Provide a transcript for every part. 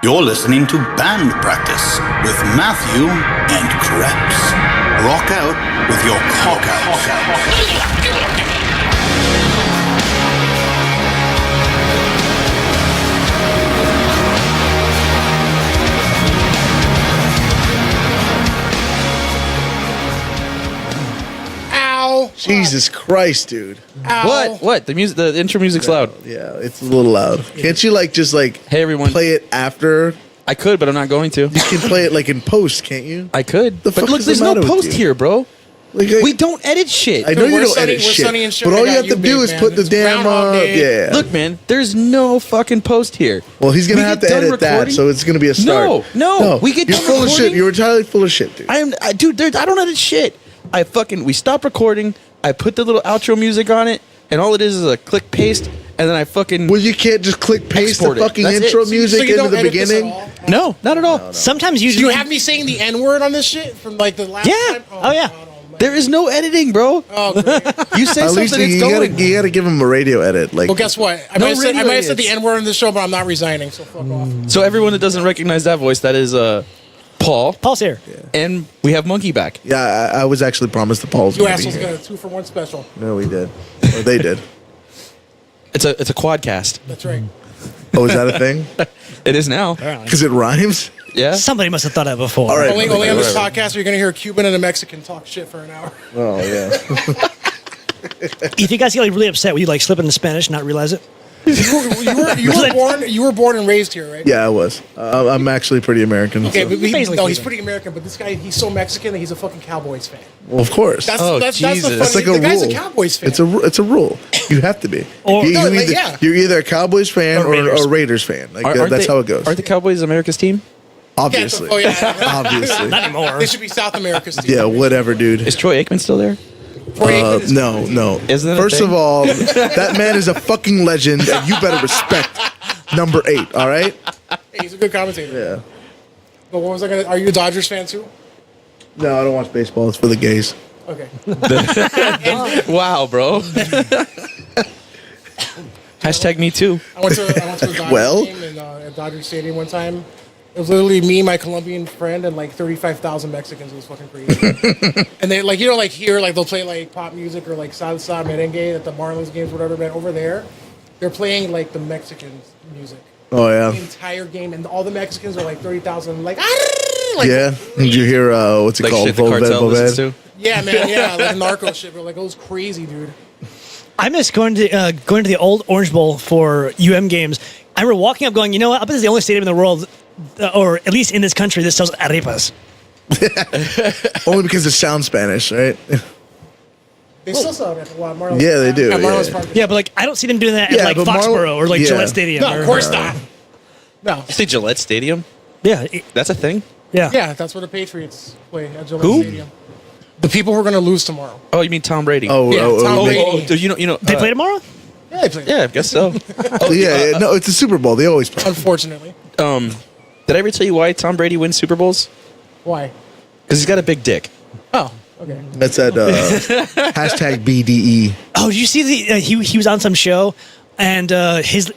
You're listening to Band Practice with Matthew and Krebs. Rock out with your cock out. Jesus Christ, dude. Ow. What? The music, the intro music's loud. Yeah, it's a little loud. Can't you hey everyone, play it after? I could, but I'm not going to. You can play it like in post, can't you? I could. The but fuck look, is there's the no matter with post you? here, bro. We don't edit shit. I know you don't edit We're Sunny and shit, Sugar but all you got have to you, do big is man. put the It's damn Groundhog Day. yeah. Look, man, there's no fucking post here. Well, he's gonna We have get to done edit that, recording? so it's gonna be a start. No, we get You're done full of shit. recording? You're entirely full of shit, dude. Dude, I don't edit shit. We stop recording. I put the little outro music on it, and all it is a click paste, and then I fucking. Well, you can't just click paste the Export it. fucking That's intro it. music So you into don't the edit this at beginning. all? No, not at all. Sometimes you Do you have me saying the N-word on this shit from like the last Yeah. time? Oh, yeah. God, man. There is no editing, bro. Oh, great. You say At something, least it's going. you gotta give him a radio edit. Like, Well, guess what? I No might have radio said the edits. N-word on this show, but I'm not resigning, so fuck off. So everyone that doesn't recognize that voice, that is Paul, Paul's here. and we have Munky back. yeah, I was actually promised the Paul's. You gonna be assholes here. got a 2-for-1 special. No, we did. Or they did. It's a quadcast. That's right. Oh, is that a thing? It is now. Because it rhymes. Yeah. Somebody must have thought of that before. All right. Only on this whatever. podcast are you going to hear a Cuban and a Mexican talk shit for an hour. Oh yeah. If you guys get like really upset, will you like slip into Spanish and not realize it? You were born and raised here, right? Yeah, I was. I'm actually pretty American. Okay, so- but Basically he's Cuban. pretty American, but this guy, he's so Mexican that he's a fucking Cowboys fan. Well, of course. That's Oh, the Jesus. funny. That's like a the guy's rule. a Cowboys fan. It's a rule. You have to be. Or- you, No, you like, either, yeah. You're either a Cowboys fan Or Raiders. or Raiders fan. Like, Aren't that's they- how it goes. Aren't the Cowboys America's team? Obviously. Oh, yeah. Obviously. Not anymore. They should be South America's team. Yeah, whatever, dude. Is Troy Aikman still there? Troy Aikman is- No. Isn't it a First thing? of all, that man is a fucking legend, and you better respect number 8. All right? Hey, he's a good commentator. Yeah. But what was I gonna? Are you a Dodgers fan too? No, I don't watch baseball. It's for the gays. Okay. Wow, bro. Hashtag me too. I went to a Dodgers Well. game at Dodger Stadium one time. It was literally me, my Colombian friend, and like 35,000 Mexicans. It was fucking crazy. And they like here like they'll play like pop music or like salsa merengue at the Marlins games, whatever. But over there, they're playing like the Mexican music Oh the yeah. entire game, and all the Mexicans are like 30,000, like like Yeah. Did you hear what's it Like called? shit the cartel Volved? listens to. yeah, man, yeah, like narco shit. But like it was crazy, dude. I miss going to the old Orange Bowl for games. I remember walking up, going, you know what? I bet this is the only stadium in the world, or at least in this country, that sells arepas. Only because it sounds Spanish, right? They still sell it at Marlins. Yeah, they do, At Marlins yeah. Park. Yeah, but like I don't see them doing that Yeah, at like but Foxborough or like yeah. Gillette Stadium. No, or- of course not. No. You say Gillette Stadium? Yeah, That's a thing? yeah. Yeah, that's where the Patriots play at Gillette Who? Stadium. The people who are going to lose tomorrow. Oh, you mean Tom Brady? Oh, Yeah, oh, Tom oh, Brady. do you know? They play tomorrow. Yeah, they play. Yeah, I guess so. yeah. No, it's a Super Bowl. They always play. Unfortunately. Did I ever tell you why Tom Brady wins Super Bowls? Why? Because he's got a big dick. Oh, okay. That's at hashtag BDE. Oh, did you see the he was on some show, and his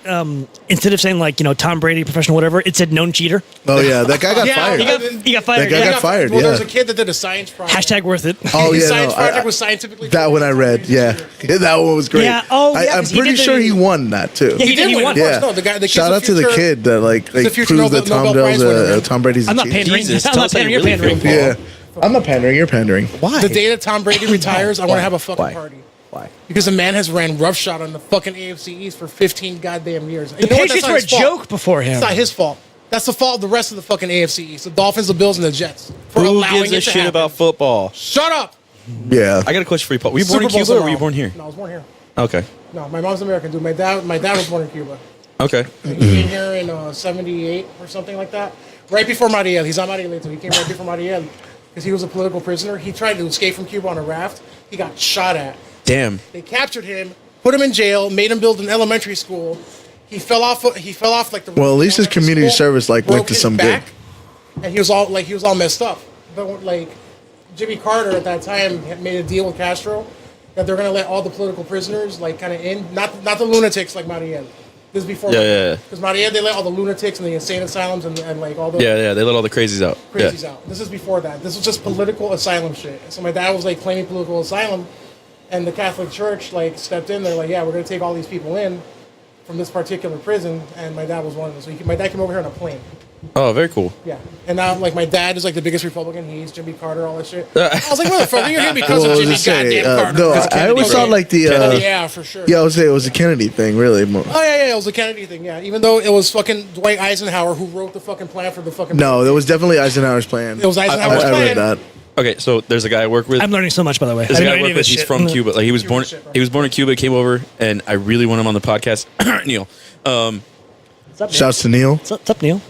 instead of saying like Tom Brady professional whatever, it said known cheater. Oh yeah, that guy got Yeah, fired. He got fired. That guy yeah. got fired, Well, there was yeah. a kid that did a science project. Hashtag worth it. Oh His yeah, science no, project was scientifically. that one I read. Yeah, that one was great. Yeah, oh, yeah, I'm 'cause he pretty did the- sure he won that too. Yeah, He did win. won. Of course. Yeah. No, the kid's Shout a out to the future- kid that like a future proved that Nobel Tom Prize winner. Tom Brady's a I'm not cheat. pandering. Jesus, I'm tell not us how you pandering. You're really pandering. feel. Yeah, I'm not pandering. You're pandering. Why? The day that Tom Brady retires, I want to have a fucking Why? party. Why? Because the man has ran roughshod on the fucking AFC East for 15 goddamn years. And The you know what? Patriots That's not were a his fault. joke before him. It's not his fault. That's the fault of the rest of the fucking AFC East. The Dolphins, the Bills, and the Jets. For Who allowing gives it a to shit happen. about football? Shut up. Yeah. I got a question for you, Paul. Were you born in Super Bowl's Cuba or were you tomorrow. born here? No, I was born here. Okay. No, my mom's American, dude. My dad was born in Cuba. Okay. He came here in 78 or something like that. Right before Mariel. He's not Mariel, so he came right before Mariel. Because he was a political prisoner. He tried to escape from Cuba on a raft. He got shot at. Damn. They captured him, put him in jail, made him build an elementary school. He fell off like the. Well, at least his elementary community school, service, like, went broke to his some back, good. and he was all messed up. But like Jimmy Carter at that time had made a deal with Castro that they're gonna let all the political prisoners like kind of in, not the lunatics like Mariel. This is before. Yeah. Because Maria, they let all the lunatics and the insane asylums and like all the Yeah. They let all the crazies out. crazies out. This is before that. This was just political asylum shit. So my dad was like claiming political asylum, and the Catholic Church like stepped in. They're like, yeah, we're gonna take all these people in from this particular prison, and my dad was one of them. So my dad came over here on a plane. Oh, very cool. Yeah, and now like my dad is like the biggest Republican. He hates Jimmy Carter, all that shit. I was like, motherfucker, you're here because of Jimmy goddamn Carter. No, Because I always thought like the yeah, for sure. yeah, I would say it was a Kennedy thing, really. Oh yeah, it was a Kennedy thing. Yeah, even though it was fucking Dwight Eisenhower who wrote the fucking plan for the fucking. No, that was definitely Eisenhower's plan. It was Eisenhower's I plan. read that. Okay, so there's a guy I work with. I'm learning so much, by the way. There's a guy I I work with. He's from Cuba. Like he was born. shit, bro. He was born in Cuba. Came over, and I really want him on the podcast. Neil. What's up, Neil? Shouts to Neil. What's up, Neil?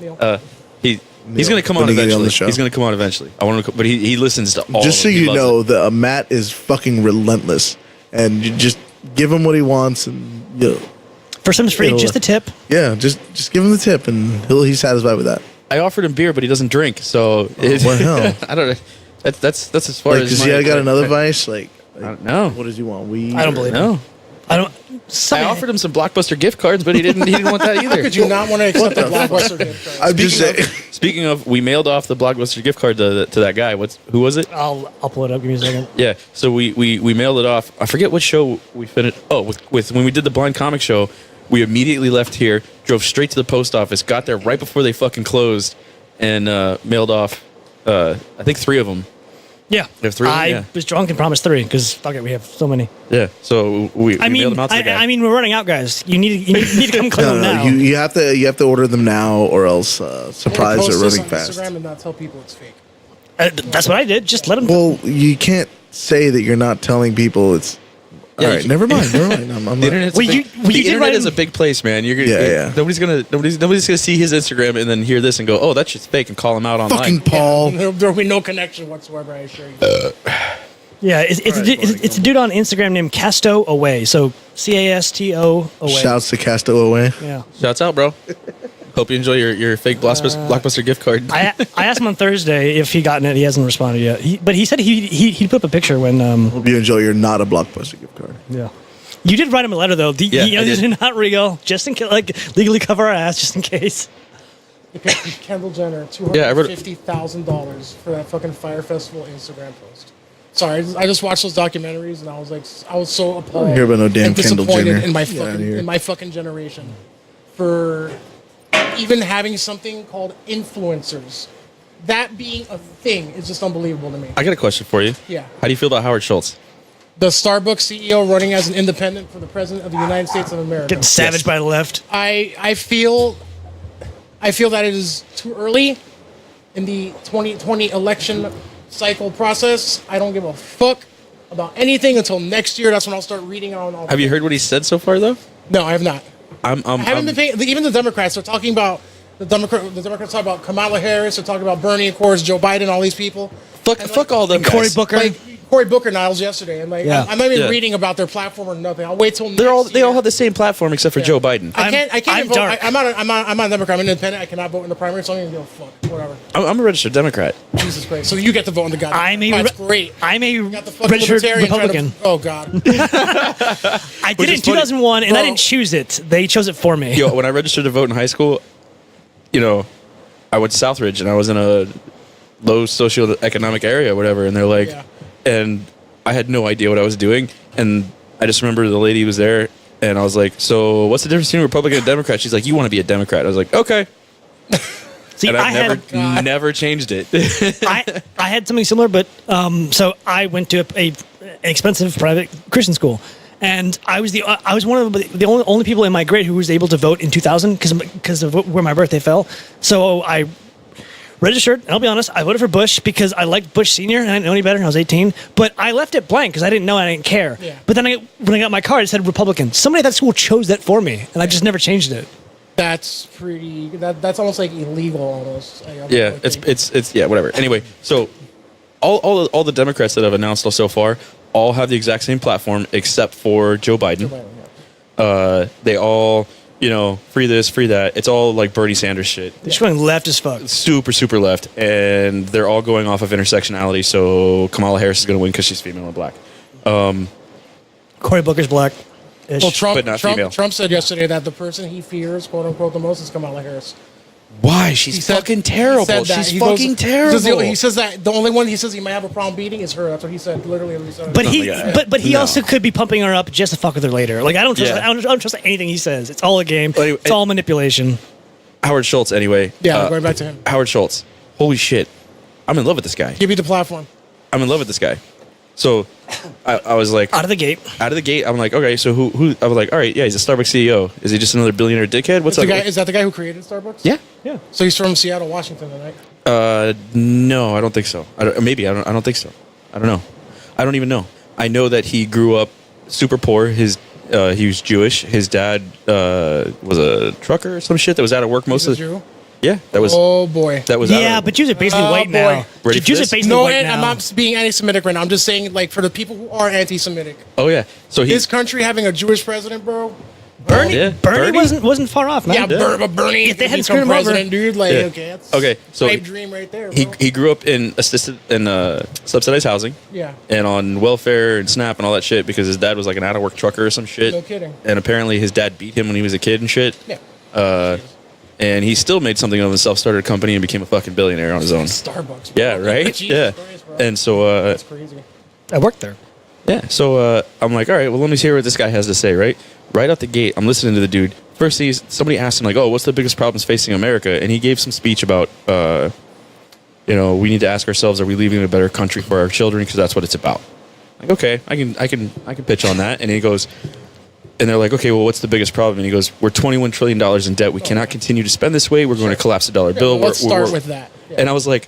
He's going to come on Gonna get you on eventually. the show. He's going to come on eventually. I want to, but he listens to all. Just of so them. He you loves know, it. the Matt is fucking relentless, and you just give him what he wants, and For some free, It'll- just a tip. yeah, just give him the tip, and he's satisfied with that. I offered him beer, but he doesn't drink. So What the hell? I don't know. That's as far Like, as. cause I got another vice. Like, I don't know. what does he want? Weed? I don't believe it. No. I don't. I offered him some Blockbuster gift cards, but he didn't. He didn't want that either. Could you not want to accept the Blockbuster gift card? I'm just saying. Speaking of, we mailed off the Blockbuster gift card to that guy. Who was it? I'll pull it up. Give me a second. Yeah. So we mailed it off. I forget what show we finished. Oh, with when we did the blind comic show, we immediately left here, drove straight to the post office, got there right before they fucking closed, and mailed off. I think 3 of them. Yeah. have 3 of them? I Yeah. was drunk and promised 3 because fuck it, we have so many. Yeah. So we mailed them out to the guy. I mean, we're running out, guys. You need to come claim No, them now. you have to order them now, or else supplies Post are this running on fast. Instagram and not tell people it's fake. That's what I did. Just let them. Well, you can't say that you're not telling people it's. Yeah, all you right, can- never mind. I'm The not. internet's Well, a big, you did internet write is a him- big place, man. You're gonna, Yeah. Nobody's gonna see his Instagram and then hear this and go, "Oh, that shit's fake," and call him out online. Fucking Paul. There'll be no connection whatsoever, I assure you. Yeah, it's All right, it's a dude on Instagram named Casto Away. So Casto Away. Shouts to Casto away. Yeah. Shouts out, bro. Hope you enjoy your fake Blockbuster gift card. I asked him on Thursday if he gotten it. He hasn't responded yet. But he said he put up a picture when. Hope you enjoy your not a Blockbuster gift card. Yeah. You did write him a letter though. Yeah, I These did. are not real. Just in case, like legally cover our ass, just in case. They paid Kendall Jenner Yeah, I wrote- $250,000 for that fucking Fire Festival Instagram post. Sorry, I just watched those documentaries and I was so appalled. hear about no damn and Kendall disappointed Jenner. in my Get outta fucking here. in my fucking generation for even having something called influencers. That being a thing is just unbelievable to me. I got a question for you. Yeah. How do you feel about Howard Schultz? The Starbucks CEO running as an independent for the president of the United States of America. Getting savaged by the left. I feel that it is too early in the 2020 election cycle process. I don't give a fuck about anything until next year. That's when I'll start reading on all. Have you heard what he said so far, though? No, I have not. I I haven't been paying. Even the Democrats are talking about the Democrats talk about Kamala Harris. They're talking about Bernie, of course, Joe Biden, all these people. Fuck all them Cory guys. Booker. Like Cory Booker Niles yesterday, and like Yeah. I'm not even Yeah. reading about their platform or nothing. I'll wait till They all year. have the same platform except for Joe Biden. I can't I'm even vote. dark. I'm not a Democrat. I'm an independent. I cannot vote in the primary, so I don't even give a fuck. Whatever. I'm a registered Democrat. Jesus Christ. So you get to vote in the goddamn. That's great. I'm a You got the fucking registered libertarian trying to- Republican. oh God. I did it is in funny. 2001, and I Well- didn't choose it. They chose it for me. Yo, when I registered to vote in high school, I went to Southridge and I was in a low socioeconomic area or whatever, and they're like, Yeah. and I had no idea what I was doing, and I just remember the lady was there, and I was like, so what's the difference between a Republican and a Democrat? She's like, you want to be a Democrat. I was like, okay. See, And I I've had never changed it. I had something similar, but so I went to an expensive private Christian school, and I was one of the only people in my grade who was able to vote in 2000 because of where my birthday fell. So I registered, and I'll be honest, I voted for Bush because I liked Bush Senior, and I didn't know any better, and I was 18. But I left it blank because I didn't know, and I didn't care. Yeah. But then when I got my card, it said Republican. Somebody at that school chose that for me, and I just never changed it. That's pretty. That's almost like illegal, almost. Yeah, it's yeah, whatever. Anyway, so all the Democrats that have announced so far all have the exact same platform except for Joe Biden. They all, free this, free that. It's all like Bernie Sanders shit. They're just going left as fuck. Super left, and they're all going off of intersectionality. So Kamala Harris is going to win because she's female and black. Cory Booker's black. Well, but not female. Trump said yesterday that the person he fears, quote unquote, the most is Kamala Harris. Why? She's fucking terrible. She's fucking terrible. He says that the only one he says he might have a problem beating is her. That's what he said. Literally, what he said. But he also could be pumping her up just to fuck with her later. Like I don't trust. Yeah. I don't trust anything he says. It's all a game. Anyway, it's all manipulation. Howard Schultz, anyway. Yeah, going back to him. Howard Schultz. Holy shit. I'm in love with this guy. Give you the platform. I'm in love with this guy. So I was like, Out of the gate. I'm like, okay, so who? I was like, all right, yeah, he's a Starbucks CEO. Is he just another billionaire dickhead? What's up? Is that the guy who created Starbucks? Yeah. Yeah. So he's from Seattle, Washington, then, right? No, I don't think so. I don't think so. I don't know. I don't even know. I know that he grew up super poor. He was Jewish. His dad was a trucker or some shit that was out of work most of the Jew? Yeah, that was. Oh boy. That was. Yeah, but Jews are basically white boy. now. Ready for Jews this? are basically No, white and now. I'm not being anti-Semitic right now. I'm just saying, like, for the people who are anti-Semitic, Oh yeah. So he. this country having a Jewish president, bro. Bernie, Yeah, Bernie Bernie? wasn't far off, man. Yeah, but Bernie, If they hadn't become screwed him over- president, dude, like, Yeah. okay, that's Okay, so pipe dream right there, He bro. he grew up in subsidized housing. Yeah. And on welfare and SNAP and all that shit because his dad was like an out of work trucker or some shit. No kidding. And apparently his dad beat him when he was a kid and shit. Yeah. And he still made something of himself, started a company, and became a fucking billionaire on his own. Starbucks, bro. Yeah, right? Jesus Yeah. Christ, bro. And so, That's crazy. I worked there. yeah, so I'm like, all right, well, let me hear what this guy has to say, right? Right out the gate, I'm listening to the dude. First, somebody asked him, like, oh, what's the biggest problems facing America? And he gave some speech about, we need to ask ourselves, are we leaving a better country for our children? Because that's what it's about. Like, okay, I can pitch on that. And he goes, and they're like, okay, well, what's the biggest problem? And he goes, we're $21 trillion in debt. We cannot continue to spend this way. We're going to collapse the dollar bill. well, let's We're- start with that. Yeah. And I was like,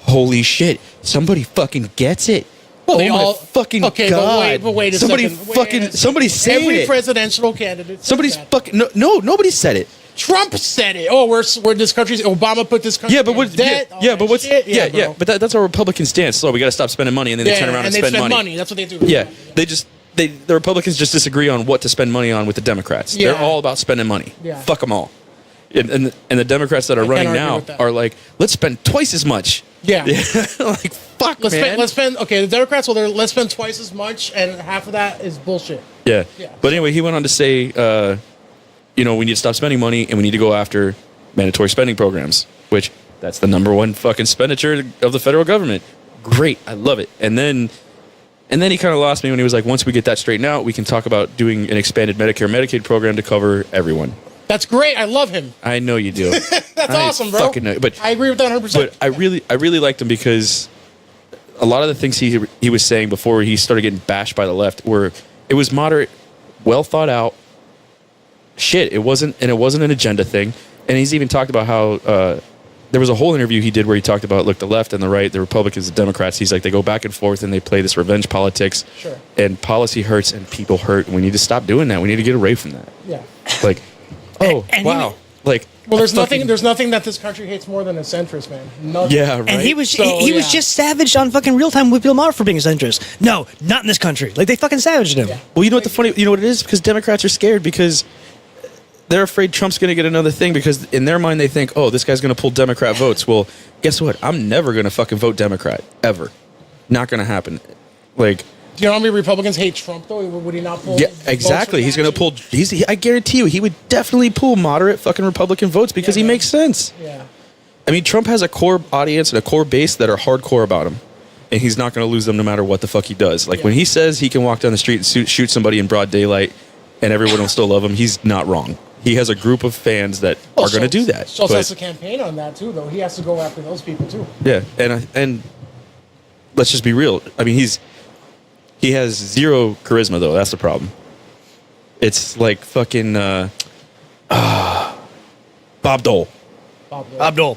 holy shit, somebody fucking gets it. Well, Oh they my all fucking okay, god! but wait a somebody second. Wait fucking a second. somebody's saying Every it. presidential candidate. said Somebody's that. fucking no, nobody said it. Trump said it. Oh, we're this country's. Obama put this country. Yeah, but in what? debt, all Yeah, that but what's? shit. Yeah, bro. but that's our Republican stance. So we got to stop spending money, and then they turn around and they spend money. money. That's what they do. Yeah, the Republicans just disagree on what to spend money on with the Democrats. Yeah. They're all about spending money. Yeah. Fuck them all. And the Democrats that are I running can't argue now with that. are like, let's spend twice as much. Yeah. Like fuck, Let's man. spend. Okay, the Democrats. Well, let's spend twice as much, and half of that is bullshit. Yeah. Yeah. But anyway, he went on to say, we need to stop spending money and we need to go after mandatory spending programs, which that's the number one fucking expenditure of the federal government. Great. I love it. And then he kind of lost me when he was like, once we get that straightened out, we can talk about doing an expanded Medicare Medicaid program to cover everyone. That's great. I love him. I know you do. That's awesome, bro. Fucking know, but I agree with that 100%. but I really liked him because a lot of the things he was saying before he started getting bashed by the left it was moderate, well thought out shit. It wasn't an agenda thing. And he's even talked about how there was a whole interview he did where he talked about, look, the left and the right, the Republicans and Democrats, he's like, they go back and forth and they play this revenge politics. Sure. And policy hurts and people hurt. And we need to stop doing that. We need to get away from that. yeah. Like, oh, And wow. Like, Well, there's fucking- nothing that this country hates more than a centrist, man. Nothing. Yeah, right. And he was So, he was yeah. just savaged on fucking real time with Bill Maher for being a centrist. No, not in this country. Like they fucking savaged him. Yeah. Well, you know what it is? Because Democrats are scared because they're afraid Trump's going to get another thing because in their mind they think, oh, this guy's going to pull Democrat votes. Well, guess what? I'm never going to fucking vote Democrat. Ever. Not going to happen. Like, Do you know how many Republicans hate Trump, though? Would he not pull? yeah, votes exactly. from He's going to action? pull, I guarantee you, he would definitely pull moderate fucking Republican votes because he man. makes sense. Yeah. I mean, Trump has a core audience and a core base that are hardcore about him. And he's not going to lose them no matter what the fuck he does. Like, Yeah. when he says he can walk down the street and shoot somebody in broad daylight and everyone will still love him, he's not wrong. He has a group of fans that are going to do that. Schultz But- has to campaign on that, too, though. He has to go after those people, too. yeah, and let's just be real. I mean, he has zero charisma, though. That's the problem. It's like fucking Bob Dole. Bob Dole.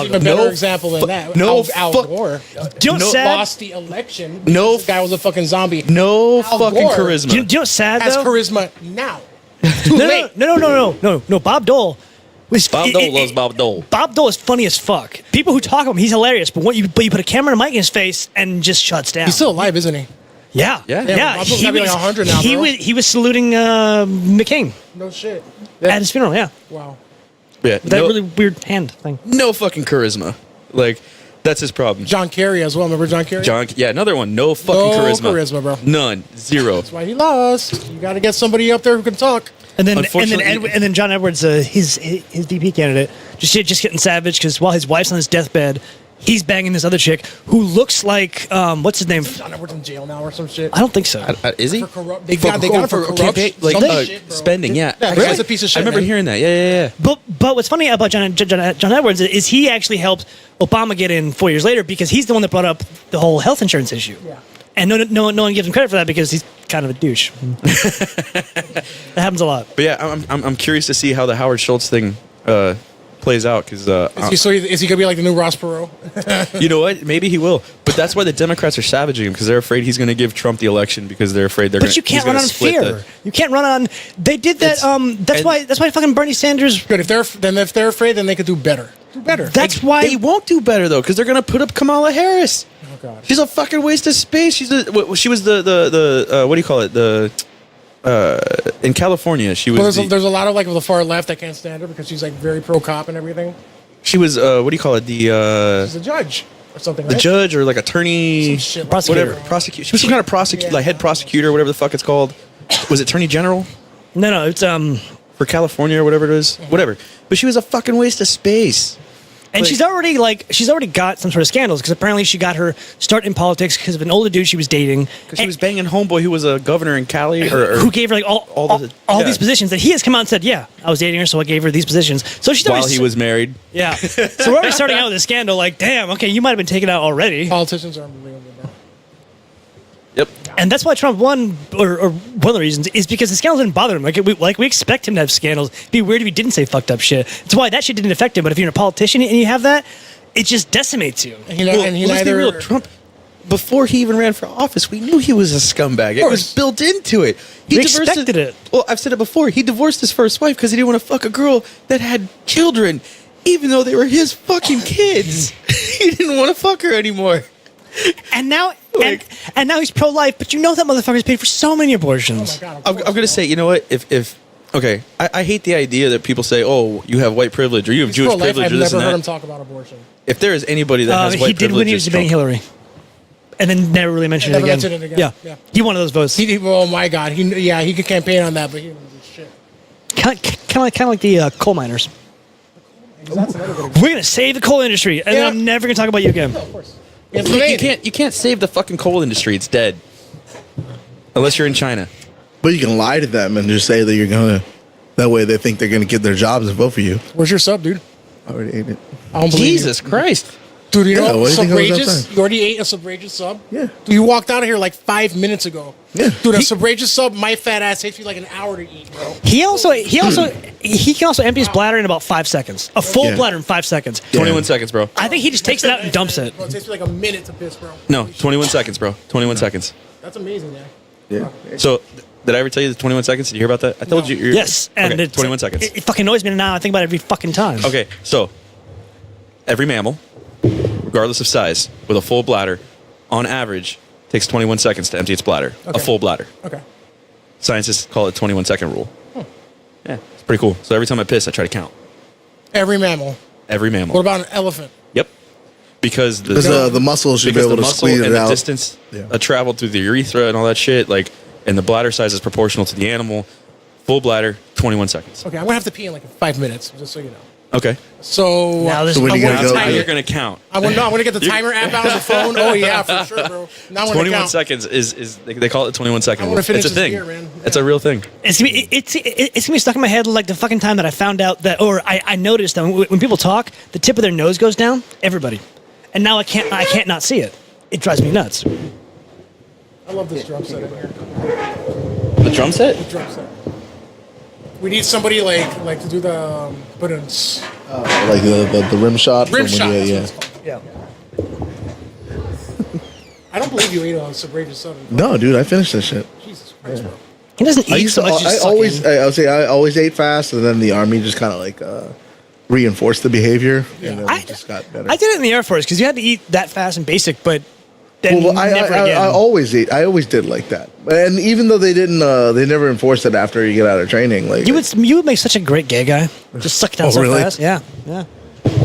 Even a better example than that. no Al fuck- Gore. Do you know what's sad? Lost the election. No This guy was a fucking zombie. No Al fucking Gore charisma. Do you know what's sad Has though? charisma now. Too No, late. no. Bob Dole was Bob Dole loves Bob Dole. Bob Dole is funny as fuck. People who talk about him, he's hilarious. But you put a camera and a mic in his face and just shuts down. He's still alive, isn't he? yeah. Yeah. Yeah, Bob Dole's gotta be like 100 now, bro. He was saluting McCain No shit. at his funeral. Yeah, Wow. Yeah, with that really weird hand thing. no fucking charisma. Like, That's his problem. John Kerry as well. Remember John Kerry? Yeah, another one. No fucking No charisma. charisma, bro. None. Zero. That's why he lost. You got to get somebody up there who can talk. And then Unfortunately- and then John Edwards, his VP candidate, just getting savage because while his wife's on his deathbed, he's banging this other chick who looks like what's his name? John Edwards in jail now or some shit. I don't think so. Is he? For corrupt. They got it for corruption. campaign, like Some shit, bro. spending. Yeah, Yeah, the guy's a piece of shit, I remember man. hearing that. Yeah. But what's funny about John Edwards is he actually helped Obama get in 4 years later because he's the one that brought up the whole health insurance issue. Yeah. And no one gives him credit for that because he's kind of a douche. That happens a lot. But yeah, I'm curious to see how the Howard Schultz thing plays out because Is he gonna be like the new Ross Perot? you know what? Maybe he will. But that's why the Democrats are savaging him because they're afraid he's going to give Trump the election because they're afraid they're. But you can't run on fear. You can't run on. They did that. That's why fucking Bernie Sanders. Good. If they're afraid, then they could do better. Do better. That's why They won't do better though because they're going to put up Kamala Harris. Oh God. She's a fucking waste of space. She was the what do you call it in California she was Well, there's a lot of like of the far left that can't stand her because she's like very pro cop and everything. she was what do you call it She's a judge or something. the right? judge or like attorney Some shit like Prosecutor. whatever prosecute she was some kind of Yeah. like head prosecutor whatever the fuck it's called was it attorney general no, it's for California or whatever it is whatever but she was a fucking waste of space. and she's already got some sort of scandals because apparently she got her start in politics because of an older dude she was dating. Because she was banging homeboy who was a governor in Cali or who gave her like all yeah. these positions that he has come out and said, yeah, I was dating her, so I gave her these positions. So she's while already, he was married. yeah. So we're already starting out with a scandal. Like, damn, okay, you might have been taken out already. Politicians are unbelievable, bro. Yep. And that's why Trump won, or one of the reasons, is because the scandals didn't bother him. We expect him to have scandals. It'd be weird if he didn't say fucked up shit. That's why that shit didn't affect him. But if you're a politician and you have that, it just decimates you. And he Let's be neither. real. Trump, before he even ran for office, we knew he was a scumbag. It was built into it. We expected it. Well, I've said it before. He divorced his first wife because he didn't want to fuck a girl that had children, even though they were his fucking kids. He didn't want to fuck her anymore. And now, and now he's pro-life, but you know that motherfucker's paid for so many abortions. Oh my God, I'm going to say, you know what? If okay, I hate the idea that people say, oh, you have white privilege or you have Jewish pro-life. privilege I've or this never and heard him that. talk about abortion. If there is anybody that has He white did when privilege, he was it's debating Trump. Hillary. And then never really mentioned Never it again. mentioned it again. Yeah. Yeah. He won those votes. Oh my God. He could campaign on that, but he didn't do shit. Kind of like the coal miners. That's another good We're gonna save the coal industry, and then Yeah. I'm never gonna talk about you again. Of course. You can't save the fucking coal industry. It's dead. Unless you're in China. But you can lie to them and just say that you're gonna. That way, they think they're gonna get their jobs and vote for you. Where's your sub, dude? I already ate it. I don't believe Jesus Christ. you. Dude, you Yeah, know, what do you think I was subrageous. outside? You already ate a subrageous sub? Yeah. Dude, you walked out of here like 5 minutes ago. Yeah. Dude, a subrageous sub, my fat ass takes me like an hour to eat, bro. He can also empty his bladder in about 5 seconds. A full Yeah. bladder in 5 seconds. Yeah. 21 seconds, bro. I think he just takes it out and dumps it. Bro, it takes me like a minute to piss, bro. No, 21 seconds, bro. 21 seconds. That's amazing, man. Yeah. So, did I ever tell you the 21 seconds? Did you hear about that? I told No. you. You're, Yes, and okay, it's 21 seconds. It fucking annoys me now. I think about it every fucking time. Okay, so every mammal, regardless of size, with a full bladder, on average, takes 21 seconds to empty its bladder. A Okay. full bladder. Okay. Scientists call it 21-second rule. Yeah, it's pretty cool. So every time I piss, I try to count. Every mammal. Every mammal. What about an elephant? Yep. Because Because the muscles should be because able the to muscle squeeze and it the out. distance Yeah. traveled through the urethra and all that shit, like, and the bladder size is proportional to the animal. Full bladder, 21 seconds. Okay, I'm going to have to pee in like 5 minutes, just so you know. Okay. So, Now this So when I you want gotta That's go- how timer. you're gonna count. I'm going to get the timer app out on the phone. Oh, yeah, for sure, bro. Now I'm going to 21 count. seconds is they call it 21-second I rule. wanna finish It's a this thing. beer, man. It's a real thing. It's gonna be stuck in my head like the fucking time that I found out that, or I noticed that when people talk, the tip of their nose goes down. Everybody, and now I can't not see it. It drives me nuts. I love this drum set in here. The drum set? Drum set. We need somebody like to do the buttons. Like the rim shot. Rim from shot. when you- That's what yeah. it's called. I don't believe you ate a subrageous sub. No, dude, I finished that shit. Jesus Christ, bro. He doesn't I eat used so to. much. I always. I would say I always ate fast, and then the army just kind of like reinforced the behavior, and then I- it just got better. I did it in the Air Force because you had to eat that fast and basic, but then Well, never again. I always ate. I always did like that, and even though they didn't, they never enforced it after you get out of training. Like, you would make such a great gay guy. Just suck it down Oh, so really? fast. Yeah, yeah.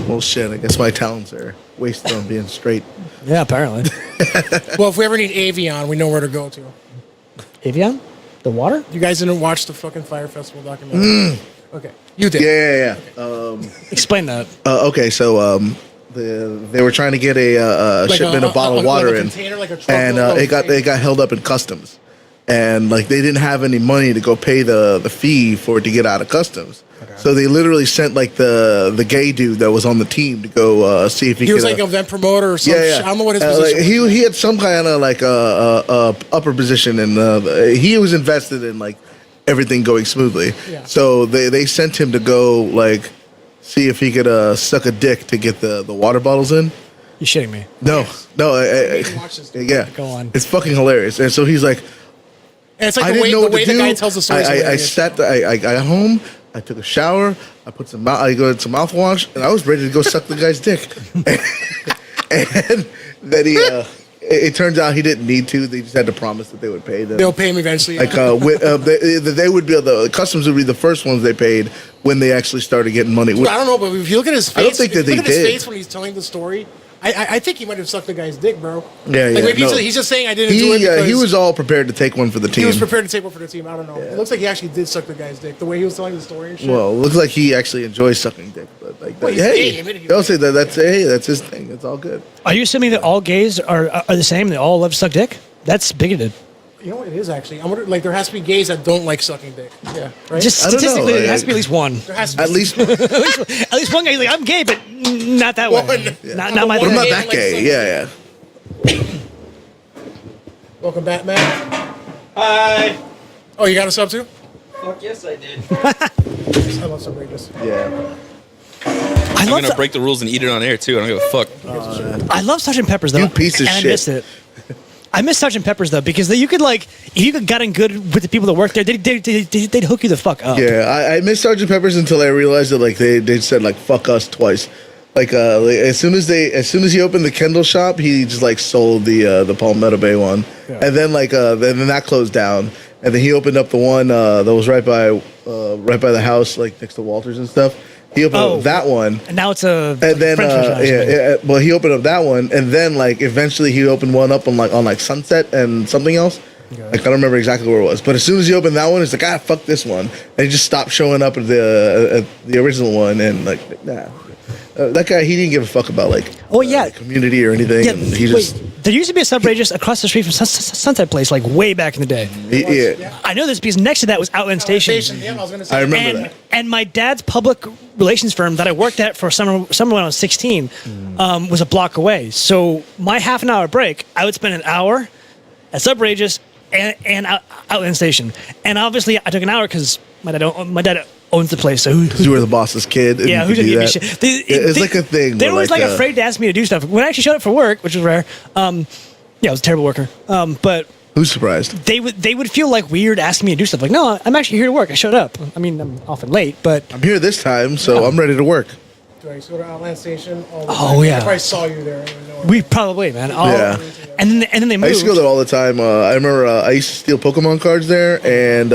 well, shit. I guess my talents are wasted on being straight. Yeah, apparently. Well, if we ever need Avion, we know where to go to. Avion? The water? You guys didn't watch the fucking Fire Festival documentary? Okay. You did. Yeah. Explain that. Okay, so they were trying to get a Like shipment of bottled water like a in, container, like a truck and load of it got held up in customs, and like they didn't have any money to go pay the fee for it to get out of customs. So they literally sent like the gay dude that was on the team to go see if he He could. was like an event promoter or something. I don't know what his position like, was. he had some kind of like upper position, and he was invested in like everything going smoothly. Yeah. So they sent him to go like see if he could suck a dick to get the water bottles in. You're shitting me. No. made me watch this, dude. Yeah, Go on. It's fucking hilarious. And so he's like, And it's like I the didn't way, know the what way to the do. guy tells the story. is I hilarious. I got home. I took a shower. I put I got some mouthwash, and I was ready to go suck the guy's dick. And then it turns out he didn't need to. They just had to promise that they would pay them. They'll pay him eventually. Like they would be the customs would be the first ones they paid when they actually started getting money. I don't know, but if you look at his face, I don't think that if you look they at his did. face when he's telling the story, I think he might have sucked the guy's dick, bro. Yeah, like yeah, maybe no. he's just saying I didn't do it because He was all prepared to take one for the team. he was prepared to take one for the team. I don't know. It looks like he actually did suck the guy's dick. The way he was telling the story and shit. Well, it looks like he actually enjoys sucking dick, but like, Well, he's hey, gay, he admitted he don't was say that. That's his thing. It's all good. Are you assuming that all gays are the same? They all love to suck dick? That's bigoted. You know what it is actually? I wonder, like there has to be gays that don't like sucking dick. Yeah, right. Just I don't know. statistically, there has to be Like- at least one. there has to be At least, At least one guy's like, I'm gay, but not that way. One. Not my but I'm thing. not gay that like gay. sucking Yeah, yeah. Welcome back, man. Hi. Oh, you got a sub too? Fuck yes, I did. I love some Raiders. Yeah. I I'm love gonna break the rules and eat it on air too. I don't give a fuck. I love Sgt. Pepper's though. You piece of and shit. I missed it. I miss Sgt. Pepper's though because you could like if you could gotten good with the people that work there, they'd hook you the fuck up. Yeah, I missed Sergeant Pepper's until I realized that like they said like fuck us twice. Like as soon as he opened the Kendall shop, he just like sold the Palmetto Bay one, and then then that closed down, and then he opened up the one that was right by the house, like next to Walters and stuff. He opened up that one, And now it's a and then French fries, man. well, he opened up that one, and then like eventually he opened one up on like Sunset and something else. Like I don't remember exactly where it was, but as soon as he opened that one, it's like fuck this one, and he just stopped showing up at the original one, and like nah. That guy, he didn't give a fuck about like community or anything. Yeah, And he just there used to be a Subrageous across the street from Sunset Place, like way back in the day. yeah. I know this because next to that was Outland Station. Yeah, I was gonna say. I remember And, that. and my dad's public relations firm that I worked at for summer when I was 16 was a block away. So my half an hour break, I would spend an hour at Subrageous and Outland Station. And obviously, I took an hour because my dad owns the place. So You were the boss's kid. And yeah, you who's could gonna do give me that. shit? It's like a thing. They where, were always like afraid to ask me to do stuff. When I actually showed up for work, which was rare, yeah, I was a terrible worker. But Who's surprised? they would feel like weird asking me to do stuff. Like, no, I'm actually here to work. I showed up. I mean, I'm often late, but I'm here this time, so I'm ready to work. Do I used to go to Outland Station all the Oh, time. yeah. I probably saw you there. I didn't know it. we probably, man. Yeah. And then they moved. I used to go there all the time. I remember I used to steal Pokemon cards there, and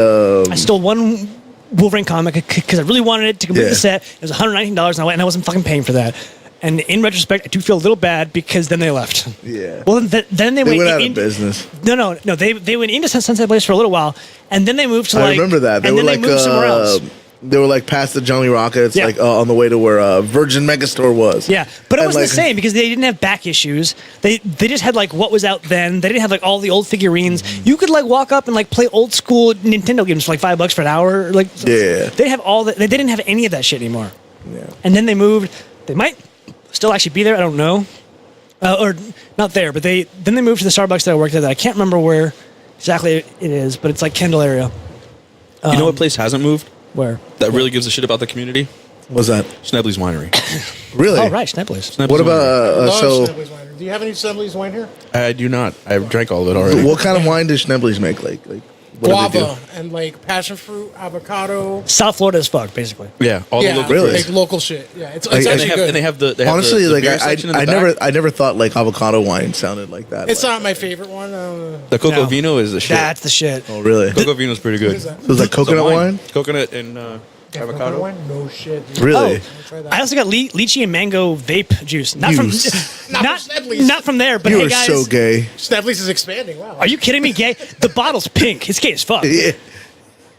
I stole one Wolverine comic because I really wanted it to complete Yeah. the set. It was $119, and I wasn't fucking paying for that. And in retrospect, I do feel a little bad because then they left. Yeah. Well, then they went out of in- business. No. They went into Sunset Place for a little while, and then they moved to I like. remember that. They and were then like they moved somewhere else. they were like past the Johnny Rockets, Yeah. like on the way to where Virgin Megastore was. Yeah, but it And, wasn't like, the same because they didn't have back issues. They just had like what was out then. They didn't have like all the old figurines. You could like walk up and like play old school Nintendo games for like $5 for an hour. Like Yeah. they have all that. They didn't have any of that shit anymore. Yeah. And then they moved. They might still actually be there. I don't know, or not there. But then they moved to the Starbucks that I worked at. That I can't remember where exactly it is, but it's like Kendall area. You know what place hasn't moved? Where? That really gives a shit about the community? What's that? Schnebley's Winery. Really? Oh right, Schnebley's. Schnebley's What Winery. about Love so? Schnebley's wine. Do you have any Schnebley's wine here? I do not. I drank all of it already. What kind of wine does Schnebley's make? Like what do they do? Guava and like passion fruit, avocado. South Florida as fuck, basically. Yeah, all Yeah, the local Really? fruits. like local shit. Yeah, it's And And actually they have, good. and they have the Honestly, the like beer section in the back. I never thought like avocado wine sounded like that. It's Like, not my favorite one. The Coco No. Vino is the shit. That's the shit. oh really? Coco Vino is pretty What good. is that? So it's like It's a coconut wine. Coconut and Avocado? One? No shit. Dude. Really? Oh, Try that. I also got lychee and mango vape juice. Not from Not from Snepley's. not from there, but You hey are guys, so gay. Snepley's is expanding. Wow. are you kidding me? Gay? The bottle's pink. It's gay as fuck. Yeah.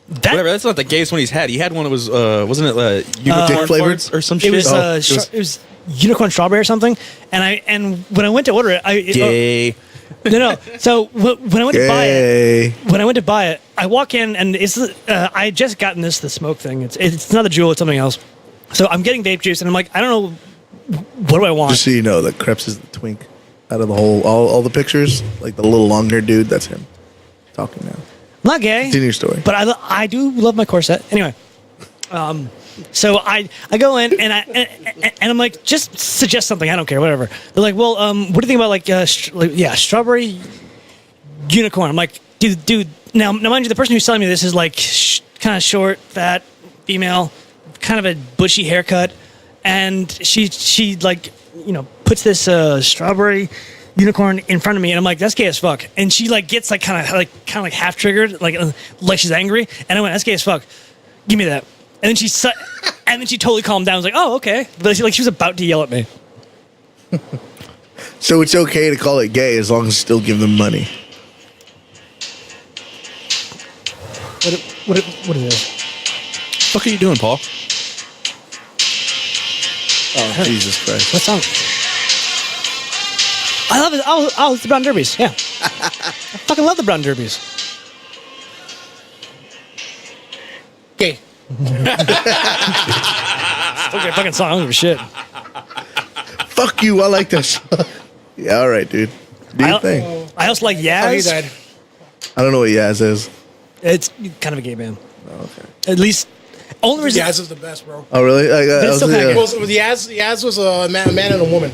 That Whatever. That's not the gayest one he's had. He had one that was wasn't it unicorn Dick flavored? farts or some it shit? was, Oh, it was unicorn strawberry or something. And when I went to order it, gay. no. So when I went to buy it, Gay. I walk in and it's I had just gotten the smoke thing. It's not a Juul, it's something else. So I'm getting vape juice and I'm like, I don't know, what do I want? Just so you know, that Krebs is the twink out of the whole, all the pictures. Like the little long haired dude, that's him talking now. I'm not gay. Continue your story. But I do love my corset. Anyway, so I go in and I'm like, just suggest something. I don't care, whatever. They're like, well, what do you think about like strawberry unicorn? I'm like, dude. Now mind you, the person who's selling me this is like kind of short, fat, female, kind of a bushy haircut, and she like puts this strawberry unicorn in front of me, and I'm like, that's gay as fuck. And she like gets like kind of half triggered, like she's angry, and I went, that's gay as fuck. Give me that. And then she totally calmed down. I was like, oh, okay. But she was about to yell at me. So it's okay to call it gay as long as you still give them money. What is this? What are you doing, Paul? Oh, Jesus Christ. What song? I love it. Oh, it's the Brown Derbies. Yeah. I fucking love the Brown Derbies. Gay. Okay, fucking song. I don't give a shit. Fuck you, I like this. Yeah, all right, dude. Do your thing. I also like Oh, he Yaz. died. I don't know what Yaz is. It's kind of a gay band. Okay. At least, only reason. Yaz is the best, bro. Oh, really? it's still kinda Well, Yaz was a man and a woman,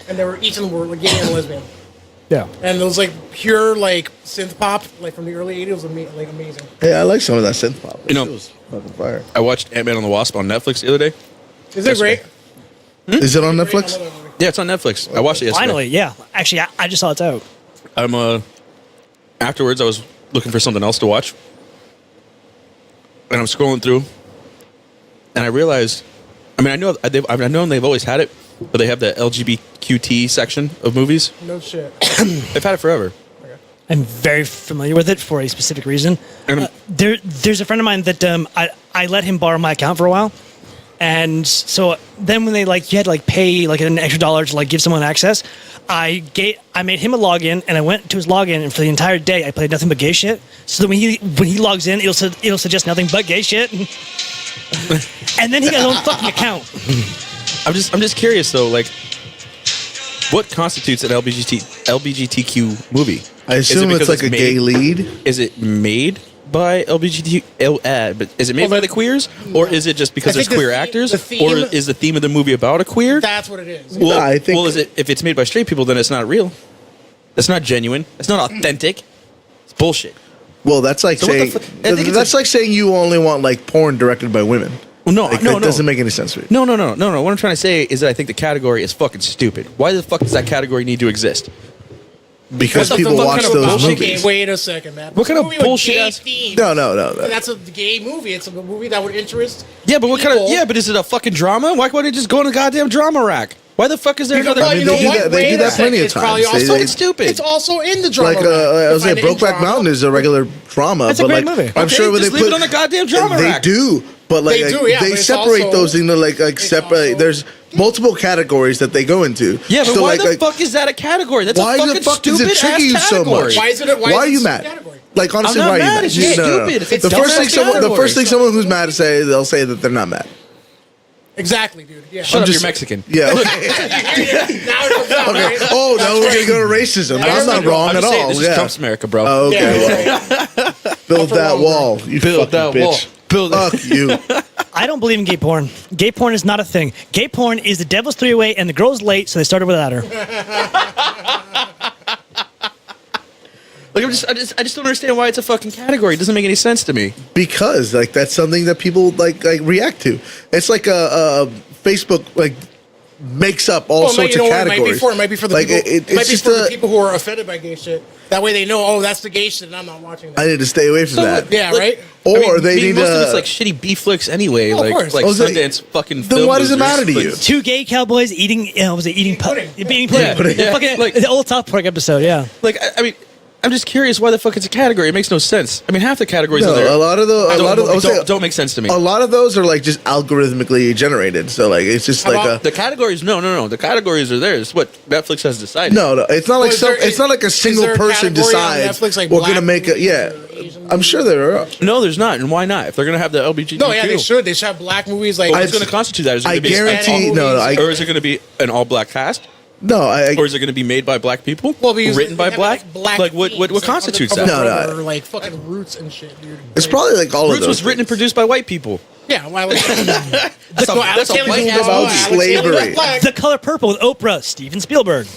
and they were each of them were like gay and lesbian, Yeah. and it was like pure like synth pop, like from the early '80s. Was like amazing. Hey, I like some of that synth pop. You know- It was fucking fire. I watched Ant-Man and the Wasp on Netflix the other day. Is it great? Is it on Great, I Netflix? love that movie. Yeah, it's on Netflix. I watched it yesterday. Finally, yeah. Actually, I just saw it's out. I'm afterwards I was looking for something else to watch. And I'm scrolling through and I realized I've known they've always had it, but they have the LGBTQT section of movies. No shit. They've had it forever. I'm very familiar with it for a specific reason. And There's a friend of mine that I let him borrow my account for a while, and so then when they you had to pay an extra $1 to give someone access, I made him a login and I went to his login, and for the entire day I played nothing but gay shit. So that when he logs in, it'll suggest nothing but gay shit, and then he got his own fucking account. I'm just curious though, what constitutes an LGBTQ movie? I assume it's like a gay lead. Is it made by but is it made by the queers, or is it just because I there's think queer the actors, theme- or is the theme of the movie about a queer? That's what it is. Well, I think- well, is it if it's made by straight people, then it's not real. It's not genuine. It's not authentic. It's bullshit. Well, that's like So what the saying fuck- I think it's that's like saying you only want porn directed by women. Well, no, That no. doesn't make any sense to me. No. What I'm trying to say is that I think the category is fucking stupid. Why the fuck does that category need to exist? Because What the people fuck watch kind of those bullshit movies. game? Wait a second, man. What kind of Movie with bullshit gay ass- themes. No. That's a gay movie. It's a movie that would interest. Yeah, but what kind of people. but is it a fucking drama? Why can't it just go in the goddamn drama rack? Why the fuck is there Because, another? well, I you mean, know they do what? that- they Wait do a that second. plenty of It's probably times. They- also they- It's stupid. It's also in the drama. I was rack. saying, Find it in Brokeback drama. Mountain is a regular drama. That's a but great movie. I'm Okay, sure when just they leave put it on the goddamn drama they rack. do, but They do, yeah, they but it's separate also- those into separate. also- There's multiple categories that they go into. Yeah, but So, why the fuck is that a category? That's why a the fucking fuck does stupid it trigger ass you so category. much? Why is it? Why are you is it mad? category? Honestly, I'm not why are you mad, mad? it's just stupid. It's The dumbass first thing categories. someone who's mad to say, they'll say that they're not mad. Exactly, dude. Yeah. Shut up, just- you're Mexican. Yeah. Now it comes out, right? Oh, now we're That's gonna go to racism. That's I'm not right. wrong I'm at just saying, all. this is Yeah. Trump's America, bro. Oh, okay. Yeah, well, build that wall. You Build fucking that wall. bitch. Build it. Fuck you. I don't believe in gay porn. Gay porn is not a thing. Gay porn is the devil's three-way, and the girl's late, so they started without her. I just don't understand why it's a fucking category. It doesn't make any sense to me. Because that's something that people like react to. It's like a Facebook makes up all Well, sorts you know of what categories. It might be for the Like, people. it's It might be just for the people who are offended by gay shit. That way they know, oh, that's the gay shit, and I'm not watching that. I need to stay away from that. Yeah, Like, right. Or they need most of to. it's like shitty B flicks anyway, of course. like Oh, so- Sundance fucking. then film why does it losers, matter to but- you? Two gay cowboys eating, was it eating pudding. Eating pudding. Yeah. Fucking, Like- the old South Park episode, yeah. Like, I mean, I'm just curious why the fuck it's a category. It makes no sense. I mean, half the categories are there. No, a lot of the, I would say don't make sense to me. a lot of those are like just algorithmically generated. So like it's just How like about a The categories, no. The categories are there. It's what Netflix has decided. no. It's not like Well, is there- it's not like a is single there a person category on decides Netflix, like we're black gonna make a movies yeah. or Asian I'm sure there are. No, there's not. And why not? If they're gonna have the LBGTQ, No, yeah, they should. They should have black movies like. What's going to constitute that? Is it I gonna be guarantee Hispanic no. movies, I or is it going to be an all black cast? no. I Or is it going to be made by black people? Well, because written by they have, black? like what themes, like constitutes Undercover that? No, Brother, or like fucking Roots and shit, dude. it's probably like all Roots of those. was written and produced by white people. Yeah, well, like, That's a Alex white Haley's ass about movie. slavery. The Color Purple with Oprah, Steven Spielberg.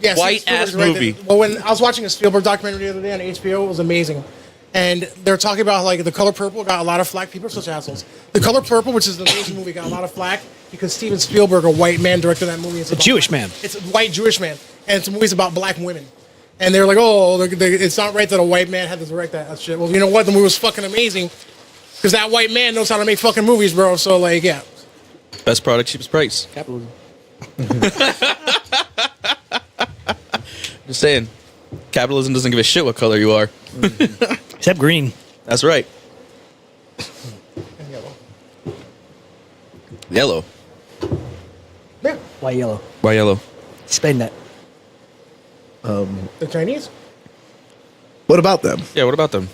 Yeah, White Steven ass Spielberg's movie. there. Well, when I was watching a Spielberg documentary the other day on HBO, it was amazing. And they're talking about like The Color Purple got a lot of flack. People are such assholes. The Color Purple, which is an amazing movie, got a lot of flack because Steven Spielberg, a white man, directed that movie. It's A Jewish man. It's a white Jewish man, and it's a movie about black women. And they're like, oh, it's not right that a white man had to direct that shit. Well, you know what? The movie was fucking amazing because that white man knows how to make fucking movies, bro. So like, yeah. Best product, cheapest price. Capitalism. Just saying. Capitalism doesn't give a shit what color you are. Except green. That's right. And yellow. Yellow. Yeah, Why yellow? Why yellow? Explain that. the Chinese. What about them? Yeah, what about them?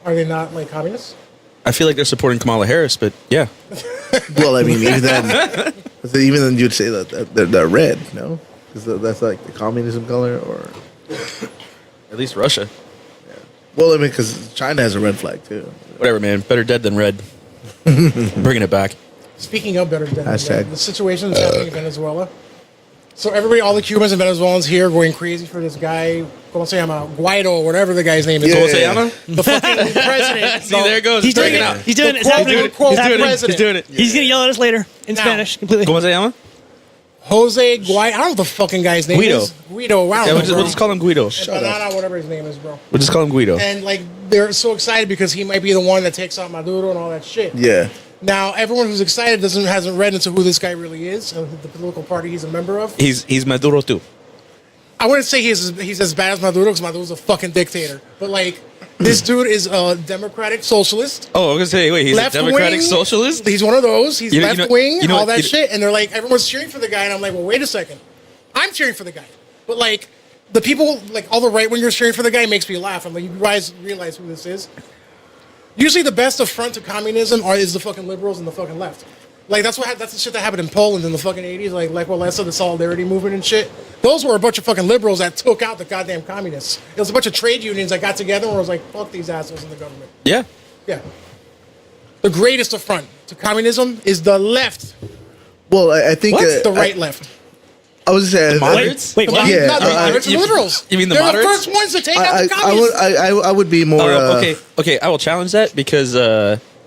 Are they not like communists? I feel like they're supporting Kamala Harris, but yeah. Well, I mean, even then, you'd say that they're red, no? Because that's like the communism color, or At least Russia. well, I mean, because China has a red flag too. Whatever, man. Better dead than red. Bringing it back. Speaking of better than Hashtag. the situation that's happening in Venezuela. So everybody, all the Cubans and Venezuelans here, are going crazy for this guy. ¿Cómo se llama? Guaido, whatever the guy's name is. Yeah. ¿Cómo se llama? The fucking president. See, there it goes. He's It's doing breaking it. out. He's doing it. It's quote, happening. unquote, It's happening. president. He's doing it. He's going to yell at us later in Now. Spanish completely. ¿Cómo se llama? Jose Guaido. I don't know what the fucking guy's name Guido. is. Guido. I Yeah, don't we'll know, just, bro. we'll just call him Guido. Banana, whatever his name is, bro. We'll just call him Guido. And like they're so excited because he might be the one that takes out Maduro and all that shit. Yeah, Now everyone who's excited hasn't read into who this guy really is and the political party he's a member of. He's Maduro too. I wouldn't say he's as bad as Maduro because Maduro's a fucking dictator. But like this dude is a democratic socialist. Oh, I was gonna say, wait, he's Left a democratic wing, socialist? He's one of those. He's You know- left wing, you know all what- that you- shit. And they're like, everyone's cheering for the guy. And I'm like, well, wait a second. I'm cheering for the guy. But like, the people, like all the right wingers cheering for the guy makes me laugh. I'm like, you guys realize who this is? Usually the best affront to communism is the fucking liberals and the fucking left. Like, that's the shit that happened in Poland in the fucking 80s. Like Walesa, the Solidarity Movement and shit. Those were a bunch of fucking liberals that took out the goddamn communists. It was a bunch of trade unions that got together and was like, fuck these assholes in the government. Yeah. Yeah. The greatest affront to communism is the left. well, I think The right left. I was just saying, moderates? Wait, what? Yeah, Not the moderates, the you- liberals. you mean the They're moderates? the first ones to take out the I communists. I would be more. Okay. I will challenge that because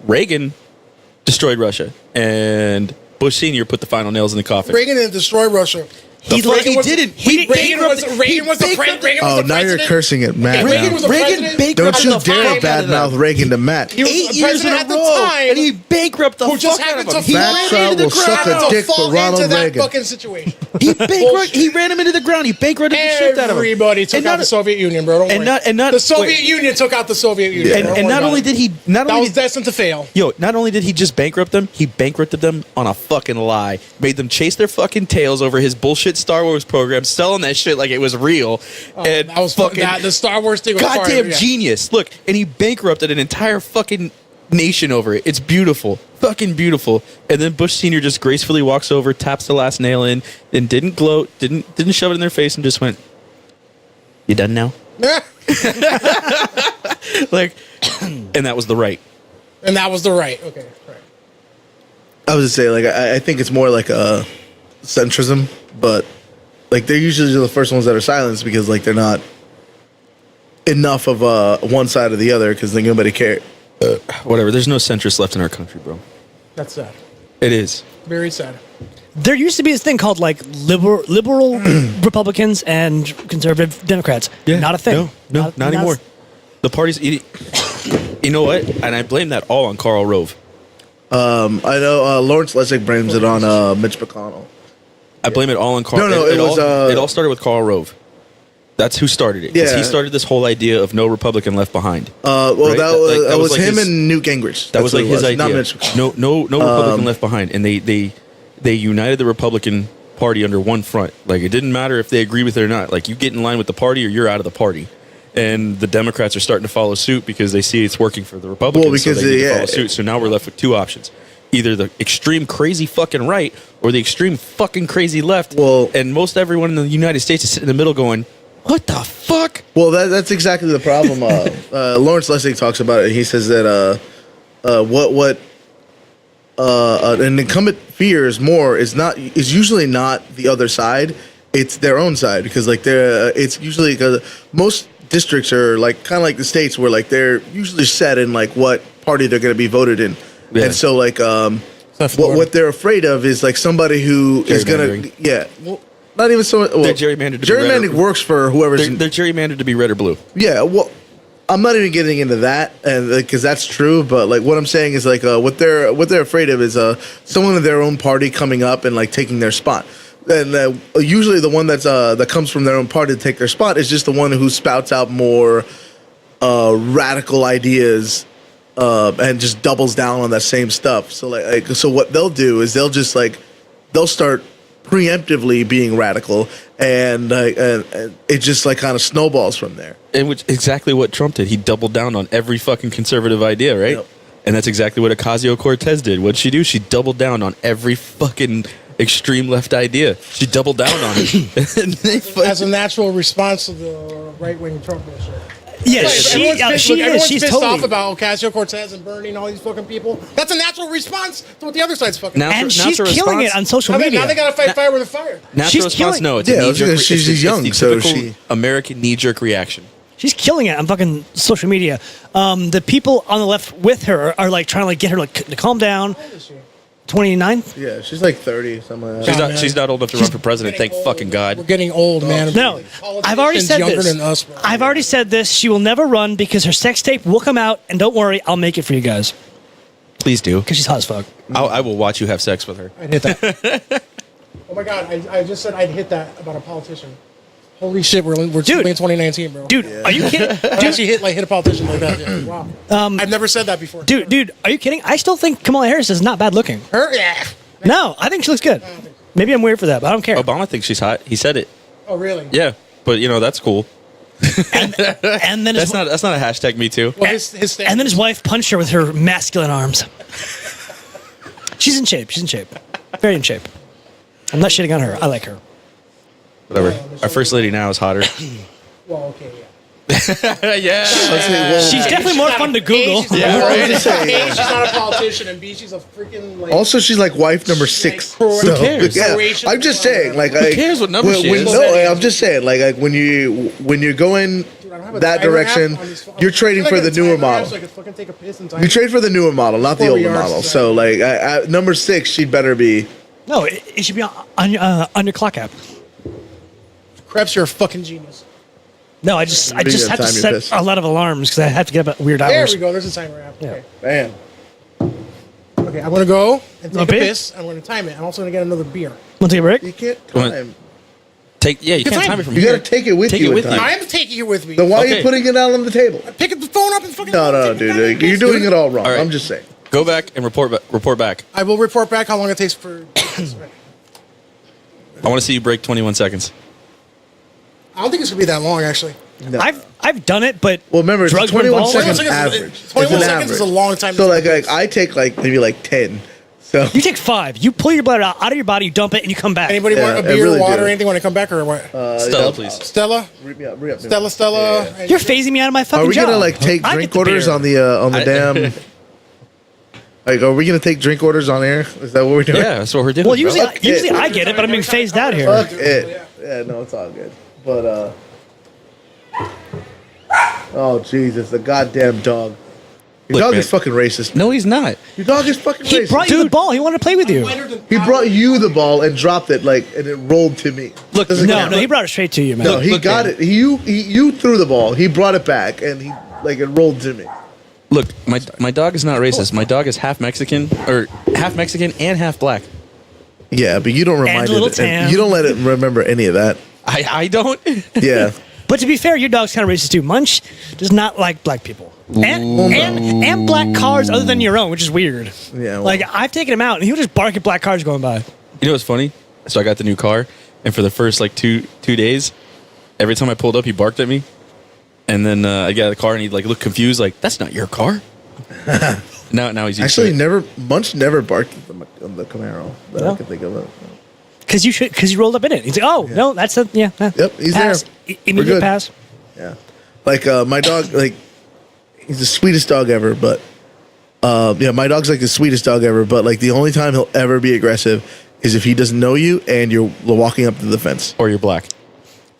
Reagan destroyed Russia and Bush Senior put the final nails in the coffin. Reagan didn't destroy Russia. He didn't. Reagan was the president. Oh, now you're cursing at Matt. Reagan now. was the president. Don't you the dare fuck out of badmouth them. Reagan to Matt. He was 8 the years in president a at the row, time. and he bankrupted the Who just fuck out happened of to him. He Matt ran him Trout into will the suck ground. a dick fall for Ronald into that Reagan. fucking situation. He ran him into the ground. He bankrupted the shit out of him. Everybody took And out not- the Soviet Union, bro. Don't and worry. not- the Soviet wait. Union took out the Soviet Union. And, bro. Don't and worry not about only it. did he not that only was destined to fail. not only did he just bankrupt them, he bankrupted them on a fucking lie. Made them chase their fucking tails over his bullshit Star Wars program, selling that shit like it was real. And That was fucking the Star Wars thing was goddamn fire, yeah. genius. Look, and he bankrupted an entire fucking nation over it. It's beautiful. Fucking beautiful. And then Bush Senior just gracefully walks over, taps the last nail in, and didn't gloat, didn't shove it in their face, and just went, "You done now?" Like, and that was the right. And that was the right. Okay, right. I was just saying, like, I think it's more like a centrism, but like they're usually the first ones that are silenced because like they're not enough of one side or the other because then nobody cares. Whatever. There's no centrist left in our country, bro. That's sad. It is. Very sad. there used to be this thing called like liberal Republicans and conservative Democrats. Not a thing. No, not anymore. The party's eating. You know what? And I blame that all on Karl Rove. I know Lawrence Lessig blames it on Mitch McConnell. I blame it all on Karl. No, it was. It all started with Karl Rove. That's who started it. 'Cause Yeah. he started this whole idea of no Republican left behind. Well, Right? that was like him his- and Newt Gingrich. That was That's like what his it idea. Not Mitch McConnell. No Republican left behind, and they united the Republican Party under one front. Like it didn't matter if they agreed with it or not. Like you get in line with the party or you're out of the party. And the Democrats are starting to follow suit because they see it's working for the Republicans. Well, because so they need to yeah. follow suit. So now we're left with two options: either the extreme crazy fucking right or the extreme fucking crazy left. Well- and most everyone in the United States is sitting in the middle, going, "What the fuck?" Well, that's exactly the problem. Lawrence Lessig talks about it. He says that what an incumbent fears more is usually not the other side; it's their own side because like it's usually because most districts are like kind of like the states where like they're usually set in like what party they're going to be voted in, Yeah. and so like what they're afraid of is like somebody who is going to well. Not even so. Well, They're gerrymandered to be red gerrymandering or- works for whoever's. They're gerrymandered to be red or blue. Yeah, well, I'm not even getting into that, and because that's true. But like, what I'm saying is like, what they're afraid of is someone in their own party coming up and like taking their spot. And usually, the one that comes from their own party to take their spot is just the one who spouts out more radical ideas and just doubles down on that same stuff. So so what they'll do is they'll start preemptively being radical, and it just like kind of snowballs from there. And which exactly what Trump did. He doubled down on every fucking conservative idea, right? Yep. And that's exactly what Ocasio-Cortez did. What'd she do? She doubled down on every fucking extreme left idea. She doubled down on it. And they As a natural response to the right-wing Trump bullshit. Yeah, Everyone's she is. everyone's She's pissed totally. off about Ocasio-Cortez and Bernie and all these fucking people. That's a natural response to what the other side's fucking. Now- And she's Natural killing response? it on social now media. they gotta fight fire with a fire. Natural She's response, killing- no. It's Yeah, a I was knee-jerk. gonna- she's it's young, the so typical she- American knee-jerk reaction. She's killing it on fucking social media. The people on the left with her are like trying to like get her like to calm down. 29? Yeah, she's like 30, something like that. She's Yeah, not. man. She's not old enough to run for president. Thank fucking We're God. getting old, man. No, I've already Politicians said younger this. than us, bro. I've already said this. She will never run because her sex tape will come out, and don't worry, I'll make it for you guys Please do. because she's hot as fuck. I will watch you have sex with her. I'd hit that. Oh my god, I just said I'd hit that about a politician. Holy shit, we're Dude. still in 2019, bro. Dude, are you kidding? I actually hit a politician like that. Yeah. Wow. I've never said that before. Dude, are you kidding? I still think Kamala Harris is not bad looking. Her? Yeah. No, I think she looks good. Maybe I'm weird for that, but I don't care. Obama thinks she's hot. He said it. Oh, really? Yeah, but that's cool. And then his, That's not a hashtag me too. Well, his stand- and then his wife punched her with her masculine arms. She's in shape. She's in shape. Very in shape. I'm not shitting on her. I like her. Whatever. Our first lady now is hotter. Well, okay, yeah. Yeah. She's definitely more fun to Google. Yeah, I was right. just saying. A, she's not a politician, and B, she's a freaking like. Also, she's like wife number 6. Who cares? Yeah, Croatian I'm just woman. saying, like, Who cares what number she is? No, I'm just saying, like when you're going I don't have a that timer direction, app on this phone. you're trading I for got the a newer timer app model. So I could fucking take a piss and time. You trade for the newer model, not the Before we older are model. society. So, like, number 6, she'd better be. No, it should be on your clock app. Krebs, you're a fucking genius. No, I just Being have at to time you're set pissed. a lot of alarms because I have to get up at weird There hours. we go. There's a timer app. Yeah. Okay. Man. Okay, I'm gonna go and take a beer? piss. I'm gonna time it. I'm also gonna get another beer. Want to take a break? You can't Come on. time. You can't Good time time. it from You here. got to take it with Take you. it in with time. you. I am taking it with me. Then why are Okay. you putting it out on the table? Pick up the phone up and fucking. No, take it down dude. and You're piss, doing dude. it all wrong. All right. I'm just saying. Go back and report back. I will report back how long it takes for. I want to see you break 21 seconds. I don't think it's gonna be that long, actually. No. I've done it, but Well, remember, it's drugs were 21 involved. seconds 21 seconds is- average. 21 It's an seconds is average. a long time So, to like, take a piss. I take, like, maybe, like, 10. So, You take 5. You pull your blood out of your body, you dump it, and you come back. Anybody Yeah, want a I beer, really water, do. or anything when I come back, or what? Stella, yeah, please. Stella, re-up. Stella. Yeah. You're phasing me out of my fucking Are we job. gonna like take I drink get the orders beer. on the damn? Like, are we gonna take drink orders on air? Is that what we're doing? Yeah, that's what we're doing. Well, bro. usually Fuck it. I get it, but I'm being phased out here. Fuck it. Yeah, no, it's all good. But oh Jesus, the goddamn dog. Your Look, dog man. is fucking racist. No, he's not. Your dog is fucking He racist. brought you the ball. He wanted to play with you. He brought you the ball and dropped it and it rolled to me. Look, Doesn't No, count. no, he brought it straight to you, man. No, he look, got man. it. You threw the ball. He brought it back and it rolled to me. Look, my dog is not racist. My dog is half Mexican and half black. Yeah, but you don't remind a little it. tan. You don't let it remember any of that. I don't. Yeah. But to be fair, your dog's kind of racist too. Munch does not like black people. And black cars other than your own, which is weird. Yeah, well. Like, I've taken him out, and he'll just bark at black cars going by. You know what's funny? So I got the new car, and for the first like two days, every time I pulled up, he barked at me. And then I got out of the car, and he'd like look confused, like, "That's not your car." now he's used Actually, to it. Munch never barked at the Camaro that No? I can think of. Because you rolled up in it. He's like, oh, no, that's a, yeah. Yep, he's pass. there. Immediate We're good. pass. Yeah. Like my dog, like he's the sweetest dog ever, but yeah, my dog's like the sweetest dog ever, but like the only time he'll ever be aggressive is if he doesn't know you and you're walking up to the fence. Or you're black.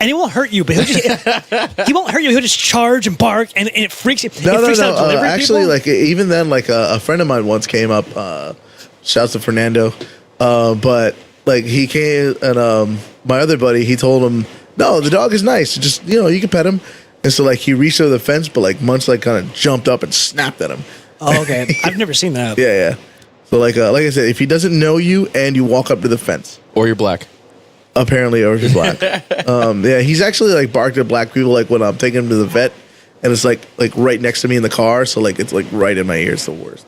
And he won't hurt you, but he won't hurt you. He'll just charge and bark, and it freaks you. No, it freaks no. out delivery Actually, people. like even then, like a friend of mine once came up. Shouts to Fernando, but like he came and my other buddy, he told him, "No, the dog is nice. Just you can pet him." And so like he reached over the fence, but like Munch like kind of jumped up and snapped at him. Oh, okay. I've never seen that. Yeah. So like I said, if he doesn't know you and you walk up to the fence, Or you're black. apparently, or he's black. Yeah, he's actually like barked at black people like when I'm taking him to the vet, and it's like right next to me in the car, so like it's like right in my ear. It's the worst.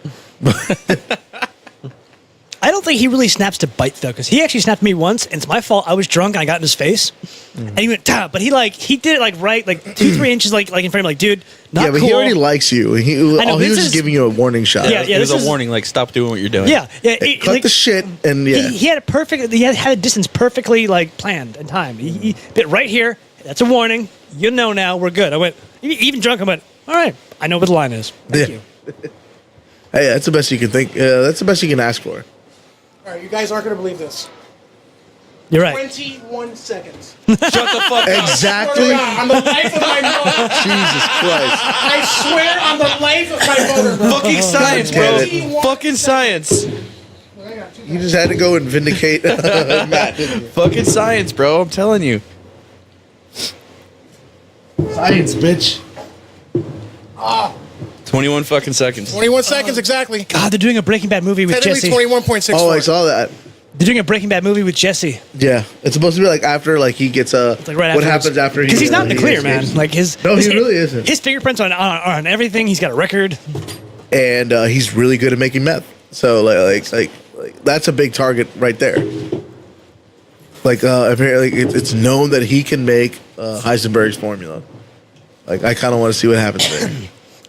I don't think he really snaps to bite though, because he actually snapped me once, and it's my fault. I was drunk and I got in his face, and he went, "Tah," but he did it like right, like 2-3 inches, like in front of him, like, dude, not Yeah, but cool. he already likes you. He know, was this just is- giving you a warning shot. Yeah, It was this a is- warning, like, stop doing what you're doing. yeah. Hey, cut like, the shit and yeah. He had a perfect. He had a distance perfectly like planned and timed. He bit right here. That's a warning. You know now. We're good. I went even drunk. I went, all right. I know what the line is. Thank Yeah. you. Hey, that's the best you can think. That's the best you can ask for. All right, you guys aren't going to believe this. You're right. 21 seconds. Shut the fuck up. Exactly. On the life of my mother. Jesus Christ. I swear on the life of my mother, bro. Fucking science, bro. damn it. Fucking science. You just had to go and vindicate Matt, didn't you? Fucking science, bro. I'm telling you. Science, bitch. 21 fucking seconds. 21 seconds exactly. God, they're doing a Breaking Bad movie with Technically Jesse. 21.64. Oh, I saw that. They're doing a Breaking Bad movie with Jesse. Yeah, it's supposed to be like after like he gets It's like right what afterwards. happens after he Because he's not in the he clear, man. escapes. Like his No, he his- really isn't. His fingerprints on everything. He's got a record. And he's really good at making meth. So like that's a big target right there. Like apparently it's known that he can make Heisenberg's formula. Like I kind of want to see what happens there.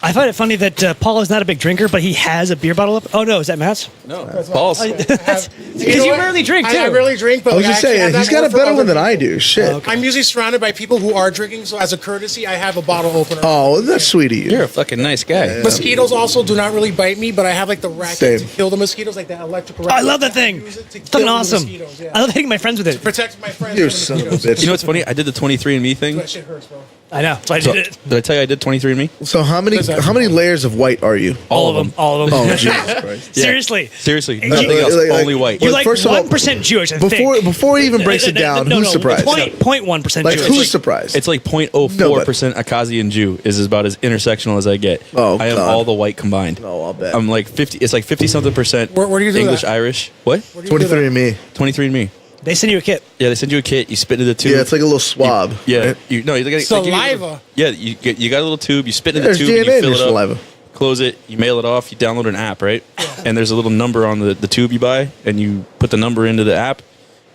I find it funny that Paul is not a big drinker, but he has a beer bottle up. Oh no, is that Matt's? No, Paul's. Because know you what? rarely drink too. I rarely drink, but I was like, just actually saying have that he's got more a for better other one than people. I do. Shit. okay. I'm usually surrounded by people who are drinking, so as a courtesy, I have a bottle opener. Oh, that's sweet of you. You're a fucking nice guy. Mosquitoes also do not really bite me, but I have like the racket Same. to kill the mosquitoes, like that electrical Oh, racket. I love that thing. Use it to It's kill fucking the awesome. mosquitoes, yeah. I love hitting my friends with it. Protect my friends. You from the son of a mosquitoes. bitch. You know what's funny? I did the 23andMe thing. That shit hurts, bro. I know. So I So, did it. did I tell you I did 23andMe? So how many Does that- layers of white are you? All of them. All of them. Oh Jesus Christ. Yeah. Seriously. Seriously. You- Nothing else. like- Only white. You're Well, like first of all, 1% Jewish, I Before think. he even breaks it down, No, who's no, surprised? 0.1% Like Jewish. who's surprised? It's like 0.04% Akazian Jew is about as intersectional as I get. Oh, I have God. all the white combined. Oh, I'll bet. I'm like 50. It's like 50 something percent Where do you do English, that? Irish. What? Where do you do that? 23andMe. 23andMe. They send you a kit. Yeah, they send you a kit. You spit into the tube. Yeah, it's like a little swab. Yeah, right? you got Saliva. Yeah, you got a little tube. You spit in the There's tube. DNA And you in fill your it up. saliva. Close it. You mail it off. You download an app, right? And there's a little number on the tube you buy, and you put the number into the app,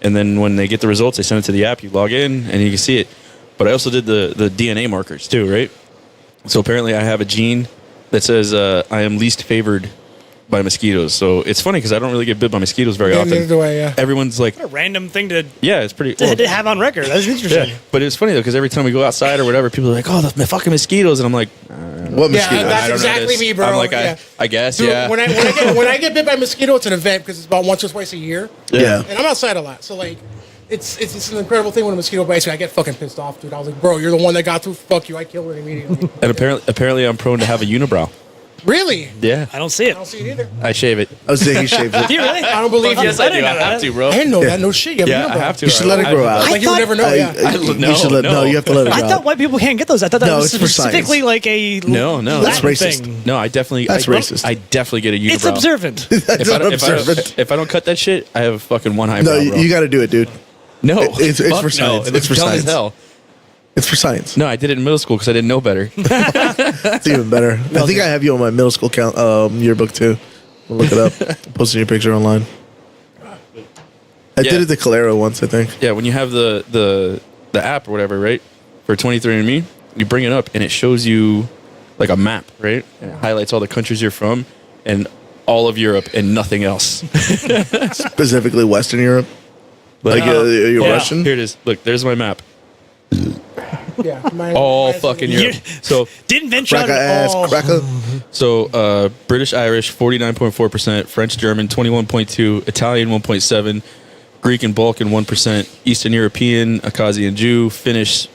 and then when they get the results, they send it to the app. You log in, and you can see it. But I also did the DNA markers too, right? So apparently, I have a gene that says I am least favored by mosquitoes. So it's funny because I don't really get bit by mosquitoes very Yeah, often. neither do I, yeah. Everyone's like, A random thing to yeah, it's pretty. well, have on record. That's interesting. yeah, but it's funny though because every time we go outside or whatever, people are like, "Oh, the fucking mosquitoes," and I'm like, What Yeah, mosquito? that's I don't know exactly this. me, bro. I'm like, Yeah. I guess, Dude, yeah. when I get bit by a mosquito, it's an event because it's about once or twice a year, Yeah. and I'm outside a lot, so like. It's an incredible thing when a mosquito bites me. I get fucking pissed off, dude. I was like, bro, you're the one that got through. Fuck you. I killed it immediately. And apparently, I'm prone to have a unibrow. Really? Yeah, I don't see it. I don't see it either. I shave it. I was saying he shaves it. Do you really? I don't believe you. Yes, I do. didn't I know have that. to, bro. I didn't know that. No shit. You Yeah, have I have to. You should let it grow out. Like you would never know. Yeah. You should let no. You have to let it grow I thought out. white people can't get those. I thought that No, was it's for science. specifically like a No, That's Latin racist. thing. No, I definitely. That's racist. I definitely get a unibrow. It's observant. That's If I, not don't, if, I observant. don't, if I don't cut that shit, I have a fucking one eyebrow. No, bro. you got to do it, dude. No, It's Fuck for no. science. It It's looks for dumb as science. hell. It's for science. No, I did it in middle school because I didn't know better. It's even better. I think I have you on my middle school yearbook too. We'll look it up. Posting your picture online. I Yeah. did it to Calero once, I think. Yeah, when you have the app or whatever, right? For 23andMe, you bring it up and it shows you like a map, right? And it highlights all the countries you're from and all of Europe and nothing else. Specifically Western Europe. Like you're Yeah. Russian. Here it is. Look, there's my map. Yeah. All fucking Europe. So Didn't venture out Cracker at ass, all. cracker. So British Irish 49.4%, French German 21.2, Italian 1.7, Greek and Balkan 1%, Eastern European, Akazi and Jew, Finnish,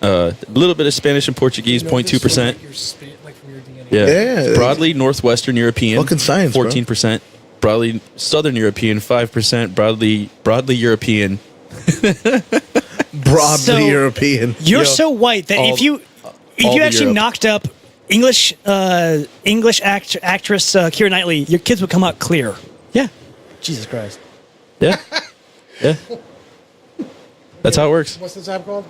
a little bit of Spanish and Portuguese 0.2%. Your spit, like from your DNA. Yeah. Yeah. Broadly Northwestern European Fucking science, bro. 14%. Broadly Southern European 5%. Broadly European. Broadly So- European. You're Yo, so white that all- if you all the actually Europe. knocked up English actress Keira Knightley, your kids would come out clear. Yeah. Jesus Christ. Yeah. Yeah. That's how it works. What's this app called?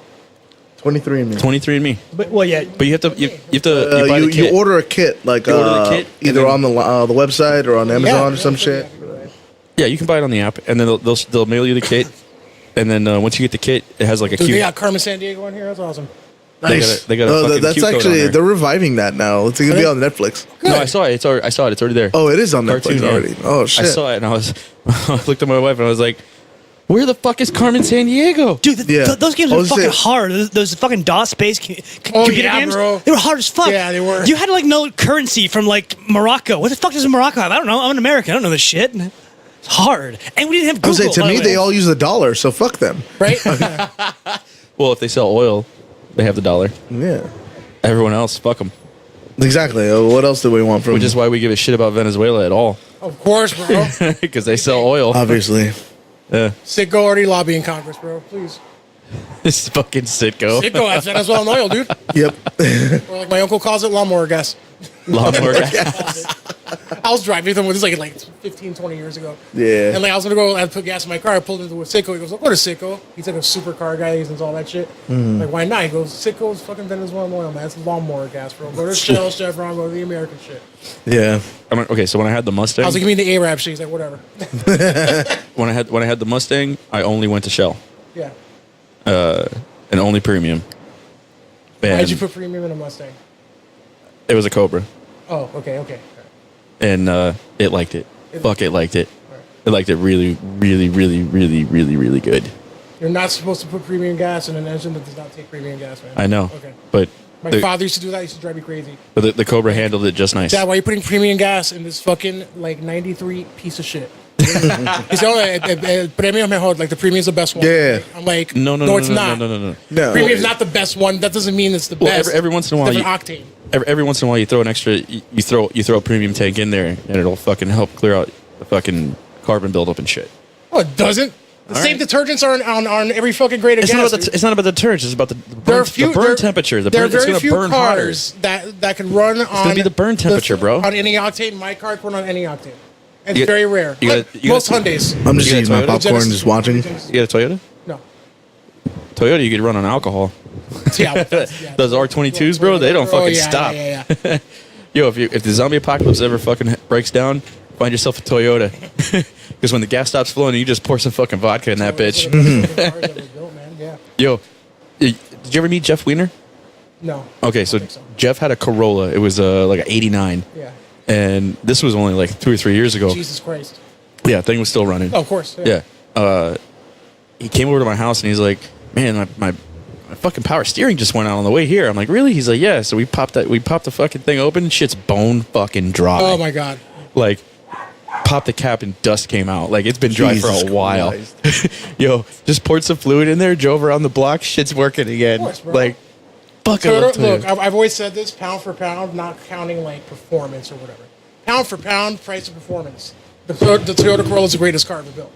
23andMe. 23andMe. But well, yeah. But you have to you have to you buy the You kit. order a kit, like You order the kit, and either then- on the website or on Amazon or some shit. Yeah, you can buy it on the app, and then they'll mail you the kit, and then once you get the kit, it has like a Dude, Q. they got Carmen San Diego on here. That's awesome. They got a Oh, fucking that's Q code on actually there. they're reviving that now. It's gonna be on Netflix. No, I saw it. I saw it. It's already there. Oh, it is on Cartoon, Netflix yeah. already. Oh shit! I saw it, and I looked at my wife, and I was like, "Where the fuck is Carmen San Diego?" Dude, Yeah. those games I were was fucking saying- hard. Those fucking DOS-based Oh, computer yeah, games, bro. they were hard as fuck. Yeah, they were. You had to like know currency from like Morocco. What the fuck does Morocco have? I don't know. I'm an American. I don't know this shit. It's hard, and we didn't have I Google. was saying, to by the me, way. they all use the dollar, so fuck them. Right? Well, if they sell oil, they have the dollar. Yeah, Everyone else, fuck them. exactly. What else do we want from? Which is why we give a shit about Venezuela at all, Of course, bro. because they sell oil. obviously. Yeah, Sitco already lobbying Congress, bro. Please. this fucking sitco. Sitco has Venezuelan oil, dude. Yep. Or like my uncle calls it, lawnmower gas. Lawnmower gas. I was driving them with this like 15, 20 years ago. Yeah. And like I was gonna go and put gas in my car. I pulled into a Sitco. He goes, "What is Sitco?" He's like a super car guy. He uses all that shit. Like, why not? He goes, "Sitco's fucking Venezuelan oil, man. It's lawnmower gas, bro. Go to Shell, Chevron, go to the American shit." Yeah. Okay, so when I had the Mustang, I was like, "You mean the Arab shit?" He's like, "Whatever." when I had the Mustang, I only went to Shell, Yeah. and only premium. And Why'd you put premium in a Mustang? it was a Cobra, Oh, okay. and it liked it. Fuck, it liked it. It liked it really, really, really, really, really, really good. You're not supposed to put premium gas in an engine that does not take premium gas, man. I know, Okay. but My the, father used to do that. He used to drive me crazy. but the Cobra handled it just nice. Dad, why are you putting premium gas in this fucking like 93 piece of shit? He's like, "Oh, premium mejor. Like the premium's the best one. Yeah. I'm like, No, it's not. No. No. Premium's not the best one. That doesn't mean it's the Well, best. every once in a while, different octane. Every once in a while, you throw an extra, you throw a premium tank in there, and it'll fucking help clear out the fucking carbon buildup and shit. Oh, it doesn't. The same detergents are on every fucking grade of It's gas. not about the detergents. It's about the there are burn, few, the burn there- temperature. There are It's very gonna few burn cars that can run on. It's gonna be the burn temperature, bro. On any octane, my car can run on any octane. And You it's got- very rare. you got- you Most got- Hyundais. I'm just You got eating my Toyota? popcorn, Genesis- just watching. Genesis- You got a Toyota? No. Toyota, you could run on alcohol. Yeah, Those R22s, bro, they don't fucking stop. Yeah. Yo, if the zombie apocalypse ever fucking breaks down, find yourself a Toyota. Because when the gas stops flowing, you just pour some fucking vodka in that bitch. Yeah. Yo, did you ever meet Jeff Wiener? No. Okay, so I don't think Jeff had a Corolla. It was like an '89, Yeah. and this was only like 2 or 3 years ago. Jesus Christ. Yeah, thing was still running. Oh, of course. Yeah. He came over to my house and he's like, "Man, my fucking power steering just went out on the way here." I'm like, "Really?" He's like, "Yeah." So we popped the fucking thing open. Shit's bone fucking dry. Oh my God. Like, popped the cap and dust came out. Like, it's been dry Jesus for a while. Christ. Yo, just poured some fluid in there, drove around the block. Shit's working again. Of course, bro. Like, fuck, I love Look, Toyota. I've always said this: pound for pound, not counting like performance or whatever. Pound for pound, price of performance. The Toyota Corolla is the greatest car ever built,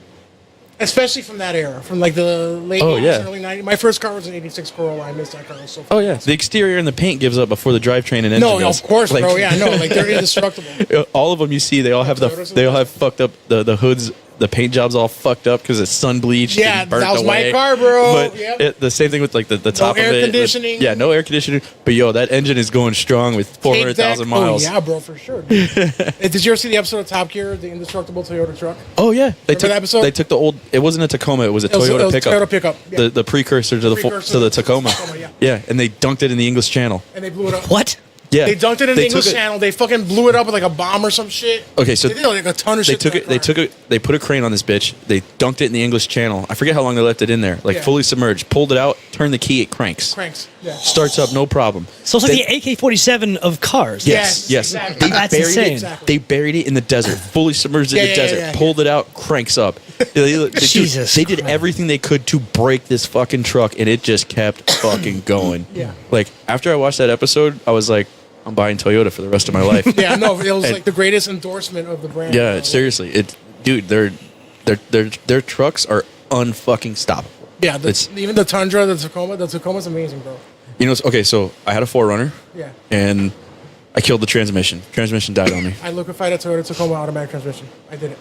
especially from that era, from like the late 80s and early 90s. My first car was an '86 Corolla. I missed that car. It was so Oh fucking yeah, awesome. the exterior and the paint gives up before the drivetrain and engine. No, does. of course, Like- bro. Yeah, no, like they're indestructible. All of them you see, they all have Toyotas are they all the have fucked up the hoods. The paint job's all fucked up because it's sun bleached. Yeah, and burnt that was my away. car, bro. But Yep. the same thing with like the top air of it. conditioning. Yeah, no air conditioning. But yo, that engine is going strong with 400,000 miles. Oh yeah, bro, for sure. Dude. Did you ever see the episode of Top Gear, the indestructible Toyota truck? Oh yeah, they Remember that episode? They took the old. It wasn't a Tacoma. It was a It was Toyota a pickup. Toyota pickup, yeah. The precursor to the Precursor to the to the Tacoma. Tacoma, Yeah, and they dunked it in the English Channel. And they blew it up. What? Yeah, They dunked it in the took English Channel. They fucking blew it up with like a bomb or some shit. Okay, so they did like a ton of They shit. took it. They took it. They put a crane on this bitch. They dunked it in the English Channel. I forget how long they left it in there, like Yeah. fully submerged. Pulled it out, turned the key, it cranks. Cranks. Yeah. Starts up, no problem. So it's like They- the AK-47 of cars. Yes, Yes, yes. exactly. They That's buried insane. it. Exactly. They buried it in the desert, fully submerged in Yeah, the yeah, desert. yeah, yeah. Pulled it out, cranks up. Jesus They did Christ. everything they could to break this fucking truck, and it just kept fucking going. Yeah. Like after I watched that episode, I was like, I'm buying Toyota for the rest of my life. Yeah, no, it was And- like the greatest endorsement of the brand. Yeah, seriously, dude, their trucks are unfucking stoppable. Yeah, It's- even the Tundra, the Tacoma's amazing, bro. You know, okay, so I had a 4Runner, Yeah. and I killed the transmission. Transmission died on me. I liquefied a Toyota Tacoma automatic transmission. I did it.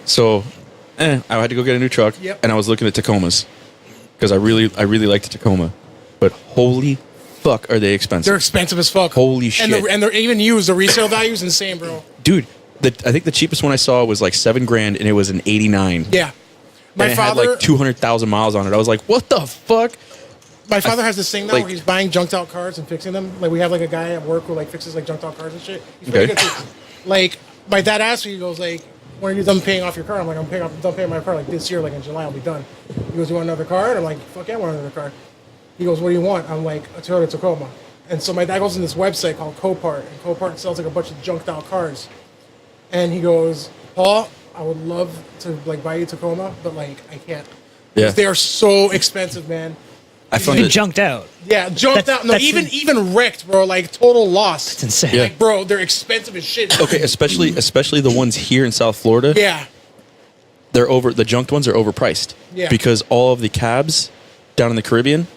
So, I had to go get a new truck, Yep. and I was looking at Tacomas because I really liked the Tacoma, but holy fuck, are they expensive? They're expensive as fuck. Holy shit. And they're even used. The resale value is insane, bro. Dude, I think the cheapest one I saw was like $7,000, and it was an '89. Yeah. and it had like 200,000 miles on it. I was like, what the fuck? My father has this thing now like- where he's buying junked out cars and fixing them. Like we have like a guy at work who like fixes like junked out cars and shit. He's pretty Okay. good too. Like my dad asked me, he goes like, "When are you done paying off your car?" I'm like, "I'm done paying my car like this year, like in July, I'll be done." He goes, "You want another car?" And I'm like, "Fuck yeah, I want another car." He goes, "What do you want?" I'm like, "A Toyota Tacoma." And so my dad goes in this website called Copart, and Copart sells like a bunch of junked out cars. And he goes, "Paul, I would love to like buy you a Tacoma, but like I can't. Yeah. They are so expensive, man." I found Been it. junked out. Yeah, jumped That's- out. No, that's even wrecked, bro. Like total loss. It's insane. Yeah. Like, bro, they're expensive as shit. Okay, especially the ones here in South Florida. Yeah. The junked ones are overpriced. Yeah. Because all of the cabs down in the Caribbean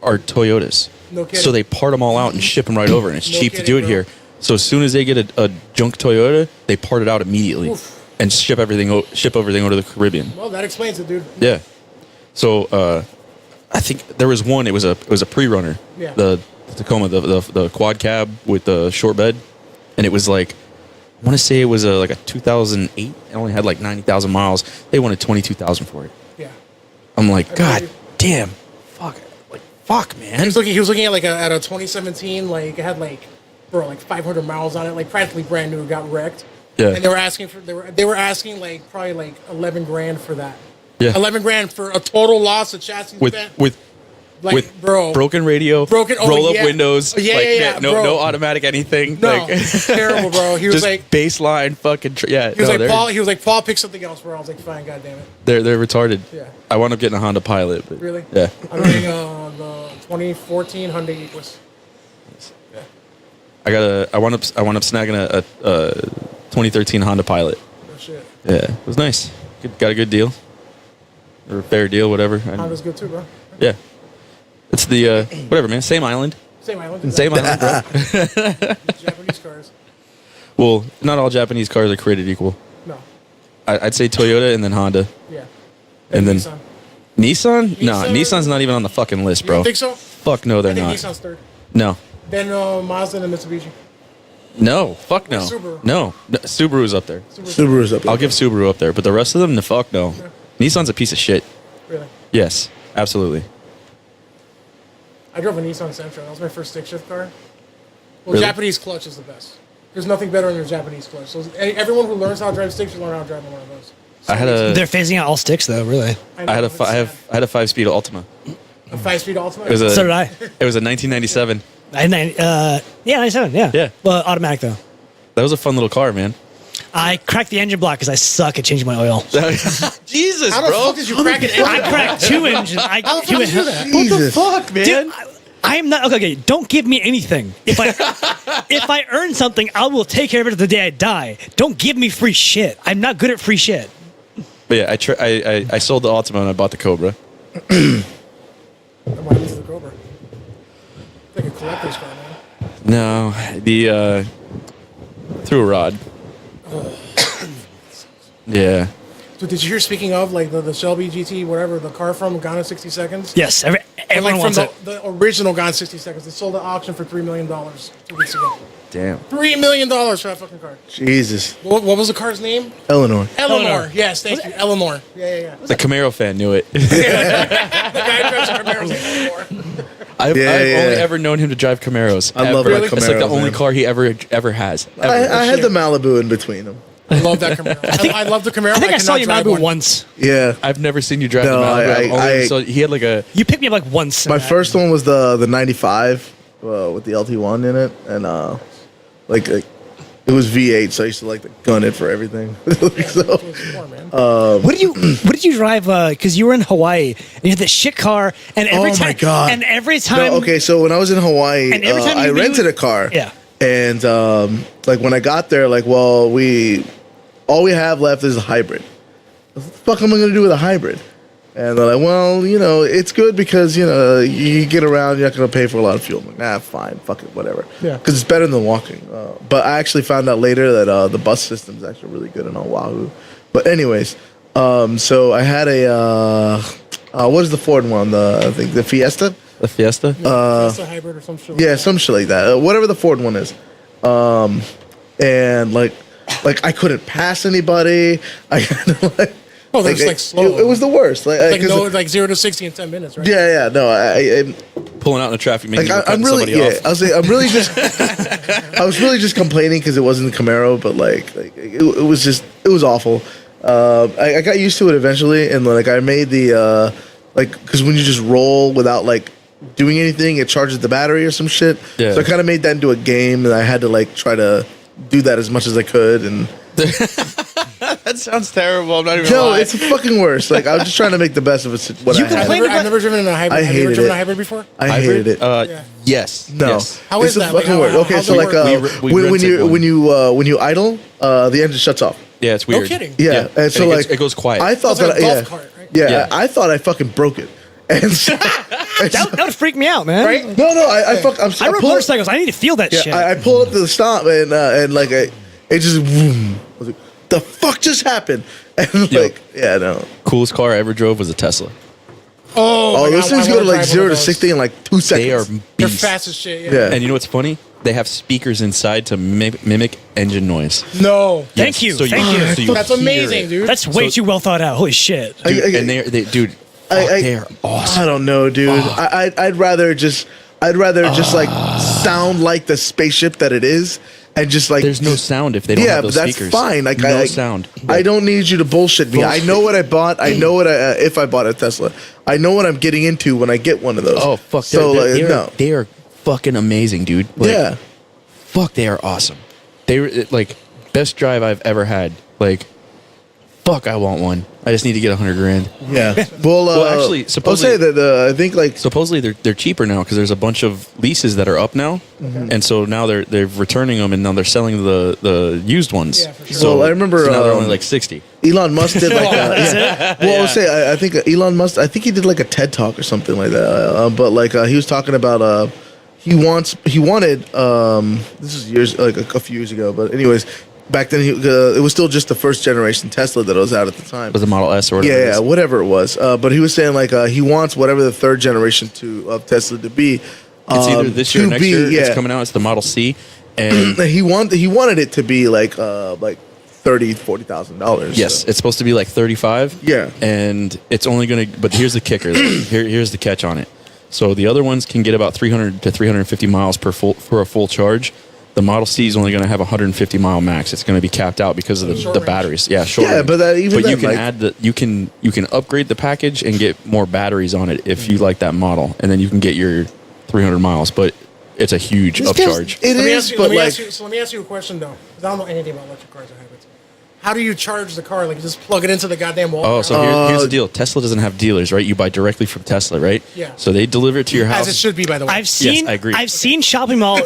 are Toyotas. No kidding. So they part them all out and ship them right over, and it's No cheap to kidding, do it bro. here. So as soon as they get a junk Toyota, they part it out immediately Oof. and ship everything over to the Caribbean. Well, that explains it, dude. Yeah. So I think there was one. It was a pre-runner. Yeah. The Tacoma, the quad cab with the short bed, and it was like, I want to say it was like a 2008. It only had like 90,000 miles. They wanted 22,000 for it. Yeah. I'm like, God believe damn, fuck, He man. was looking at like at a 2017, like it had like, bro, like 500 miles on it, like practically brand new. It got wrecked. Yeah. And they were asking like probably like 11 grand for that. Yeah. 11 grand for a total loss of chassis With spent. with Like, with bro, broken radio, Broken- oh, roll up yeah. windows, Yeah, like, yeah, no bro. no automatic anything. No, like, it's terrible, bro. He was just like, baseline fucking yeah. he was no, like, they're- Paul. He was like, Paul, pick something else, bro. I was like, fine, goddamn it. They're retarded. Yeah. I wound up getting a Honda Pilot. But Really? Yeah. I'm getting the 2014 Hyundai Equus. I wound up snagging a 2013 Honda Pilot. Oh shit, Yeah, it was nice. Got a good deal, or a fair deal, whatever. Honda's good too, bro. Yeah, it's the whatever, man. Same island, Same island. same island, bro. Japanese cars. Well, not all Japanese cars are created equal. No. I'd say Toyota and then Honda, Yeah. and then Nissan. Nissan. No, Nissan- Nissan's not even on the fucking list, You bro. don't think so? Fuck no, they're I think not. Nissan's third. No, Then Mazda and Mitsubishi. no, fuck no, Subaru. no. Subaru's up there. Subaru's up. I'll give Subaru up there, but the rest of them, the fuck no. Nissan's a piece of shit. Really. Yes, absolutely. I drove a Nissan Sentra. That was my first stick shift car. Well, Really? Japanese clutch is the best. There's nothing better than a Japanese clutch. So everyone who learns how to drive stick should learn how to drive one of those. I had a They're phasing out all sticks, though. Really. I had a know, I have I had a 5-speed Altima. a 5-speed Ultima. It was a So did I. It was a 1997. Yeah, 97. Yeah. Yeah. Well, automatic though. That was a fun little car, man. I cracked the engine block because I suck at changing my oil. Jesus, How the bro. fuck did you crack it? I cracked two engines. How the fuck did you do that? Jesus. Fuck, man. Dude, I am not okay. Don't give me anything. If I earn something, I will take care of it the day I die. Don't give me free shit. I'm not good at free shit. But yeah, I sold the Altima and I bought the Cobra. What happened to the Cobra? It's like a collector's car, man. No, the through a rod. Yeah. So did you hear, speaking of, like the Shelby GT, whatever, the car from Gone in 60 Seconds? Yes, everyone Like wants from it. the original Gone in 60 Seconds. They sold at auction for $3 million 2 weeks ago. Damn. $3 million for that fucking car. Jesus. What was the car's name? Eleanor. Eleanor. Yes, thank you. Eleanor. Yeah. The Camaro fan knew it. The guy who drives a Camaro's name Eleanor. I've Yeah, only yeah. ever known him to drive Camaros. I love ever. my It's like the Camaros, only man. car he ever has. Ever. I had the Malibu in between them. I love that Camaro. I love the Camaro. I think I saw cannot you drive Malibu one. once. Yeah. I've never seen you drive No, the Malibu. I- So he had like a. You picked me up like once. My first one was the 95 with the LT1 in it. And it was V8, so I used to like to gun it for everything. So, What did you drive? Because you were in Hawaii and you had this shit car, and every Oh time, my God. and every time, no, okay, so when I was in Hawaii, And every time I you rented knew- a car. Yeah. And like when I got there, like, well, all we have left is a hybrid. What the fuck am I gonna do with a hybrid? And they're like, well, it's good because you get around, you're not gonna pay for a lot of fuel. I'm like, nah, fine, fuck it, whatever. Yeah. Because it's better than walking. But I actually found out later that the bus system is actually really good in Oahu. But anyways, so I had a what is the Ford one? I think the Fiesta. The Fiesta? It's a hybrid or some shit. Yeah, some shit like that. Whatever the Ford one is. And like I couldn't pass anybody. I had to Oh, that's like slow. It was the worst. Like 0 to 60 in 10 minutes, right? Yeah. No, I Pulling out in the traffic, maybe I'm really, somebody off. I was like, I'm really just, I was really just complaining because it wasn't the Camaro, but like it was awful. I got used to it eventually, and like I made the because when you just roll without like doing anything, it charges the battery or some shit. Yeah. So I kind of made that into a game, and I had to like try to do that as much as I could, and That sounds terrible. I'm not even no, lying. it's the fucking worst. Like I was just trying to make the best of what You I had. complained I've never driven in a hybrid. I Have you ever hated driven it. a hybrid before? I hated it. Yeah. Yes. No, Yes. How it's is the that? Like, fucking how- worst. how- Okay, how's so it like work? We when rented you idle, the engine shuts off. Yeah, it's No weird. kidding. Yeah, and so And like it goes quiet. I thought It's like that a golf yeah, cart, right? yeah, Yeah. I thought I fucking broke it, and so, that would freak me out, man. Right? no, I I rode pull, motorcycles. I need to feel that shit. yeah, I pulled up to the stop and like it just boom. I was like, the fuck just happened? And Yo. like yeah, no. Coolest car I ever drove was a Tesla. Oh, Oh, my those God, things I go to wanna like drive 0 one to of those. 60 in like 2 They are seconds. They're beasts. fast as shit. Yeah. Yeah. And you know what's funny? They have speakers inside to mimic engine noise. No. Thank you. So Thank you. so you That's hear amazing, it. dude. That's way too well thought out. Holy shit. Dude, I- and dude, they're awesome. I don't know, dude. I'd rather just like sound like the spaceship that it is, and just like There's no sound if they don't yeah, have but those that's speakers. fine. Like no I, sound. I don't need you to bullshit me. I know what I bought. I know what if I bought a Tesla. I know what I'm getting into when I get one of those. Oh fuck! So no, they are fucking amazing, dude. Like, yeah. fuck, they are awesome. They were like best drive I've ever had. Like, fuck, I want one. I just need to get $100,000. Yeah. Well, actually, I'll supposedly- say that I think like Supposedly they're cheaper now because there's a bunch of leases that are up now, and so now they're returning them and now they're selling the used ones. Yeah, for sure. So Well, I remember, so now they're only um, like 60. Elon Musk did like That's yeah. it? Well, I'll say I think Elon Musk. I think he did like a TED talk or something like that. But like he was talking about he wanted this is years like a few years ago. But anyways, back then it was still just the first generation Tesla that was out at the time. Was the Model S or whatever? it Yeah, is. whatever it was. But he was saying like he wants whatever the third generation of Tesla to be. It's either this year or to next be, year. Yeah. It's coming out. It's the Model C, and He wanted it to be like $30,000-$40,000. yes, it's supposed to be like 35. Yeah. and it's only gonna. But here's the kicker. Though. Here's the catch on it. So the other ones can get about 300 to 350 miles for a full charge. The Model C is only going to have 150 mile max. It's going to be capped out because of Short the range. batteries. Yeah, short. Yeah, range. but that- even but you then, can like- add you can upgrade the package and get more batteries on it if you like that model, and then you can get your 300 miles. But it's a huge upcharge. It Let me is, ask you, but let me like ask you, so let me ask you a question though, because I don't know anything about electric cars or hybrids. how do you charge the car? Like, you just plug it into the goddamn wall? Oh, so here's the deal. Tesla doesn't have dealers, right? You buy directly from Tesla, right? Yeah. So they deliver it to your house. As it should be, by the way. I agree. I've seen shopping mall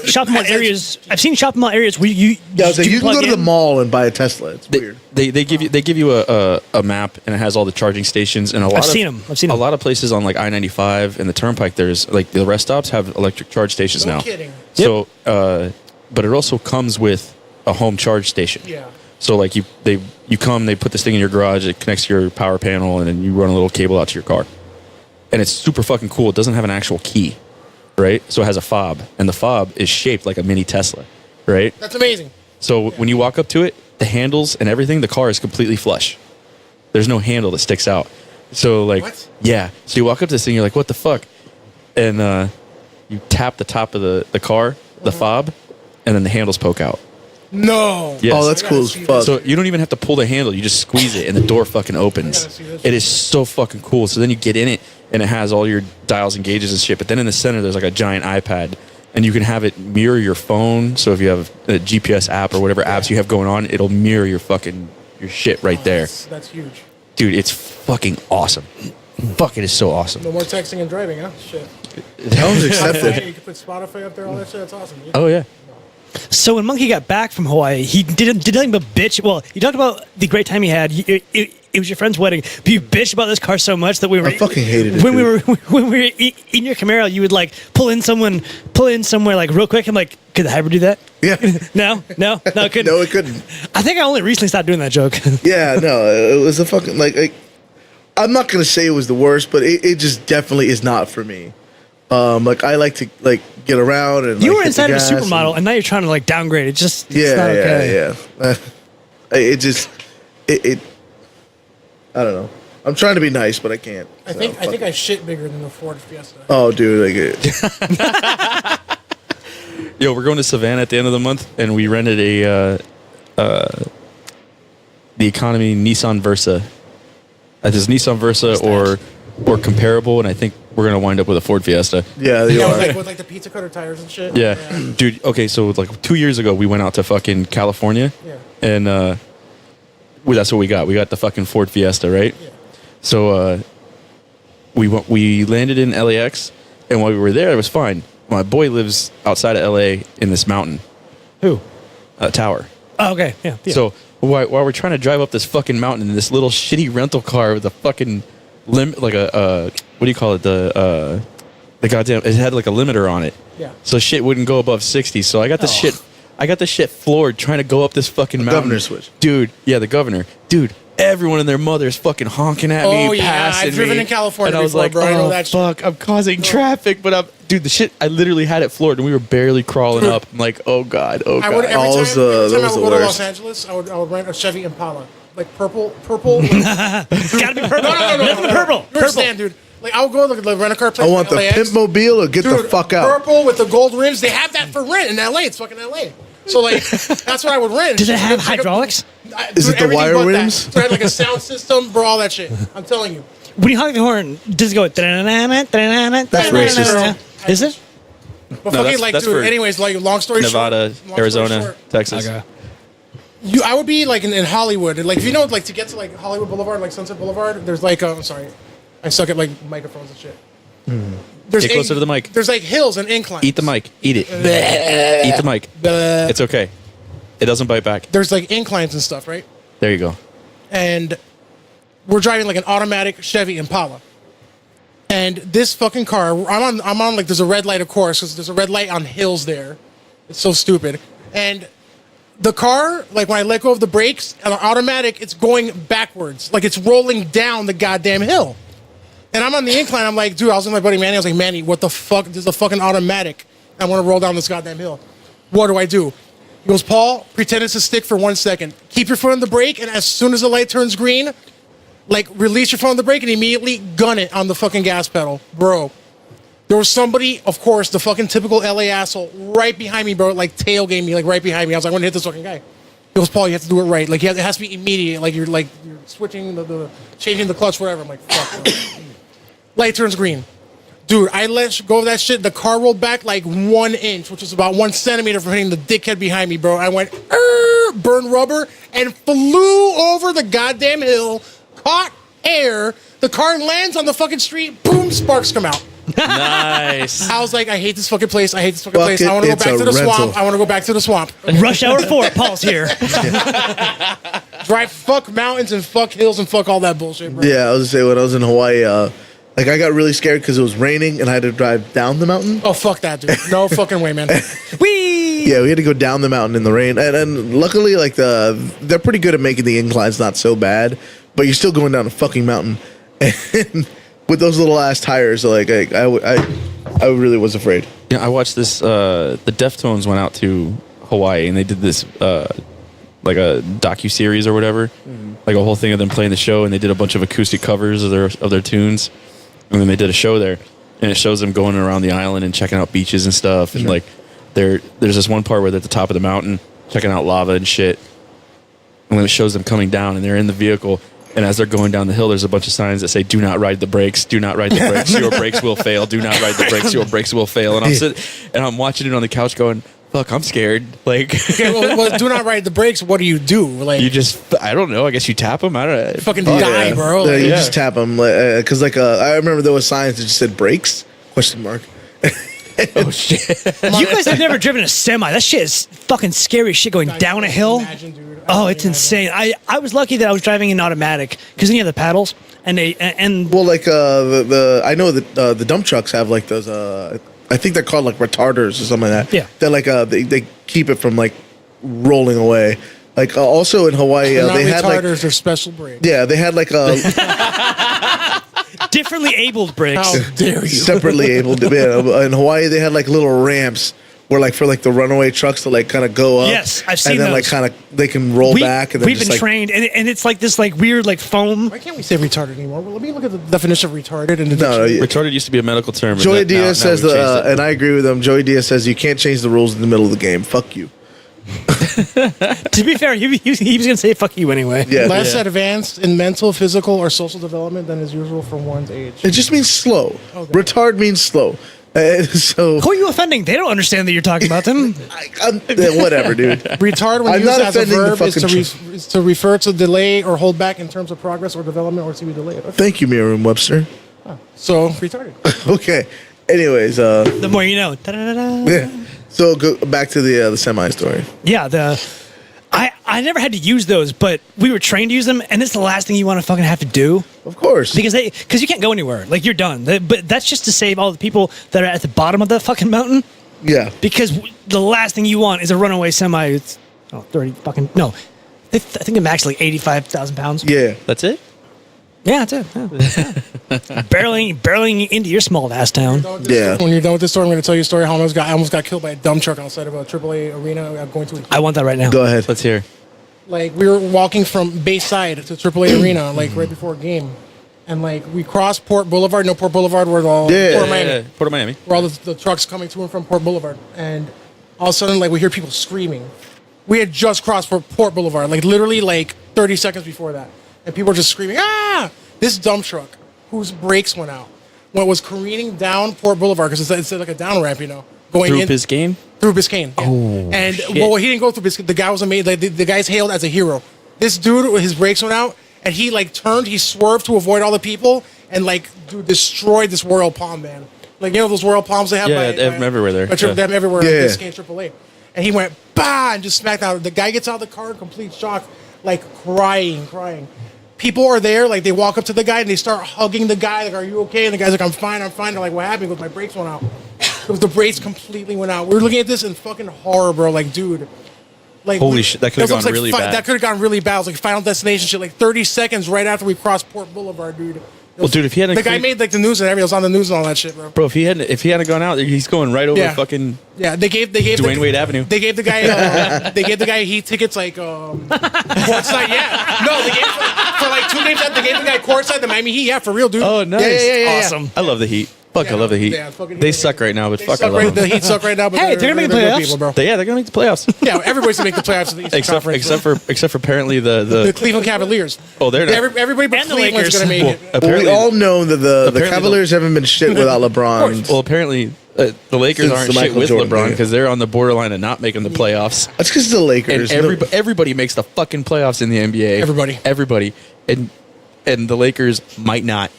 areas. I've seen shopping mall areas where you So you can go to the mall and buy a Tesla. It's weird. They give you a map, and it has all the charging stations, and I've seen 'em. A lot of places on like I-95 and the Turnpike, there's like the rest stops have electric charge stations No now. kidding. So, but it also comes with a home charge station. Yeah. So like you come, they put this thing in your garage, it connects to your power panel, and then you run a little cable out to your car. And it's super fucking cool. It doesn't have an actual key, right? So it has a fob, and the fob is shaped like a mini Tesla, right? That's amazing. So when you walk up to it, the handles and everything, the car is completely flush. There's no handle that sticks out. So like, What? yeah. So you walk up to this thing, you're like, what the fuck? And you tap the top of the car, the fob, and then the handles poke out. No. Yes. Oh, that's I cool gotta as see fuck. So you don't even have to pull the handle. You just squeeze it, and the door fucking opens. I gotta see this. It is so fucking cool. So then you get in it, and it has all your dials and gauges and shit. But then in the center, there's like a giant iPad, and you can have it mirror your phone. So if you have a GPS app or whatever apps you have going on, it'll mirror your shit right there. That's huge. Dude, it's fucking awesome. Fuck, it is so awesome. No more texting and driving, huh? Shit. That was accepted. You can put Spotify up there, all that shit. That's awesome. Dude. Oh yeah. So when Munky got back from Hawaii, he did nothing but bitch. Well, he talked about the great time he had. It was your friend's wedding, but you bitched about this car so much that we were. I fucking hated it, when we dude. were in your Camaro. You would like pull in somewhere like real quick. I'm like, could the hybrid do that? Yeah. No, it couldn't. No, it couldn't. I think I only recently stopped doing that joke. Yeah, no, it was a fucking like I'm not gonna say it was the worst, but it just definitely is not for me. Like I like to like get around and You like, were hit inside the of a gas supermodel, and now you're trying to like downgrade. It just it's yeah, not okay. yeah. It just it I don't know. I'm trying to be nice, but I can't. I think I shit bigger than the Ford Fiesta. Oh, dude, like Yo, we're going to Savannah at the end of the month, and we rented the economy Nissan Versa. This Nissan Versa or comparable, and I think we're gonna wind up with a Ford Fiesta. yeah, you Yeah, are. with like the pizza cutter tires and shit. Yeah, dude. Okay, so like 2 years ago, we went out to fucking California, Yeah. and that's what we got. We got the fucking Ford Fiesta, right? Yeah. So we landed in LAX, and while we were there, it was fine. My boy lives outside of LA in this mountain Who? tower. Oh, okay. Yeah. So while we're trying to drive up this fucking mountain in this little shitty rental car with a fucking like a what do you call it, the goddamn, it had like a limiter on it. Yeah. So shit wouldn't go above 60. So I got this shit floored trying to go up this fucking mountain. governor switch. Dude, yeah, the governor. Dude, everyone and their mother is fucking honking at me, Oh, yeah, passing I've driven me. in California and I was before, like, bro. I know oh, that shit. fuck, I'm causing traffic, but dude, the shit, I literally had it floored, and we were barely crawling up. I'm like, oh god, oh I god. would every Oh, time, those every time I was would the go to worst. Los Angeles, I would rent a Chevy Impala, like purple. with- It's gotta be purple. no. Nothing but purple. You understand, dude? Like I would go to the rent a car place. I want in the LAX. pimp mobile or get the Dude, fuck out. Purple with the gold rims. They have that for rent in LA. It's fucking LA. So like that's what I would rent. Does it have hydraulics? Is it the everything wire but that. rims? So I had like a sound system, bro. All that shit. I'm telling you. When you honk the horn, does it go? That's racist. Is it? But fucking that's- like, that's dude. for Anyways, like long story Nevada, short, long story Arizona, short, Texas. Okay. I would be like in Hollywood, like if you know, like to get to like Hollywood Boulevard, like Sunset Boulevard. There's like, I'm sorry, I suck at like microphones and shit. There's Get closer to the mic. There's like hills and inclines. Eat the mic. Eat it. Eat the mic. It's okay. It doesn't bite back. There's like inclines and stuff, right? There you go. And we're driving like an automatic Chevy Impala. And this fucking car, I'm on like there's a red light, of course, because there's a red light on hills there. It's so stupid. And the car, like when I let go of the brakes, on automatic, it's going backwards, like it's rolling down the goddamn hill. And I'm on the incline. I'm like, dude, I was with my buddy Manny. I was like, Manny, what the fuck? This is a fucking automatic. I want to roll down this goddamn hill. What do I do? He goes, Paul, pretend it's a stick for 1 second. Keep your foot on the brake, and as soon as the light turns green, like release your foot on the brake and immediately gun it on the fucking gas pedal, bro. There was somebody, of course, the fucking typical LA asshole, right behind me, bro, like tailgating me, like right behind me. I was like, I want to hit this fucking guy. He goes, Paul, you have to do it right. Like it has to be immediate. Like you're switching the changing the clutch, whatever. I'm like, fuck. Bro. Light turns green. Dude, I let go of that shit. The car rolled back like 1 inch, which was about 1 centimeter from hitting the dickhead behind me, bro. I went, burned rubber, and flew over the goddamn hill, caught air. The car lands on the fucking street. Boom, sparks come out. Nice. I was like, I hate this fucking place. I hate this fucking Fuck place. it, I want to go it's back a to the rental. swamp. I want to go back to the swamp. Rush Hour 4, Paul's here. Drive fuck mountains and fuck hills and fuck all that bullshit, bro. Yeah, I was gonna say when I was in Hawaii, like I got really scared because it was raining and I had to drive down the mountain. Oh, fuck that, dude. No fucking way, man. Whee! Yeah, we had to go down the mountain in the rain, and luckily, like they're pretty good at making the inclines not so bad, but you're still going down a fucking mountain, and with those little ass tires, like I really was afraid. Yeah, I watched this. The Deftones went out to Hawaii and they did this like a docu-series or whatever, like a whole thing of them playing the show, and they did a bunch of acoustic covers of their tunes, and then they did a show there, and it shows them going around the island and checking out beaches and stuff, and like there's this one part where they're at the top of the mountain checking out lava and shit, and then it shows them coming down, and they're in the vehicle. And as they're going down the hill, there's a bunch of signs that say, "Do not ride the brakes. Do not ride the brakes. Your brakes will fail. Do not ride the brakes. Your brakes will fail." And I'm sitting and I'm watching it on the couch, going, "Fuck, I'm scared." Like, Okay, well, do not ride the brakes. What do? Like, you just, I don't know. I guess you tap them. I don't know. fucking die, bro. Yeah, you Yeah. just tap them because I remember there was signs that just said brakes ? Oh shit! You guys have never driven a semi. That shit is fucking scary shit going down a hill. Imagine, dude. Oh, it's insane. I was lucky that I was driving in automatic because then you have the paddles and Well, like I know that the dump trucks have like those. I think they're called like retarders or something like that. Yeah. They're like they keep it from like rolling away. Like also in Hawaii, They're not they had retarders. like they're special brakes. yeah, they had like a differently abled brakes. How dare you? separately able to be in Hawaii. They had like little ramps where like for like the runaway trucks to like kind of go up. Yes, I've seen and then like those. kind of they can roll back. And then we've just, been like, trained, and it's like this like weird like foam. Why can't we say retarded anymore? Well, let me look at the definition of retarded in the No, dictionary. Retarded used to be a medical term. but Joey now Diaz says we've changed it. and I agree with him. Joey Diaz says you can't change the rules in the middle of the game. Fuck you. To be fair, he was gonna say fuck you anyway. Yeah, Less advanced in mental, physical, or social development than is usual for one's age. it just means slow. Okay. Retard means slow. So Who are you offending? They don't understand that you're talking about them. whatever, dude. Retard, when I'm used not as a offending the verb, is fucking is to refer to delay or hold back in terms of progress or development, or to be delayed. Thank you, Merriam-Webster. So, retarded. Okay. Anyways, The more you know. Da-da-da-da. yeah. So go back to the semi story. Yeah, I never had to use those, but we were trained to use them, and it's the last thing you want to fucking have to do Of course. because you can't go anywhere. Like you're done. But that's just to save all the people that are at the bottom of the fucking mountain. Yeah. Because the last thing you want is a runaway semi. It's 30 fucking no. I think the max is like 85,000 pounds. Yeah. That's it. Yeah, that's it. Yeah. barreling into your small ass town. Yeah. When you're done with this story, I'm going to tell you a story how I almost got killed by a dump truck outside of a AAA arena going to a I want that right now. Go ahead. Let's hear. Like, we were walking from Bayside to AAA Arena, like, right before a game. And, like, we crossed Port Boulevard. No, Port Boulevard, where all Yeah. Port Miami, Port of Miami. where all the trucks coming to and from Port Boulevard. And all of a sudden, like, we hear people screaming. We had just crossed Port Boulevard, like, literally, like, 30 seconds before that. And people were just screaming, ah! This dump truck, whose brakes went out, when it was careening down Port Boulevard, because it's like a down ramp, you know, going Through in. Biscayne. Through Biscayne. Yeah. Oh, and shit. well, he didn't go through Biscayne. The guy was amazing. Like, the guy's hailed as a hero. This dude, his brakes went out, and he like turned, he swerved to avoid all the people, and like dude destroyed this Royal Palm, man. Like, you know those Royal Palms they have? Yeah, they have them everywhere there. They have them everywhere. Yeah. Biscayne AAA. And he went bah and just smacked out. The guy gets out of the car in complete shock, like crying. People are there, like they walk up to the guy and they start hugging the guy, like, "Are you okay?" And the guy's like, I'm fine. They're like, "What happened?" He goes, "My brakes went out." Because the brakes completely went out. We were looking at this in fucking horror, bro. Like, dude. Like, Holy shit, that could've was gone really bad. That could have gone really bad. It was like Final Destination shit. Like 30 seconds right after we crossed Port Boulevard, dude. Well, dude, if he hadn't the guy made like the news and everything. It was on the news and all that shit, bro. Bro, if he hadn't gone out, he's going right over Yeah. fucking Yeah, they gave Dwayne Wade Avenue. They gave the guy they gave the guy heat tickets like courtside. Yeah, no, they gave for like 2 games. They gave the guy courtside the Miami Heat. Yeah, for real, dude. Oh, nice. Yeah. Awesome. I love the Heat. Fuck, I love the Heat. Yeah, fucking They Heat. suck right now, but They fuck, I suck love right, them. the Heat suck right now, but Hey, they're gonna make the good playoffs. people, bro. Yeah, they're gonna make the playoffs. Yeah, everybody's gonna make the playoffs of the Eastern Conference. except for apparently the the Cleveland Cavaliers. oh they're not. Everybody but And the Cleveland's Lakers. gonna make Well, it. Well, we apparently, all know that the apparently Cavaliers haven't been shit without LeBron. well, apparently the Lakers Since aren't the shit Michael with Jordan LeBron era. because they're on the borderline of not making the playoffs. That's because the And Lakers. everybody makes the fucking playoffs in the NBA. Everybody, and the Lakers might not.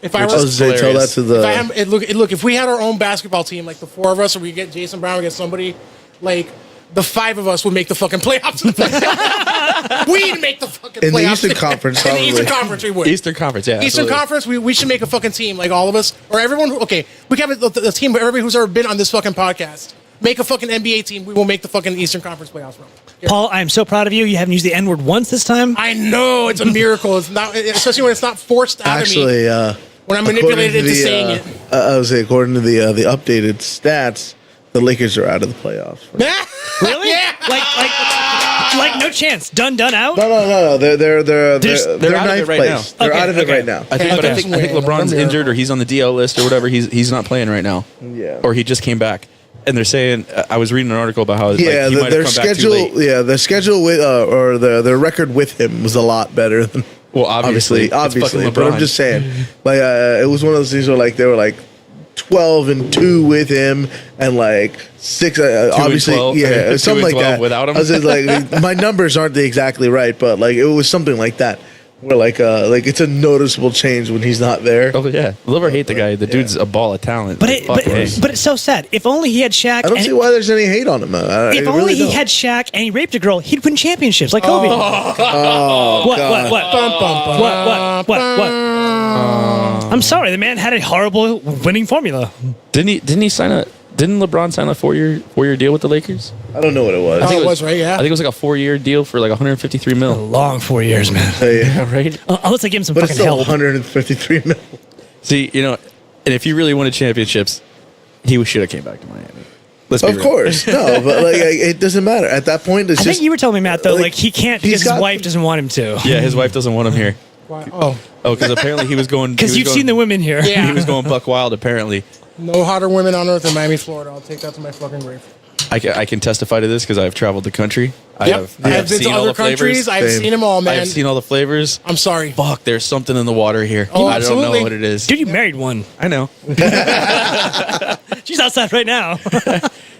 If I Which were, is Jose, tell that hilarious. to if I am, the. look, if we had our own basketball team, like the four of us, or we get Jason Brown, we get somebody, like the five of us would make the fucking playoffs. We'd make the fucking In the playoffs. Eastern Conference, In the Eastern probably. Conference, we would. Eastern Conference, yeah. Eastern absolutely. Conference, we should make a fucking team, like all of us, or everyone. Okay, we can have a team, but everybody who's ever been on this fucking podcast. Make a fucking NBA team. We will make the fucking Eastern Conference playoffs, bro. Here. Paul, I am so proud of you. You haven't used the N word once this time. I know it's a miracle. It's not, especially when it's not forced out of me. Actually, When I'm according manipulated to into the, saying it. I would say, according to the updated stats, the Lakers are out of the playoffs. Really? Yeah. Like no chance. Done out. No. They're They're out of ninth it right place. now. They're Okay, out of it okay. right now. I think, but I think LeBron's Miracle. injured or he's on the DL list or whatever. He's not playing right now. Yeah. Or he just came back. And they're saying I was reading an article about how Yeah, he might their have come back too schedule. late. Yeah, their schedule with or their record with him was a lot better than. Well, obviously, it's obviously. fucking But I'm LeBron. just saying, like, it was one of those things where like they were like 12-2 with him, and like 6. Obviously, 12, yeah, 2 something and like 12 that. without him. I was just like, my numbers aren't exactly right, but like it was something like that. Where like it's a noticeable change when he's not there. Oh yeah, love or hate the guy. The dude's a ball of talent. But Like, it, fuck but, hey. but it's so sad. If only he had Shaq. I don't and- see why there's any hate on him. If only he had Shaq and he raped a girl, he'd win championships like Kobe. Oh, What? God. What? I'm sorry, the man had a horrible winning formula. Didn't LeBron sign a 4-year deal with the Lakers? I don't know what it was. Oh, it was, right? Yeah. I think it was like a 4-year deal for like 153 mil. Long 4 years, man. Yeah. Right? Unless they give him some But it's fucking still help. 153 million. See, and if he really wanted championships, he should have came back to Miami. Let's be Of real. course, no, but like it doesn't matter at that point. It's I just think you were telling me, Matt, though, like, like he can't he's because his got- wife doesn't want him to. Yeah, his wife doesn't want him here. Oh, Oh, because apparently he was going. Because you've seen the women here. Yeah. He was going buck wild. Apparently, no hotter women on earth than Miami, Florida. I'll take that to my fucking grave. I can testify to this because I've traveled the country. I Yep. have I've been seen to all other the flavors. countries. I've Same. seen them all, I man. have seen all the flavors. I'm sorry. Fuck, there's something in the water here. Oh, I don't know absolutely. what it is. Dude, you married one. I know. She's outside right now.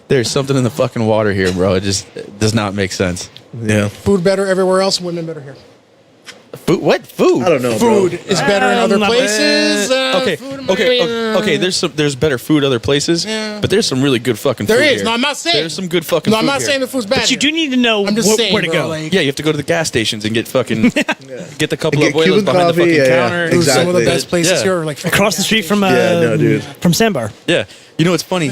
There's something in the fucking water here, bro. It does not make sense. yeah. Food better everywhere else. Women better here. Food? What food? I don't know, Food bro. is better in other not places. Okay, food in okay, Miami, okay. There's better food other places, Yeah. but there's some really good fucking There food is. here. No, I'm not saying. There's some good fucking No, food I'm not here. saying the food's bad. But you here. do need to know I'm just saying, where to bro, go. like, Yeah, you have to go to the gas stations and get fucking get the couple Get of boilers Cuban behind the coffee, fucking yeah, yeah. counter. Dude, some of the Exactly. best places Yeah. here are like Across the street from Yeah, no, dude. from Sandbar. Yeah, you know what's funny?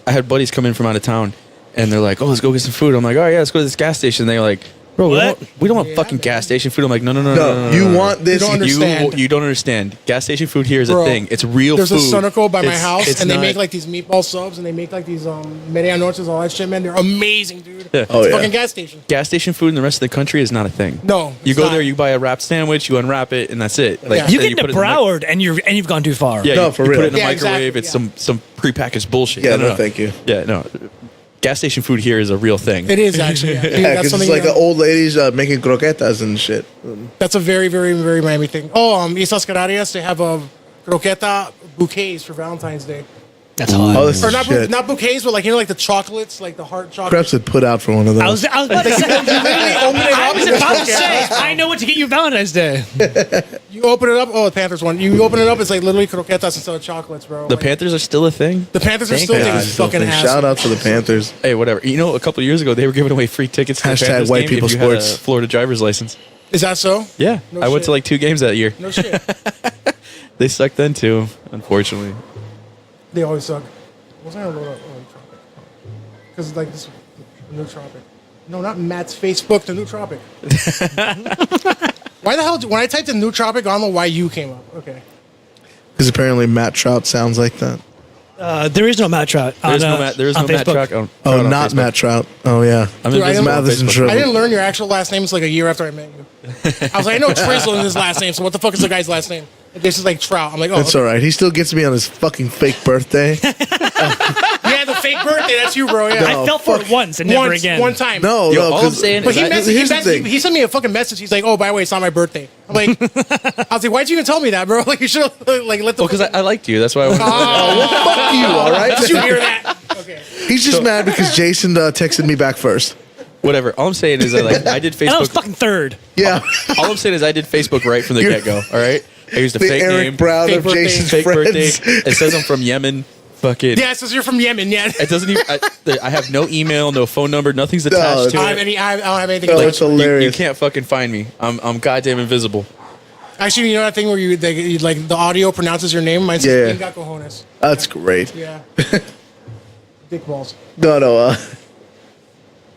I had buddies come in from out of town, and they're like, "Oh, let's go get some food." I'm like, "Oh yeah, let's go to this gas station." They're like, "Bro, What? we don't want fucking gas station food." I'm like, "No, No, you want this? You don't understand. You don't understand. Gas station food here is Bro, a thing. It's real There's food. a Sunoco by my It's- house, it's and they not- make like these meatball subs, and they make like these medianoches, all that shit, man. They're amazing, dude. Yeah. Oh, It's a yeah. fucking gas station. gas station food in the rest of the country is not a thing. No, You it's go not. there, you buy a wrapped sandwich, you unwrap it, and that's it. Like Yeah. You then get put into it in the Broward and you've gone too far. Yeah, No, you, for you real. put it in the Yeah, microwave. exactly, It's some prepackaged bullshit. Yeah, no, thank you. Yeah, no. Gas station food here is a real thing. It is actually. Yeah. Dude, Yeah, that's because something. it's like the old ladies making croquetas and shit. That's a very, very, very Miami thing. Oh, Islas Canarias, they have a croqueta bouquets for Valentine's Day. That's hot. Oh, this Or is not, shit. not bouquets, but like like the chocolates, like the heart chocolate. Krebs would put out for one of those. I was about to say, Open it I up. was about to say, I know what to get you Valentine's Day. You open it up. Oh, the Panthers one. You open it up. It's like literally croquetas instead of chocolates, bro. The Like, Panthers are still a thing. The Panthers are Thank still God. taking I still fucking think- ass. shout out to the Panthers. Hey, whatever. You know, a couple of years ago, they were giving away free tickets to the Hashtag Panthers white game people if you had a sports. Florida driver's license. Is that so? Yeah, No I went shit. to like 2 games that year. No shit. They sucked then too, unfortunately. They always suck. What's I gonna load up? Oh, Tropic. Because like this, the new Tropic. No, not Matt's Facebook. The new Tropic. Why the hell? When I typed in new Tropic, I don't know why you came up. Okay. Because apparently Matt Trout sounds like that. There is no Matt Trout. There's on, no Matt. There's on no Matt Facebook. Trout. Oh, on not Facebook. Matt Trout. Oh, yeah. I'm Dude, I invisible didn't- on Matheson Facebook. Trout. I didn't learn your actual last name until like a year after I met you. I was like, I know Trizzle in his last name, so what the fuck is the guy's last name? This is like trout. I'm like, oh, That's all right. He still gets me on his fucking fake birthday. yeah, the fake birthday. That's you, bro. Yeah, No. I fell for it once and never again. One time. No, Yo, no. all I'm 'cause- saying But is he, I- here's the thing. he sent me a fucking message. He's like, "Oh, by the way, it's not my birthday." I'm like, I was like, "Why'd you even tell me that, bro? Like, you should have like let the." Well, because I liked you. That's why I wanted to Oh, well, fuck you, all right? Did you hear that? Okay. He's just mad because Jason texted me back first. Whatever. All I'm saying is that like I did And I was Facebook. fucking third. Yeah. All I'm saying is I did Facebook right from the You're- get go. All right. I used a The fake Eric name, Brown fake of birthday. Jason's fake friends. birthday. It says I'm from Yemen. Fucking. Yeah, it says you're from Yemen. Yeah. It doesn't even. I have no email, no phone number, nothing's No, attached I to don't have it. any. I don't have anything. Oh, to it's do. hilarious. You can't fucking find me. I'm goddamn invisible. Actually, you know that thing where you like the audio pronounces your name? Mine Yeah. says Inga cojones. That's great. Yeah. Dick balls. No.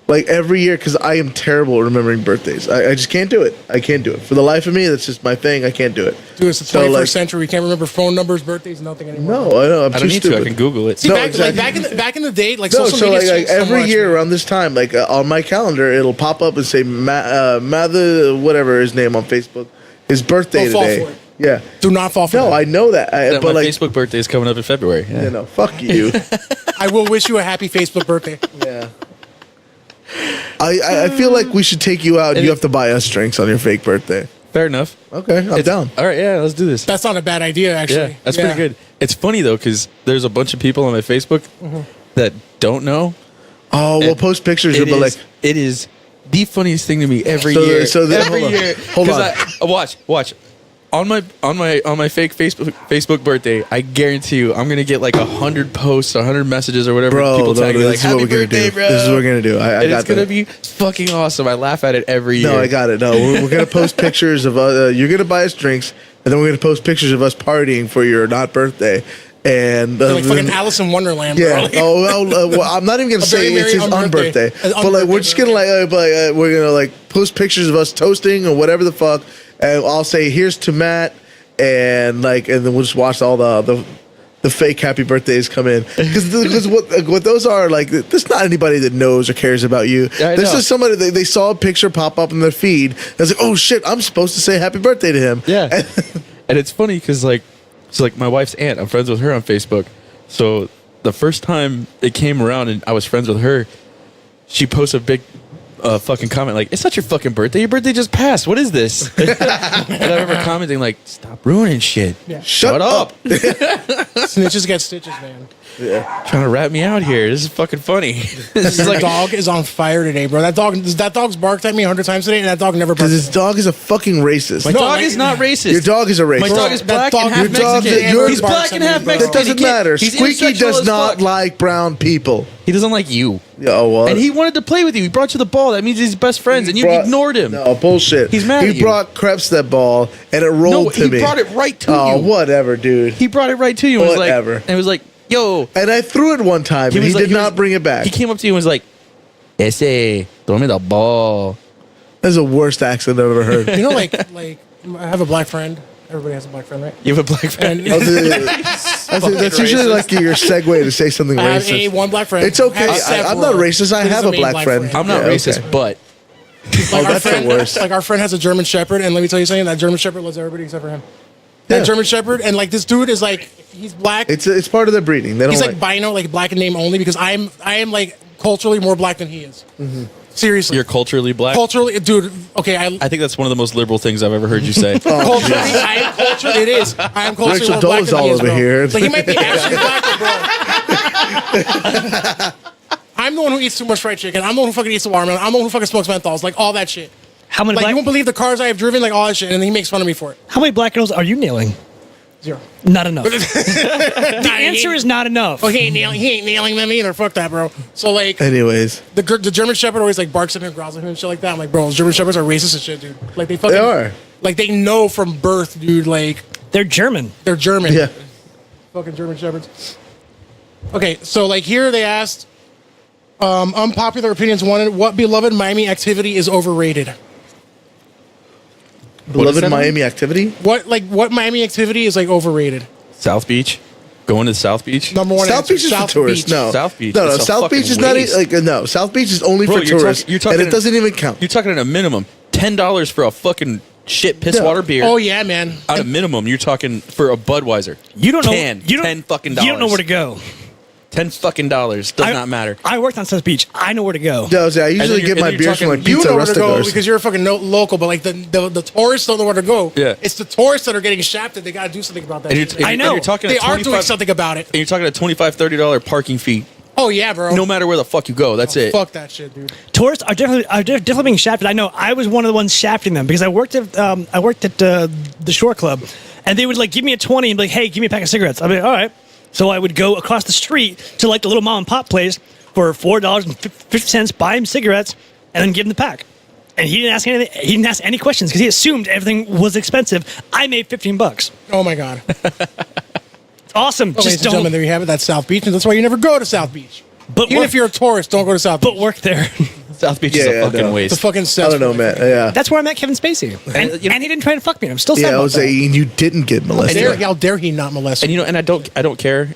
Like every year, because I am terrible at remembering birthdays. I just can't do it. I can't do it. For the life of me, that's just my thing. I can't do it. Dude, it's the So, 21st like- century. We can't remember phone numbers, birthdays, nothing anymore. No, I know. I'm I too don't need stupid. to. I can Google it. See, No, back, exactly. like, back in the day, like No, social so media like every year around this time, like on my calendar, it'll pop up and say Mather, whatever his name on Facebook, his birthday Don't fall today. for it. Yeah. do not fall for No, that. I know that. That But my like, Facebook birthday is coming up in February. Yeah. you know, fuck you. I will wish you a happy Facebook birthday. Yeah. I feel like we should take you out and you have to buy us drinks on your fake birthday. Fair enough. Okay, I'm down. All right, yeah, let's do this. That's not a bad idea, actually. Yeah, that's pretty good. It's funny though because there's a bunch of people on my Facebook that don't know. Oh, we'll post pictures It of, but like, it is the funniest thing to me every So- year. so then- every hold on. year. Hold 'Cause on. watch. On my fake Facebook birthday, I guarantee you, I'm gonna get like 100 posts, 100 messages, or whatever. bro, people no, tag me this like, is what "Happy we're gonna birthday, do. bro!" This is what we're gonna do. I and got it's gonna that. be fucking awesome. I laugh at it every year. No, I got it. No, we're gonna post pictures of you're gonna buy us drinks, and then we're gonna post pictures of us partying for your not birthday. And Like fucking then- Alice in Wonderland. yeah. Bro. Like, Well, I'm not even gonna say very, it's his very unbirthday, unbirthday. but like we're just gonna we're gonna like post pictures of us toasting or whatever the fuck, and I'll say here's to Matt, and then we'll just watch all the fake happy birthdays come in because what those are like. There's not anybody that knows or cares about you. Yeah, I There's know. just somebody they saw a picture pop up in their feed. It's like, oh shit, I'm supposed to say happy birthday to him. Yeah. And it's funny because like my wife's aunt, I'm friends with her on Facebook. So the first time it came around and I was friends with her, she posted a big fucking comment like, "It's not your fucking birthday. Your birthday just passed. What is this?" And I remember commenting like, "Stop ruining shit. Yeah. Shut up. snitches get stitches, man. Trying to rat me out here. This is fucking funny." This is Your like dog is on fire today, bro. That dog's barked at me 100 times today, and that dog never barked. Because his dog is a fucking racist. my No, dog my- is not racist. Your dog is a racist. My dog is That black dog- and half your dog- Mexican. your- He's black and half Bro. It Mexican. doesn't He can't- matter. he's Squeaky intersexual does as not fuck. like brown people. He doesn't like you. Yeah, oh, what? And he wanted to play with you. He brought you the ball. That means he's best friends, and you brought- ignored him. No, bullshit. He's mad He at you. brought Krebs that ball, and it rolled No, to he me. brought it right to Oh, you. whatever, dude. He brought it right to you. And was like, Whatever. and it was like, "Yo." And I threw it one time, and he was like- did not was- bring it back. He came up to you and was like, "Ese, throw me the ball." That's the worst accent I've ever heard. You know, like I have a black friend. Everybody has a black friend, right? You have a black friend. And That's usually like your segue to say something I have racist. one black friend. It's okay. I have I'm not several. racist. I He's have the a main black friend. I'm not Yeah, racist, okay. but Like our that's the friend, worst. Like our friend has a German Shepherd, and let me tell you something. That German Shepherd loves everybody except for him. Yeah. That German Shepherd, and like this dude is like he's black. It's part of their breeding. They don't He's like. like bino, like black in name only, because I am like culturally more black than he is. Seriously, you're culturally black. culturally, dude. Okay, I I think that's one of the most liberal things I've ever heard you say. culturally, I am culturally. It is. I am culturally Rachel more black Dole's than he all is, over bro. here. Like he might be actually black, but bro. I'm the one who eats too much fried chicken. I'm the one who fucking eats the watermelon. I'm the one who fucking smokes menthols. Like all that shit. How many Like black? you won't believe the cars I have driven. Like all that shit, and then he makes fun of me for it. How many black girls are you nailing? 0. Not enough. The answer is not enough. Oh, he ain't nailing them either. Fuck that, bro. So like Anyways, the German Shepherd always like barks at him, growls at him, and shit like that. I'm like, bro, German Shepherds are racist as shit, dude. Like they fucking they are. Like they know from birth, dude. Like They're German. they're German. Yeah. Fucking German Shepherds. Okay, so like here they asked, unpopular opinions wanted. What beloved Miami activity is overrated? Beloved that Miami activity. What Miami activity is like overrated? South Beach, going to the South Beach. Number one. South answer, Beach is for tourists. Beach. No, South Beach. No, It's a South Beach fucking is not waste. no. South Beach is only Bro, for you're tourists, talking and it doesn't even count. You're talking at a minimum $10 for a fucking shit piss water beer. Oh yeah, man. At a minimum, you're talking for a Budweiser. You don't know. $10 fucking dollars. You don't know where to go. $10 fucking does not matter. I worked on South Beach. I know where to go. Yeah, I usually then get my you're beers from talking- like You Pizza know where to go Rusticars. because you're a fucking local, but like the tourists don't know where to go. Yeah. It's the tourists that are getting shafted. They got to do something about that. And shit. you're, I know. And you're talking They a are doing 25 something about it. And you're talking a $25, $30 parking fee. Oh yeah, bro. No matter where the fuck you go, that's it. Fuck that shit, dude. Tourists are definitely being shafted. I know. I was one of the ones shafting them because I worked at the Shore Club, and they would like give me a 20 and be like, "Hey, give me a pack of cigarettes." I'd be like, "All right." So I would go across the street to like the little mom and pop place for $4.50, buy him cigarettes, and then give him the pack. And he didn't ask anything. He didn't ask any questions because he assumed everything was expensive. I made $15. Oh my god. It's awesome. Well, ladies Just and gentlemen, don't. there you have it. That's South Beach, and that's why you never go to South Beach. But Even work, if you're a tourist, don't go to South Beach. but work there. South Beach is Yeah, a fucking no. waste. It's a fucking I cesspool. don't know, man. Yeah. That's where I met Kevin Spacey, and you know- he didn't try to fuck me. I'm still sad Yeah, I about was that. saying you didn't get molested. How dare he not molest And you? you know, and I don't care.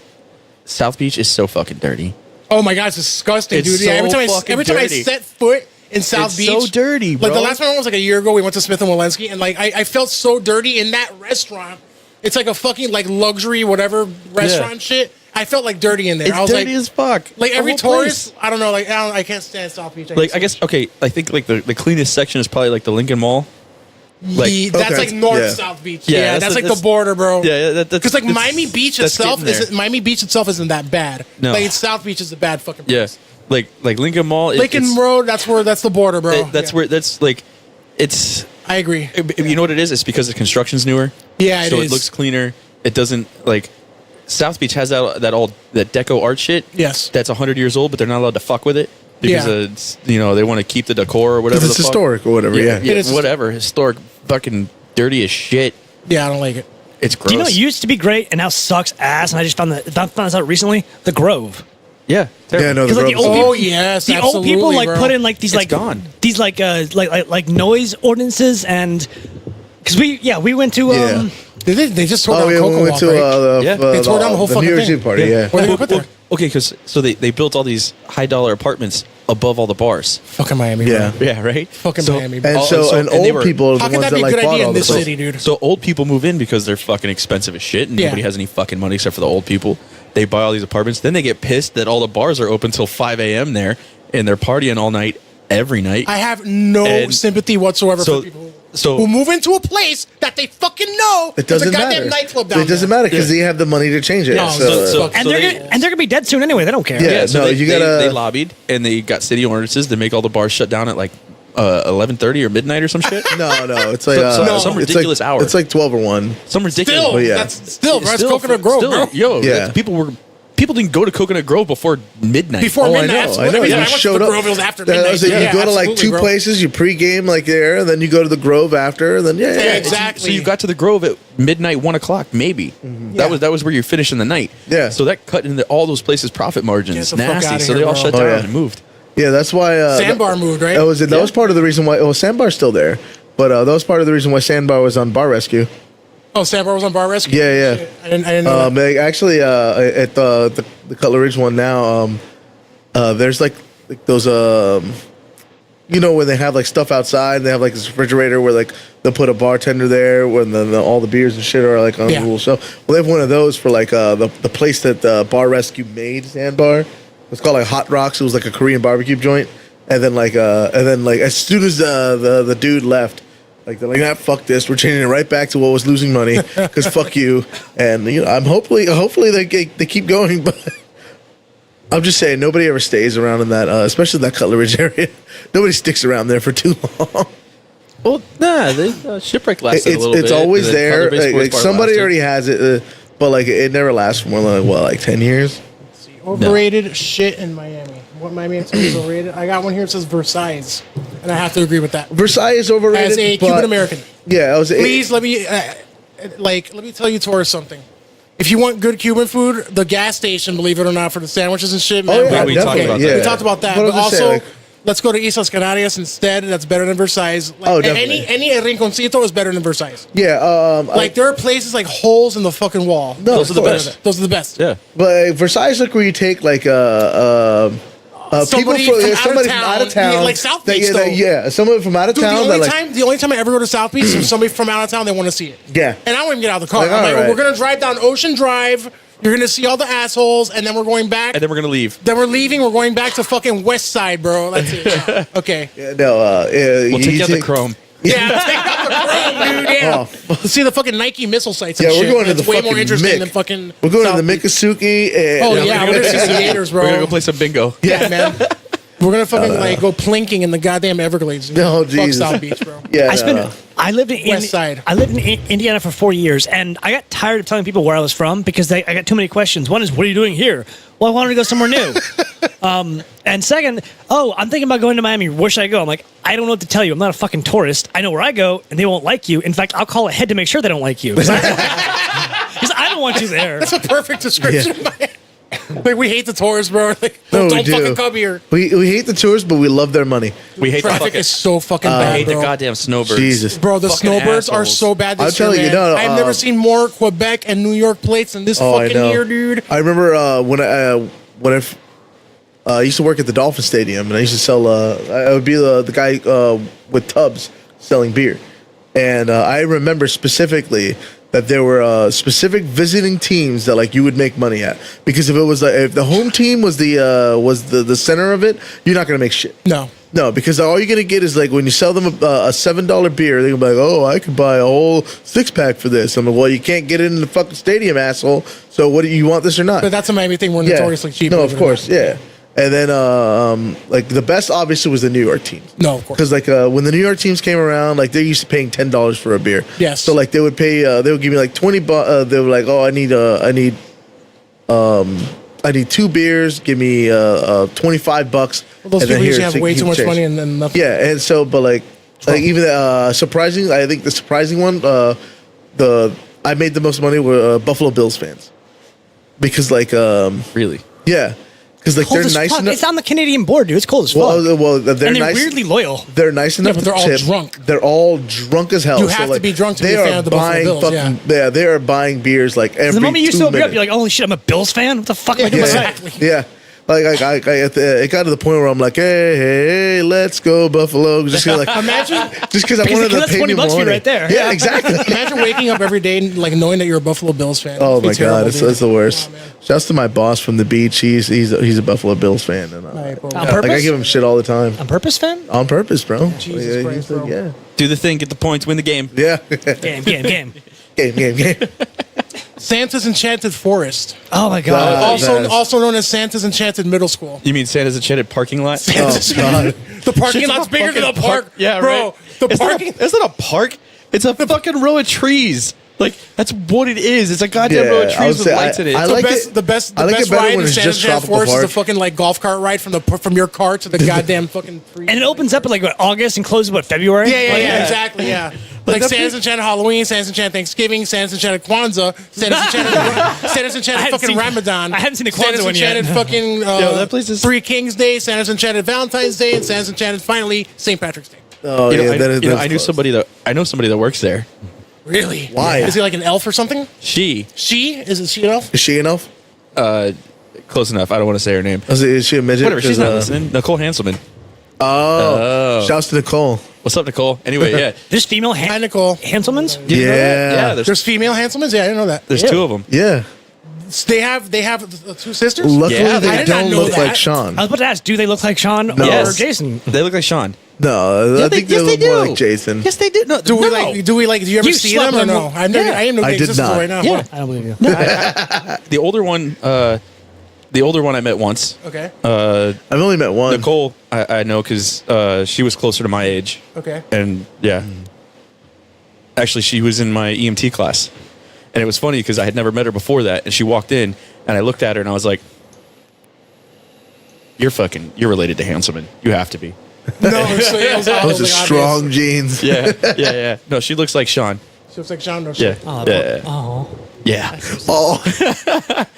South Beach is so fucking dirty. Oh my god, it's disgusting, It's dude. Yeah, every so time fucking every time dirty. I set foot in South It's Beach, so dirty, Like the bro. last one was like a year ago. We went to Smith and Walensky, and like I felt so dirty in that restaurant. It's like a fucking like luxury whatever restaurant shit. I felt like dirty in there. It's I was dirty like, as fuck. like every The whole tourist. I don't know. Like I can't stand South Beach. Like I guess okay. I think like the cleanest section is probably like the Lincoln Mall. Like that's Okay. like North Yeah. South Beach. Yeah, Yeah, that's that's, the- like the border, bro. yeah, that's Because like that's- Miami Beach that's itself getting there. isn't Miami Beach itself isn't that bad. No. Like South Beach is a bad fucking place. Yeah, like Lincoln Mall. Lincoln it's- Road. That's the border, bro. That's Yeah. where that's like it's. I agree. You know what it is? It's because the construction's newer. Yeah, it so is. it looks cleaner. It doesn't like South Beach has that deco art shit. Yes. That's 100 years old, but they're not allowed to fuck with it because Yeah. it's, they want to keep the decor or whatever. Because it's the fuck. historic or whatever. Yeah. It is whatever. Historic, fucking dirty as shit. Yeah, I don't like it. It's gross. Do you know what used to be great and now sucks ass? And I just found this out recently. The Grove. Yeah. Yeah, no, the Because like the Grove's- old people, Oh yes, the old people absolutely, like bro. put in like these It's gone. these like noise ordinances and because we went to Yeah. They just tore Oh, down yeah, Cocoa we went Walk, to right? Yeah. They tore down the whole New fucking Year's thing. Eve party. Yeah. Yeah. What they put there? Okay, because they built all these high dollar apartments above all the bars. Fucking Miami. Yeah. Bro. Yeah, right. Fucking Miami. Bro. And Oh, so and and they old were- people are How the can ones that be that a like good bought idea all in the this stuff. city, dude? So old people move in because they're fucking expensive as shit, and Yeah. nobody has any fucking money except for the old people. They buy all these apartments, then they get pissed that all the bars are open till 5 a.m. there, and they're partying all night, every night. I have no And sympathy whatsoever so- for people so- who move into a place that they fucking know It there's a doesn't goddamn matter. nightclub down It doesn't there. matter because they have the money to change it. No, so, and so they're they- gonna be dead soon anyway. They don't care. Yeah. so no, they, you they- gotta- they lobbied and they got city ordinances to make all the bars shut down at like 11:30 or midnight or some shit. no, it's like Some it's ridiculous like, hour. It's like 12 or 1. Some ridiculous. Still, But yeah. that's still, bro. It's Coconut Grove, still, bro. Yo, Yeah. that's- people didn't go to Coconut Grove before midnight. Before Oh, I midnight. know. That's I what know. every You time I went to showed the up. Grove, it was after That midnight. was it. Yeah, You go to like absolutely, 2 bro. places, you pregame like there, then you go to the Grove after, then yeah. Exactly. So you got to the Grove at midnight, 1 o'clock, maybe. Yeah. That was where you're finishing the night. Yeah. So that cut into all those places' profit Get margins. the fuck Nasty. outta So here, they all bro. shut Oh, down yeah. and moved. Yeah, that's why Sandbar moved, right? That was part of the reason why. Well, Sandbar's still there, but that was part of the reason why Sandbar was on Bar Rescue. Oh, Sandbar was on Bar Rescue? Yeah, yeah. Shit. I didn't know that. Actually, at the Cutler Ridge one now, there's like those when they have like stuff outside, they have like this refrigerator where like they'll put a bartender there when all the beers and shit are like on Yeah. the little shelf. Well, they have one of those for like the place that Bar Rescue made Sandbar. It's called like Hot Rocks. It was like a Korean barbecue joint, and then as soon as the dude left. Like they're like, fuck this. We're changing it right back to what was losing money because fuck you. And I'm hopefully they keep going, but I'm just saying nobody ever stays around in that, especially that Cutler Ridge area. Nobody sticks around there for too long. Well, nah, Shipwreck lasted a little bit. It's always and then there. Cutler Bay Sports Like Bar somebody lasted. already has it, but like it never lasts for more than like 10 years. Overrated shit in Miami. What Miami is overrated? I got one here that says Versailles, and I have to agree with that. Versailles is overrated. As a but- Cuban American, Yeah, please let me tell you tourists something. If you want good Cuban food, the gas station, believe it or not, for the sandwiches and shit, man. Oh, yeah, we talked definitely. about yeah. that. We talked about that, But I but was just also saying, like, let's go to Islas Canarias instead. That's better than Versailles. Like, Oh, definitely. any rinconcito is better than Versailles. yeah, Like there are places like holes in the fucking wall. No, Those are the of course. best. Those are the best. Yeah. but Versailles, look where you take like somebody from out of town, like South Beach, someone from out of town. The only time I ever go to South Beach is somebody from out of town. They want to see it. Yeah, and I won't even get out of the car. I'm like, we're gonna drive down Ocean Drive. You're gonna see all the assholes, and then we're going back. And then we're gonna leave. Then we're leaving. We're going back to fucking West Side, bro. That's it. Okay. Yeah, no, we'll take out the chrome. Yeah, take out the chrome, dude. Yeah. Let's see the fucking Nike missile sites. And we're shit. going to That's the way fucking more interesting Mick. than fucking. We're going South to the Beach. Miccosukee. Oh yeah, we're gonna see some gators, bro. We're gonna go play some bingo. Yeah, man. We're gonna fucking go plinking in the goddamn Everglades. No, Fuck Jesus. South Beach, bro. Yeah, I lived in West Side. I lived in Indiana for 4 years, and I got tired of telling people where I was from because I got too many questions. One is, what are you doing here? Well, I wanted to go somewhere new. And second, I'm thinking about going to Miami. Where should I go? I'm like, I don't know what to tell you. I'm not a fucking tourist. I know where I go, and they won't like you. In fact, I'll call ahead to make sure they don't like you. Because I don't want you there. That's a perfect description. Yeah. Like, we hate the tourists, bro. Like, No, don't we do. fucking come here. We hate the tourists, but we love their money. We hate Traffic is so fucking I bad, hate bro. the goddamn snowbirds. Jesus. Bro, the Fucking snowbirds are assholes. so bad I'll this year, tell you, man. no, I've never seen more Quebec and New York plates than this I fucking know. year, dude. I remember when I used to work at the Dolphin Stadium, and I used to sell. I would be the guy with tubs selling beer, and I remember specifically that there were specific visiting teams that like you would make money at, because if it was if the home team was the center of it, you're not gonna make shit. No, because all you're gonna get is like when you sell them a $7 beer, they're gonna be like, "Oh, I could buy a whole 6-pack for this." I'm like, "Well, you can't get it in the fucking stadium, asshole. So what do you want this or not?" But that's a Miami thing. We're notoriously cheap. No, of course, yeah. And then like the best obviously was the New York teams. No, of course. Because like when the New York teams came around, like they're used to paying $10 for a beer. Yes. So like they would pay, they would give me like $20. They were like, "Oh, I need 2 beers. Give me $25." Well, those and then people usually here, have way keep too much change. money and then nothing. Yeah, and so but like even surprising, I think the surprising one, I made the most money were Buffalo Bills fans, because like Really? yeah. Because like Cold they're as nice fuck. enough. It's on the Canadian border, dude. It's cold as fuck. Well, they're and they're nice. weirdly loyal. They're nice enough but to they're all tip. drunk. They're all drunk as hell. You have to be drunk to be a fan of the Buffalo Bills, yeah. They are buying beers like every The moment you 2 sober up, minutes. you're like, holy shit, I'm a Bills fan? What the fuck am I doing? Exactly. Yeah. Like it got to the point where I'm like, hey, let's go Buffalo. Just 'cause, like, Imagine, just because I Because wanted to that's pay me $20 for you money. right there. Yeah, exactly. imagine waking up every day like knowing that you're a Buffalo Bills fan. Oh It'd be my terrible, god, it's dude. the worst. Oh, man. Shouts to my boss from the beach. He's a Buffalo Bills fan, and Right, bro. On like I purpose? give him shit all the time On purpose, fan? on purpose, bro. Jesus Yeah, Christ, he's like, bro. yeah, Do the thing, get the points, win the game. yeah. Game. game. Santa's Enchanted Forest, Oh my god. also known as Santa's Enchanted Middle School. You mean Santa's Enchanted parking lot? Santa's God. The parking It's lot's a bigger than the fucking park. Yeah, bro. right. The It's not parking. It's not a park. It's a fucking row of trees. Like, that's what it is. It's a goddamn row of Yeah, I trees would with say lights in it. I It's like The best I like it better ride when in it's Santa's just Enchanted tropical Forest is the park. fucking like golf cart ride from your car to the goddamn fucking tree. And it opens up in like what, August and closes what, February? Yeah, Like, exactly, yeah. Like that Santa's Enchanted Halloween, Santa's Enchanted Thanksgiving, Santa's Enchanted Kwanzaa, Santa's Enchanted I haven't fucking seen- Ramadan. I haven't seen the Kwanzaa Santa's one yet. Enchanted fucking that place is- Three Kings Day, Santa's Enchanted Valentine's Day, and Santa's Enchanted finally St. Patrick's Day. Oh You know, yeah, that is. I that's knew close. somebody that works there. Really? Why? Is he like an elf or something? She, Is she an elf? Is she an elf? close enough. I don't want to say her name. Is she a midget? Whatever, she's 'Cause, not listening. Nicole Hanselman. Shouts to Nicole. What's up, Nicole? Anyway, yeah. There's female Hi, Nicole. Hanselmans? You didn't know that? Yeah. Yeah, There's female Hanselmans? Yeah, I didn't know that. there's 2 of them. Yeah. They have 2 sisters? Luckily, Yeah, they I did not don't know look that. like Sean. I was about to ask, do they look like Sean or Yes. Jason? They look like Sean. No, I think they look more like Jason. Yes, they do. No, Do you ever You see slept them or with no? them. I didn't know I they did existed not. right now. Yeah. I don't believe you. The older one, I met once. Okay. I've only met one. Nicole, I know because she was closer to my age. Okay. And yeah, actually, she was in my EMT class, and it was funny because I had never met her before that, and she walked in, and I looked at her, and I was like, "You're related to Hanselman. You have to be." No, so it was Those are like strong genes. Yeah. No, she looks like Sean. She looks like Sean. No Yeah, shit. yeah. Oh,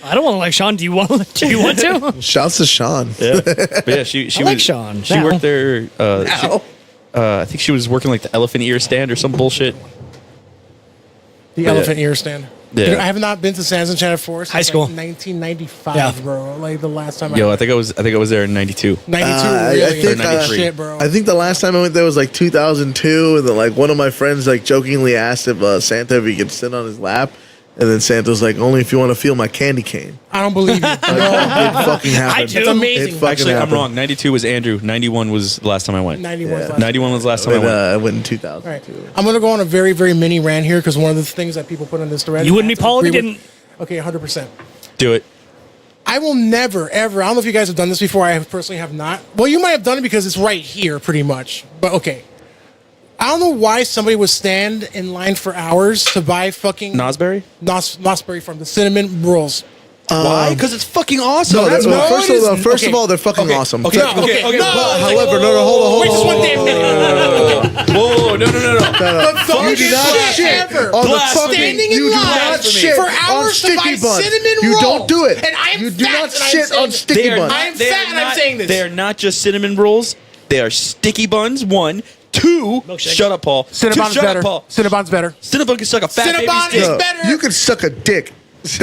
I don't want to like Sean. Do you want to? shouts to Sean. Yeah. But yeah, she I like was, Sean. She Now. worked there. Ow. I think she was working like the elephant ear stand or some bullshit. The elephant ear stand. Yeah. Dude, I have not been to Sands Enchanted Forest High since school. like 1995, Yeah. bro. Like the last time Yo, I think I was there in '92. 92, I really. think, 93. Shit, bro. I think the last time I went there was like 2002, and then like one of my friends like jokingly asked if Santa if he could sit on his lap, and then Santa's like, "Only if you want to feel my candy cane." I don't believe you. It fucking happened. I do. It's amazing. It fucking Actually, happened. I'm wrong. '92 was Andrew. '91 was the last time I went. 91 Yeah. last 91 was the last time I When, went. I went in All 2002. right. I'm going to go on a very, very mini rant here because one of the things that people put on this thread. You wouldn't be Paul if you agree with- didn't. Okay, 100%. Do it. I will never, ever. I don't know if you guys have done this before. I personally have not. Well, you might have done it because it's right here, pretty much. But okay. I don't know why somebody would stand in line for hours to buy fucking Nosberry? Nosberry from the cinnamon rolls. Why? Because it's fucking awesome. No, That's that's no, first it of all, isn't. first Okay. of all, they're fucking Okay. awesome. Okay. No, okay, okay. no, However, no, hold Wait just on. one damn minute. Whoa, no. The You dogest do not shit shit ever. on the Blasphemy. fucking. Standing in You do line not shit for on hours to buy sticky buns. cinnamon You rolls. don't do it. And I am You do fat not and I'm shit saying on this. sticky buns. I am fat and I'm saying this. They are not just cinnamon rolls. They are sticky buns. 1, 2. Milkshake. Shut up, Paul. Cinnabon's Shut better. up, Paul. Cinnabon's better. Cinnabon can suck a fat Cinnabon baby's is dick. better. You can suck a dick.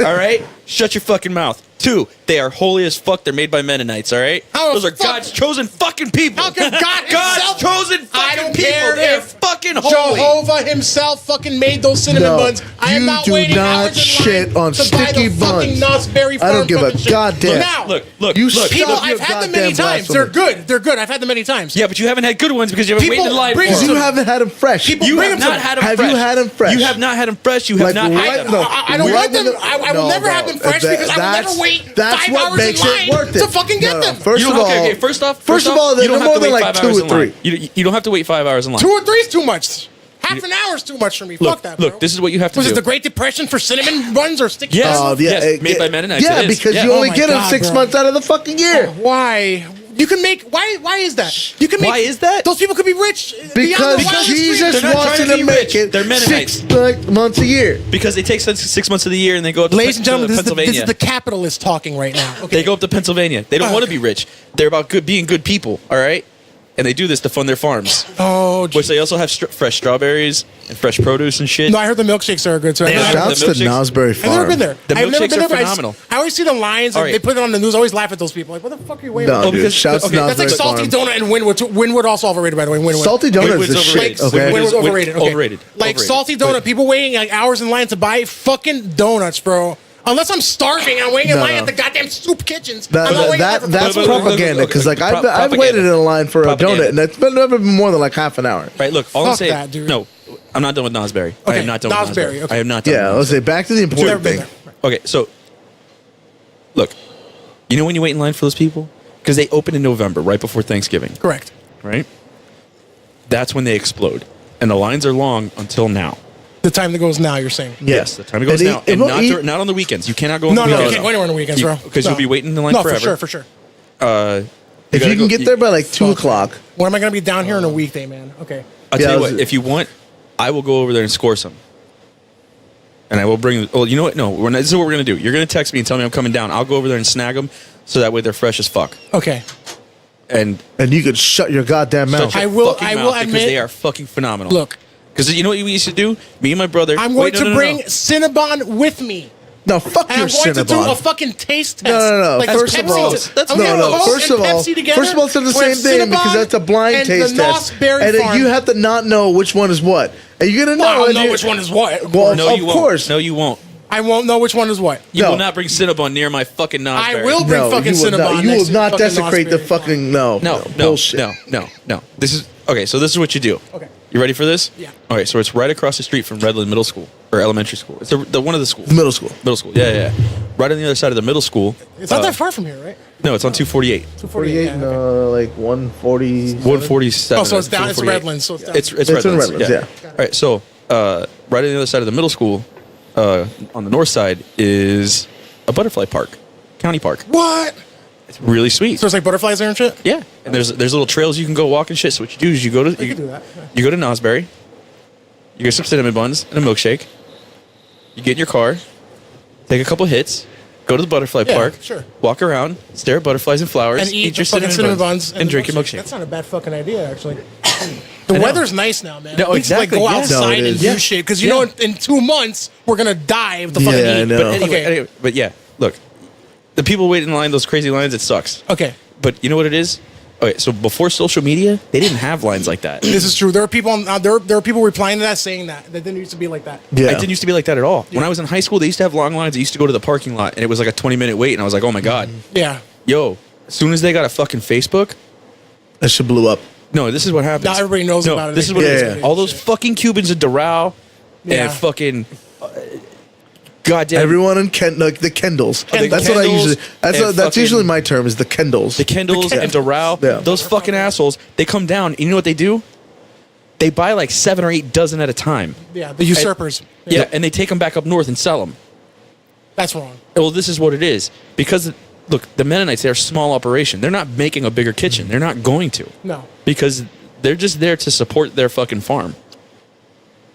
All right, shut your fucking mouth. 2, they are holy as fuck. They're made by Mennonites. All right, How those are fuck- God's chosen fucking people. How can God himself- God's chosen fucking I don't people. care They're if fucking holy. Jehovah himself fucking made those cinnamon buns. I am you not do waiting not hours in shit line on to buy sticky the fucking buns. Nosberry I don't Farm give a fucking shit. goddamn. Now, Look. You people, Stop your I've had them many goddamn times. They're blasphemy. good. They're good. I've had them many times. Yeah, but you haven't had good ones because you haven't People waited in line bring for Because them. you haven't had them fresh. People You bring have them not to- had them Have fresh. you had them fresh? You have not had them fresh. You have Like, not right- had them. no. I don't Right want them. when the- I will no, never have no. them fresh because I will That's- never wait that's 5 what hours makes in it line worth it. to fucking get No, them. First You of don't- all, okay, first off, they're you more don't have to than wait like 5 2 hours or in line. 3. You don't have to wait 5 hours in line. 2 or 3 is too much. Half an hour is too much for me. Look, Fuck that, bro. look, this is what you have to Was do. it the Great Depression for cinnamon buns or sticky Yes. buns? Yes, made by Mennonites, Yeah, it is. because Yeah. you Oh only my get them God, 6 bro. months out of the fucking year. Why? You can make why is that? You can make Why is that? Those people could be rich beyond Because the wildest Jesus dreams. They're not wants trying you to to be make rich. it They're Mennonites. 6 months a year. Because they take 6 months of the year and they go up to, Ladies and gentlemen, to this is Pennsylvania. the capitalist talking right now. Okay. They go up to Pennsylvania. They don't want to be rich. They're about being good people. All right, and they do this to fund their farms, Oh, which they also have fresh strawberries and fresh produce and shit. no, I heard the milkshakes are good too. They are. Shouts The to milkshakes- Nosberry I've never Farm. been there. The I've never milkshakes been are there. but phenomenal. I always see the lines. All And right. they put it on the news. I always laugh at those people. Like, what the fuck are you waiting No, for? Oh, dude. because- Shouts okay, to That's like Nosberry Salty Farm. Donut and Winwood. Winwood also overrated, by the way. Winwood. Salty Donut Winwood's is the overrated. shit. Okay. Winwood's overrated. Okay. Overrated. Like Overrated. Salty Donut. People waiting like hours in line to buy fucking donuts, bro. Unless I'm starving, I'm waiting in No, line no. at the goddamn soup kitchens. I'm not waiting That's for fucking- propaganda because like I've Propaganda. waited in a line for a Propaganda. donut and it's been never been more than like half an hour. Right. Look, all I'm Fuck saying. that, dude. No, I'm not done with Nosberry. I Okay, am not done with Nosberry, Nosberry. okay. I am not done. Yeah, with let's say back to the important Never been thing. there. Okay, so look, you know when you wait in line for those people because they open in November, right before Thanksgiving, Correct. right? That's when they explode, and the lines are long until now. The time that goes now, you're saying. Yes, the time it goes And now, he- and well, not, he- not on the weekends. You cannot go on No, the no, you weekends. can't go anywhere on the weekends, bro. Because No. you'll be waiting in the line No, forever. for sure. If you can get there by like 2 o'clock, When am I going to be down here on a weekday, man? Okay. I'll Yeah, tell you I what, was- if you want, I will go over there and score some. And I will bring. Well, you know what? No, this is what we're gonna do. You're gonna text me and tell me I'm coming down. I'll go over there and snag them, so that way they're fresh as fuck. Okay. And and you could shut your goddamn mouth. shut your I will- fucking I will mouth because admit- they are fucking phenomenal. Look. because you know what we used to do? Me and my brother. I'm Wait, going no, to no, no, bring no. Cinnabon with me. No, fuck And your I'm going to do a Cinnabon. fucking taste test. No. Like First of Pepsi all, to- that's I'm no, getting no. Coke First and of all, Pepsi together. first of all, it's not the We have same thing because Cinnabon that's a blind and taste the test, Nosberry and Farm. you have to not know which one is what. And you're gonna know. Well, I'll and know you- which one is what. Well, No, of you won't. course. No, you won't. I won't know which one is what. You No. will not bring Cinnabon near my fucking Nosberry. I will bring No, fucking you will Cinnabon. not, you next will to not fucking desecrate the Nosberry fucking No, bullshit. no. This is okay. So this is what you do. Okay. You ready for this? Yeah. All right. So it's right across the street from Redland Middle School or elementary school. It's the one of the schools. Middle school. Middle school. Yeah. Right on the other side of the middle school. It's not that far from here, right? No, it's on 248. 48 yeah, and okay. like 140. 147. Oh, so it's down. It's 248. Redlands. So it's down. It's It's in Redlands. Redlands, yeah. All right. So right on the other side of the middle school, on the north side is a butterfly park, county park. What? It's really sweet. So it's like butterflies there and shit. Yeah, and there's little trails you can go walk and shit. So what you do is you go to You can do that. Yeah. you go to Nosberry, you get some cinnamon buns and a milkshake. You get in your car, take a couple hits, go to the butterfly Yeah, park, sure. walk around, stare at butterflies and flowers, And eat your the fucking cinnamon cinnamon buns and drink your milkshake. That's not a bad fucking idea, actually. The I know. weather's nice now, man. No, We can, exactly, Like go yeah. outside No, it and is. do Yeah. shit because Yeah. in 2 months we're gonna die of the fucking Yeah, I heat. know. But anyway, Okay. but yeah, look, the people waiting in line, those crazy lines, it sucks. Okay. But you know what it is? Okay, so before social media, they didn't have lines like that. This is true. There are people there are people replying to that saying that didn't used to be like that. Yeah. It didn't used to be like that at all. When I was in high school, they used to have long lines. I used to go to the parking lot, and it was like a 20-minute wait, and I was like, oh my god, Yeah. yo. As soon as they got a fucking Facebook, That shit blew up. no, this is what happens. Now everybody knows no, about it. This is They what it Yeah, is. yeah. All those fucking Cubans in Doral Yeah. and fucking goddamn Everyone in like the Kendalls. The That's what I Kendalls usually. That's and that's usually fucking- my term is the Kendalls. the Kendalls and Doral, Yeah. those fucking assholes, they come down, and you know what they do? They buy like 7 or 8 dozen at a time. Yeah, the usurpers. Yeah, and they take them back up north and sell them. That's wrong. Well, this is what it is. Because, look, the Mennonites, they're a small operation. They're not making a bigger kitchen. They're not going to. No. Because they're just there to support their fucking farm.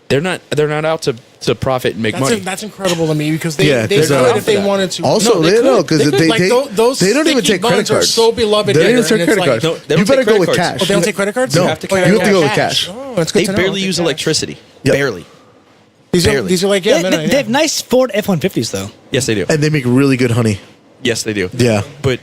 They're not out to profit and make money. That's incredible to me because they, Yeah, they 'cause, could uh, if they wanted to. Also, No, they they could. don't because They they, could. Like, those they don't even sticky take credit buns are cards. so beloved They don't here, even take and it's credit like- cards. No, they don't You better take go credit with cards. cash. Oh, they don't take credit cards? No, You have to you have to go with cash. Oh, that's good They to know. barely Okay, use cash. electricity. Yep. Barely. These are barely. like They have nice Ford F-150s though. Yes, they do. And they make really good honey. Yes, they do. Yeah. But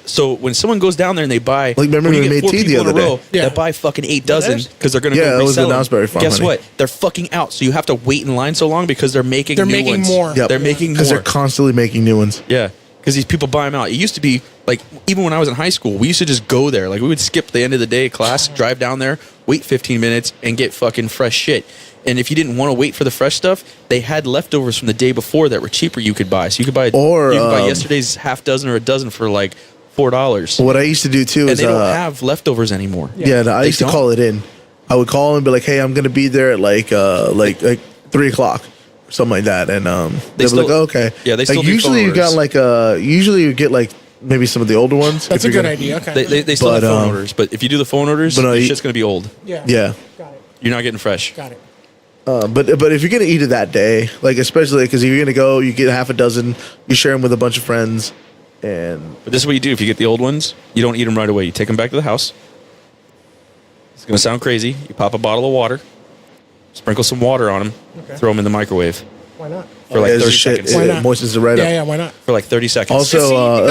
so when someone goes down there and they buy, Like, remember when you we get made 4 tea the people in a other day? row Yeah. that buy fucking 8 dozen because they're going to Yeah, go that was the resell 'em. Nosberry Farm Guess honey. what? They're fucking out. So you have to wait in line so long because they're making They're new making ones. more. Yep. They're making Because more. they're constantly making new ones. Yeah, because these people buy them out. It used to be like even when I was in high school, we used to just go there. Like we would skip the end of the day class, drive down there, wait 15 minutes, and get fucking fresh shit. And if you didn't want to wait for the fresh stuff, they had leftovers from the day before that were cheaper. You could buy. So you could buy Or, you could buy yesterday's half dozen or a dozen for like $4. What I used to do too And is they don't have leftovers anymore. yeah, no, I They used to don't. call it in. I would call and be like, "Hey, I'm gonna be there at like 3:00, something like that," and they'd be still- like, oh, "Okay." yeah, they still like, do usually phone you got orders. usually you get like maybe some of the older ones. That's if a you're good gonna- idea. Okay. They still have But, phone orders, but if you do the phone orders, but no, your you- shit's gonna be old. yeah. Yeah. Got it. You're not getting fresh. Got it. But if you're gonna eat it that day, like especially because if you're gonna go, you get half a dozen, you share them with a bunch of friends, and But this is what you do. If you get the old ones, you don't eat them right away. You take them back to the house. It's going to sound crazy. You pop a bottle of water, sprinkle some water on them, Okay. throw them in the microwave Why not? for like as 30 shit, seconds. Why it not? moistens it right Yeah, up. yeah. Why not? For like 30 seconds. Also,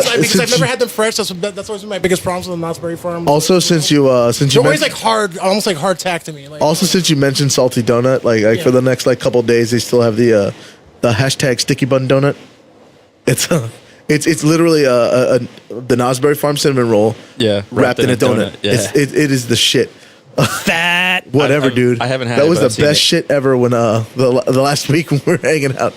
See, because since I've never you- had them fresh. That's always been my biggest problems with the Knott's Farm. Also, since you they're always like mentioned, hard, almost like hard tack to me. Like, also since you mentioned salty donut, like Yeah. for the next like couple of days, they still have the hashtag sticky bun donut. It's literally the Nosberry Farm cinnamon roll, Yeah, wrapped in a donut. Yeah. It is the shit. Fat. Whatever, I've- dude. I haven't had that it, was but I've the seen best it. shit ever when the last week when we were hanging out.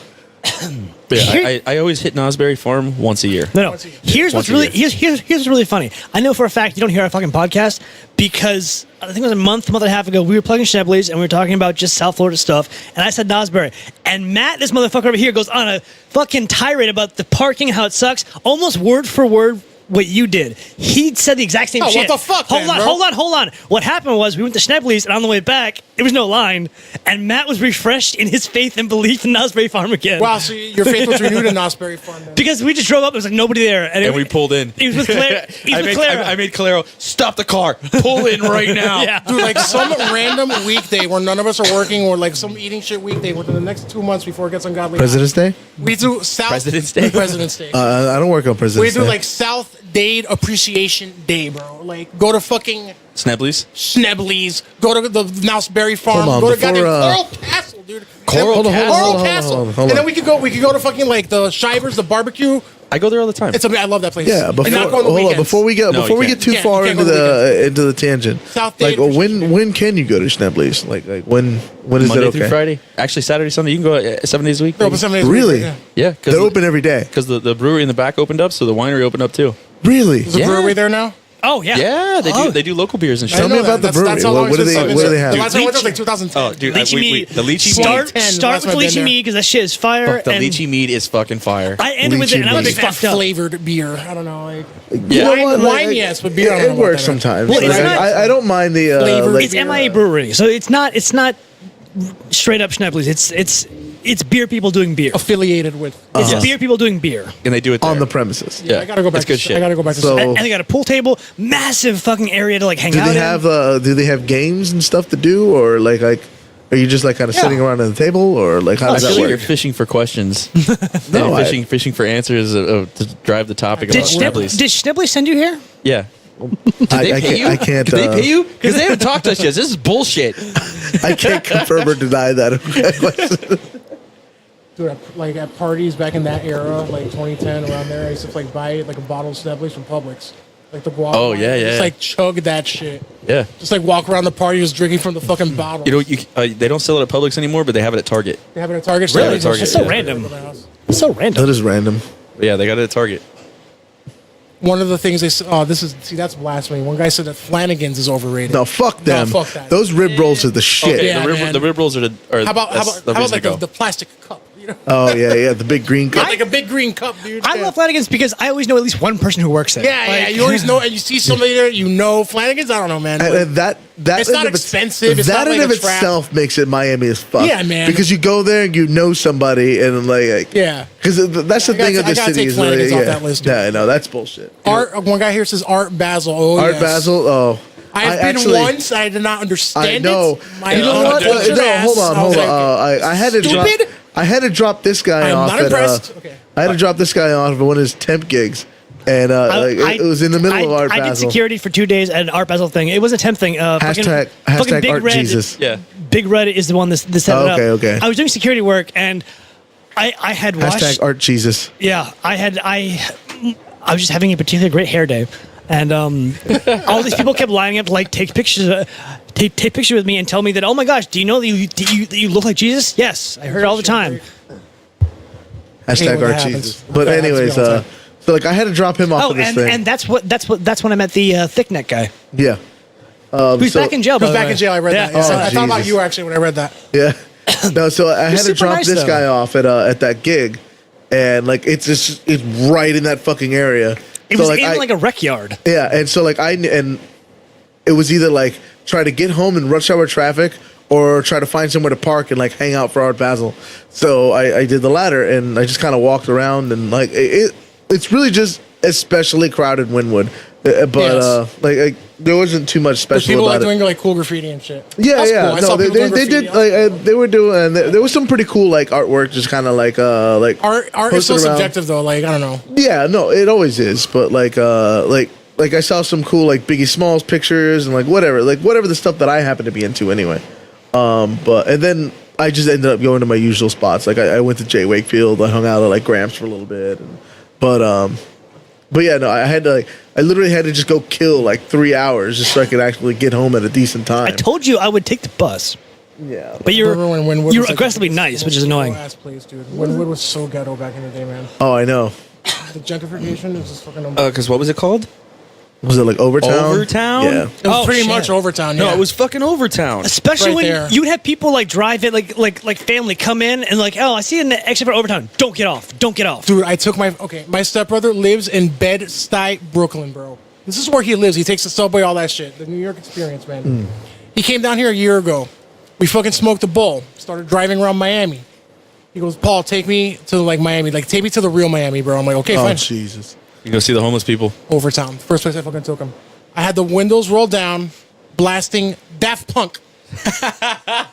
But yeah, I always hit Nosberry Farm once a year. No. Once a year. Here's Once what's a really year. here's what's really funny. I know for a fact you don't hear our fucking podcast because I think it was a month and a half ago we were plugging Schnebley's and we were talking about just South Florida stuff and I said Nosberry and Matt, this motherfucker over here, goes on a fucking tirade about the parking, how it sucks, almost word for word what you did. He said the exact same Oh, shit. what the fuck, Hold then, on, bro? hold on. What happened was we went to Schnebley's and on the way back there was no line and Matt was refreshed in his faith and belief in Nosberry Farm again. wow, so your faith was renewed in Knott's Farm. Then. Because we just drove up, there was like nobody there, And we pulled in. He was with Claire. He was with Clara. I made Calero, stop the car, pull in right now. Yeah. Dude, like some random weekday where none of us are working, or like some eating shit weekday within the next 2 months before it gets ungodly. President's Day? We do South President's Day? President's Day. I don't work on We President's do Day. like South Dade Appreciation Day, bro. Like go to fucking Snebley's? Schnebley's, go to the Nosberry Farm, Hold on, go to before, goddamn Coral Castle, dude. Coral And then- Castle? Coral Hold on, Castle. hold on. And then we could go to fucking like the Shivers, the barbecue. I go there all the time. It's I love that place. Yeah, And before not go on the hold on, weekends. before we get No, before you we can't. get too You can't- far you into can't go on the into the tangent, South like Dade when can you go to Schnebley's? Like when is Monday it okay? through Friday. Actually, Saturday, Sunday. You can go 7 days a week. They're open 7 days a week, Really? yeah. Yeah, They're open every day. because the brewery in the back opened up, so the winery opened up too. Really? Is the Yeah. brewery there now? Oh yeah. Yeah, they Oh. do. They do local beers and shit. Tell me know about that. the brewery. how long What do it's they- been what do they since- have? The last time I went was like 2010. Oh, dude, Lychee mead. the lychee Start, mead. start with That's what I've been lychee there. mead because that shit is fire. Fuck, the and lychee mead is fucking fire. I ended with it and I Lychee was mead. Big fat fucked up. flavored beer. I don't know. Like, Yeah. Wine, yes, but beer, I don't know It about works that. sometimes. Well, it's Like, not- I don't mind the Flavor. like, It's MIA Brewery, so it's not straight up Schnebley's. It's it's beer people doing beer. affiliated with. It's beer people doing beer. And they do it there. on the premises. Yeah, I gotta go back. it's good shit. I gotta go back. So- to And they got a pool table, massive fucking area to like hang Do out they in. have do they have games and stuff to do, or like are you just like kind of sitting around at the table, or like how I does feel that like you're work? fishing for questions. No, You're I- fishing for answers to drive the topic Did about Schneblies. Schnebley send you here? Yeah. I can't. I can't. Did they pay you? Because they haven't talked to us yet. This is bullshit. I can't confirm or deny that question. Dude, like at parties back in that era, like 2010, around there, I used to like buy like a bottle of Schneblys from Publix, like the guava. Oh, yeah, yeah. Just like chug that shit. Yeah. Just like walk around the party just drinking from the fucking bottle. You know, they don't sell it at Publix anymore, but they have it at Target. They have it at Target. Really? Schneblys. Target, That's so yeah. random. It's so random. That is random. But yeah, they got it at Target. One of the things they said, that's blasphemy. One guy said that Flanagan's is overrated. No, fuck them. fuck that. Those rib rolls are the shit. Okay, Yeah, man. the rib rolls are How about the reason like to go. the plastic cup? You know, Oh yeah, the big green cup. like a big green cup, dude. I love Flanagan's because I always know at least one person who works there. Yeah, Like- yeah. You always know, and you see somebody there, you know Flanagan's. I don't know, man. And that It's in not of expensive. It's that not in like of a trap. itself makes it Miami as fuck. Yeah, man. Because you go there and you know somebody, and like Yeah. Because that's the I gotta- thing of I the gotta city take is Flanagan's like, off that list, dude. Yeah, I know that's bullshit. Art. One guy here says Art Basel. Oh, Art yes. Basel. Oh, I've been actually- once. I did not understand I know. it. My You know what? uncultured No, ass. hold on, I was hold on. like, I had to drop. Stupid? I had to drop this guy I'm off. not at, impressed. Okay. I had to drop this guy off at one of his temp gigs, and it was in the middle of Art I did Basel. security for 2 days at an Art Basel thing. It was a temp thing. Hashtag Big Art Red, Jesus. Yeah. Big Red is the one that set it up. Okay. I was doing security work and I had watched. Hashtag Art Jesus. Yeah, I was just having a particularly great hair day, and all these people kept lining up to like take pictures. Take picture with me and tell me that, oh my gosh, do you know that you look like Jesus? Yes, I heard it all the time. Hashtag Hey, what Art happens? Jesus. But That happens to me anyways, all the time. so like I had to drop him off Oh, of this and, thing. and that's when I met the thick neck guy Yeah. who's so- back in jail. I was by the back way. in jail. I read Yeah. that. Yeah. Oh, I thought about Jesus. you actually when I read that. Yeah. No, so I had to super drop nice, this though. guy off at that gig, and like it's right in that fucking area. It So, was in I- like a rec yard. Yeah, and so like and it was either like try to get home in rush hour traffic or try to find somewhere to park and like hang out for Art Basel. So I did the latter, and I just kind of walked around, and like it's really just especially crowded Wynwood. But Yes. like there wasn't too much There's special people like about it. doing like cool graffiti and shit. Yeah, That's yeah. Cool. I No, saw they people doing did graffiti. like they were doing. There was some pretty cool like artwork, just kind of like Art is so posted around. subjective though. Like I don't know. Yeah, no, it always is. But like I saw some cool like Biggie Smalls pictures and like whatever the stuff that I happen to be into anyway. But and then I just ended up going to my usual spots. Like I went to Jay Wakefield. I hung out at like Gramps for a little bit. But yeah, no, I literally had to just go kill like 3 hours just so I could actually get home at a decent time. I told you I would take the bus, yeah. but you're Remember when Wynwood you're was, like, aggressively nice, which is annoying. Ass place, dude. Wynwood was so ghetto back in the day, man. Oh, I know. The gentrification is just fucking. Because what was it called? Was it like Overtown? Overtown? Yeah. It was Oh, pretty shit. much Overtown. No, Yeah. it was fucking Overtown. Especially Right when there. you would have people like drive it, like family come in and like, oh, I see an exit for Overtown. Don't get off. Don't get off. Dude, I took my stepbrother lives in Bed-Stuy, Brooklyn, bro. This is where he lives. He takes the subway, all that shit. The New York experience, man. He came down here a year ago. We fucking smoked a bowl. Started driving around Miami. He goes, Paul, take me to like Miami. Like, take me to the real Miami, bro. I'm like, okay, Oh fine. Jesus. You go see the homeless people. Overtown. First place I fucking took him. I had the windows rolled down, blasting Daft Punk.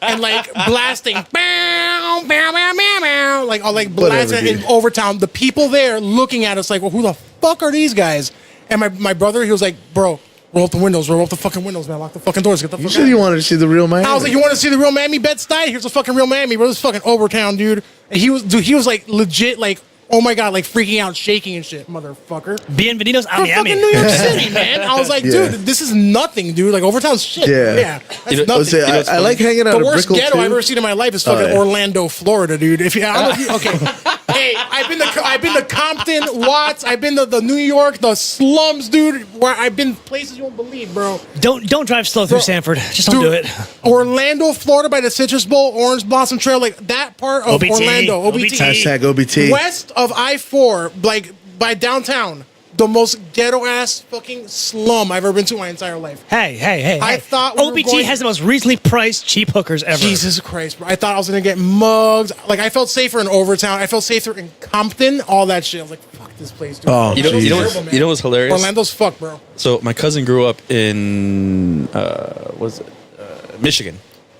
And like blasting, bow, bow, bow, bow, bow, like all like blasting Whatever, in dude. Overtown. The people there looking at us like, well, who the fuck are these guys? And my brother, he was like, bro, roll up the windows, roll up the fucking windows, man, lock the fucking doors, get the You fuck said out. you wanted to see the real Miami. I was like, you want to see the real Miami? Bed-Stuy? Here's the fucking real Miami, bro. This is fucking Overtown, dude. And he was like legit, like, oh my god, like freaking out, shaking and shit, motherfucker. Bienvenidos a From Miami. fucking New York City, man. I was like, Yeah. dude, this is nothing, dude. Like Overtown's shit. Yeah. Yeah. That's You know- I, nothing. was saying, You know what's I like funny? hanging out The at worst Brickell ghetto I've too. ever seen in my life is fucking yeah. Orlando, Florida, dude. If you, I don't know if you, okay, hey, I've been to Compton, Watts, I've been to the New York, the slums, dude. Where I've been places you won't believe, bro. Don't drive slow through Bro, Sanford. Just don't do Dude, it. Orlando, Florida, by the Citrus Bowl, Orange Blossom Trail, like that part of OBT, Orlando, OBT. Hashtag OBT. west of I-4, like by downtown. the most ghetto ass fucking slum I've ever been to in my entire life. Hey. I thought we were OBT going- has the most reasonably priced cheap hookers ever. Jesus Christ, bro. I thought I was going to get mugged. Like, I felt safer in Overtown. I felt safer in Compton, all that shit. I was like, fuck this place, dude. Oh, You know, It's you know, terrible, what's, man. you know what's hilarious? Orlando's fuck, bro. So my cousin grew up in Michigan.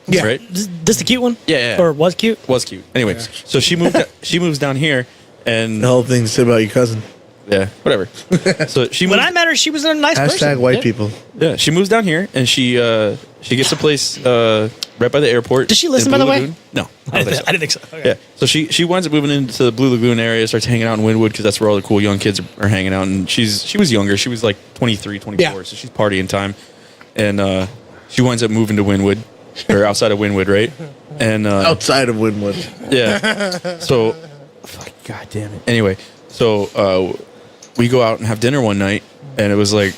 Yeah. Right. This the cute one? Yeah. Or was cute? Was cute. Anyway, so she moves down here, and The whole thing said about your cousin. yeah, whatever. So she When moves, I met her, she was a nice person. Hashtag white Yeah. people. yeah, she moves down here, and she gets a place right by the airport. Does she in listen, by Blue the way? Lagoon. No, I didn't think so. Okay. Yeah, so she winds up moving into the Blue Lagoon area, starts hanging out in Wynwood because that's where all the cool young kids are hanging out. And she was younger, she was like 23, 24, Yeah. so she's partying time, and she winds up moving to Wynwood or outside of Wynwood, right? And Outside of Wynwood. yeah, so fuck, god damn it. Anyway, so we go out and have dinner one night, and it was like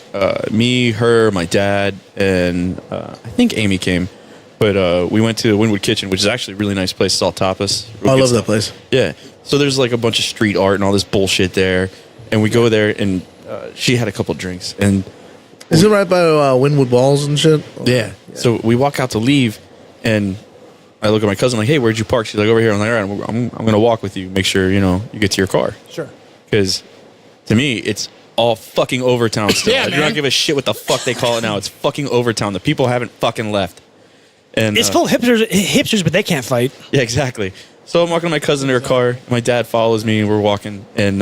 me, her, my dad, and I think Amy came. But we went to the Wynwood Kitchen, which is actually a really nice place. It's all tapas. Real I good love stuff. that place. Yeah. So there's like a bunch of street art and all this bullshit there. And we go there, and she had a couple drinks. And Is it right by Wynwood Walls and shit? yeah. So we walk out to leave, and I look at my cousin like, hey, where'd you park? She's like, over here. I'm like, all right, I'm going to walk with you. Make sure, you get to your car. Sure. Because to me, it's all fucking Overtown still. Yeah, I do man. not give a shit what the fuck they call it now. It's fucking Overtown. The people haven't fucking left. And It's full of hipsters, but they can't fight. yeah, exactly. So I'm walking to my cousin to her car. My dad follows me, and we're walking, and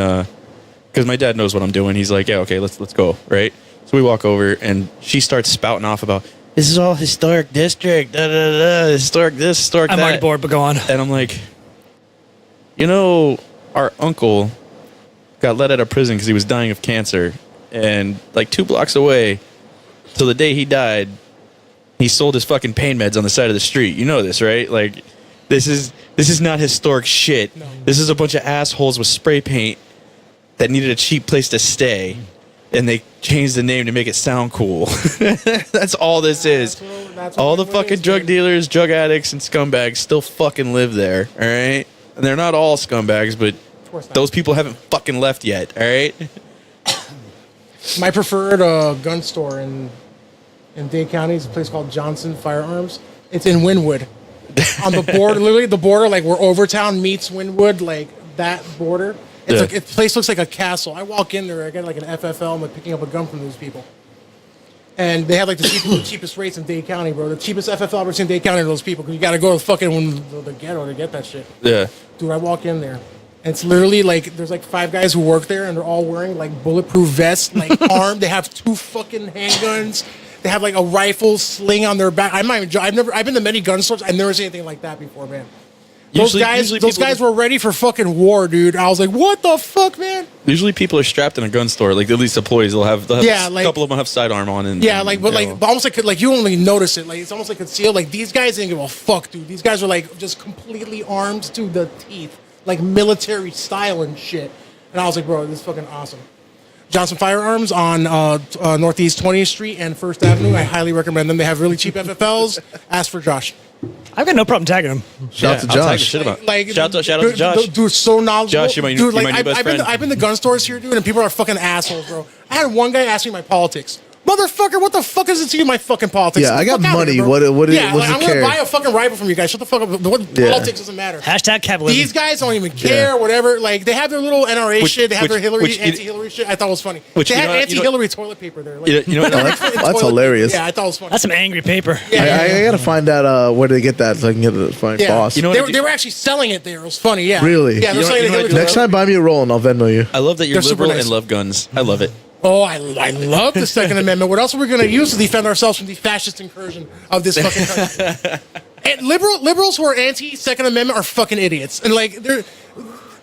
because my dad knows what I'm doing, he's like, "Yeah, okay, let's go." Right. So we walk over, and she starts spouting off about this is all historic district, da da da, historic this, historic I'm that. already bored, but go on. And I'm like, our uncle got let out of prison because he was dying of cancer, and like 2 blocks away, till the day he died, he sold his fucking pain meds on the side of the street. You know this, right? Like, this is not historic shit. No. This is a bunch of assholes with spray paint that needed a cheap place to stay, and they changed the name to make it sound cool. That's all this is. That's All what the it fucking is, drug man. dealers, drug addicts, and scumbags still fucking live there. All right, and they're not all scumbags, but course not. those people haven't fucking left yet. All right. My preferred gun store in Dade County is a place called Johnson Firearms. It's in Wynwood. On the border, literally the border, like where Overtown meets Wynwood, like that border. It's Yeah. like the place looks like a castle. I walk in there, I get like an FFL, I'm like picking up a gun from these people. And they have like the cheapest rates in Dade County, bro. The cheapest FFL rates in Dade County are those people, because you got to go to fucking the ghetto to get that shit. Yeah. Dude, I walk in there, and it's literally like there's like 5 guys who work there, and they're all wearing like bulletproof vests, like armed. They have 2 fucking handguns. They have like a rifle sling on their back. I'm not even. I've been to many gun stores. I've never seen anything like that before, man. Those Usually those people- guys were ready for fucking war, dude. I was like, what the fuck, man? Usually people are strapped in a gun store. Like, at least employees, they'll have Yeah, a like- couple of them have sidearm on. And Yeah, and, like, but you know. like, but almost like you only notice it. Like, it's almost like concealed. Like, these guys didn't give a fuck, dude. These guys were like just completely armed to the teeth, like military style and shit. And I was like, bro, this is fucking awesome. Johnson Firearms on Northeast 20th Street and First Avenue. I highly recommend them. They have really cheap FFLs. Ask for Josh. I've got no problem tagging him. Shout out to I'll tag the Josh. shit about. Like, shout out to dude, Josh. Dude, so knowledgeable. Josh, you're my dude, new like, best friend. I've been to gun stores here, dude, and people are fucking assholes, bro. I had one guy ask me my politics. Motherfucker, what the fuck is it to you, my fucking politics? Yeah, I Get the got fuck out of money. here, bro. What yeah, what's like, the I'm care? gonna buy a fucking rifle from you guys. Shut the fuck up. Yeah. Politics doesn't matter. Hashtag capitalism. These guys don't even care, whatever. Like, they have their little NRA shit. They have their which- anti-Hillary shit. I thought it was funny. Which, They you had know what- anti-Hillary toilet paper there. Like, You know what? That's toilet- hilarious. Yeah, I thought it was funny. That's some angry paper. Yeah. I gotta find out where they get that so I can get the find Yeah. boss. You know they, what I they do? were actually selling it there. It was funny, yeah. Really? Yeah, they're You know- selling you know the what I do? Hillary Next time, buy me a roll and I'll Venmo you. I love that you're They're super liberal nice. and love guns. I love it. Oh, I love the Second Amendment. What else are we going to use to defend ourselves from the fascist incursion of this fucking country? And liberals who are anti-Second Amendment are fucking idiots. And like, they're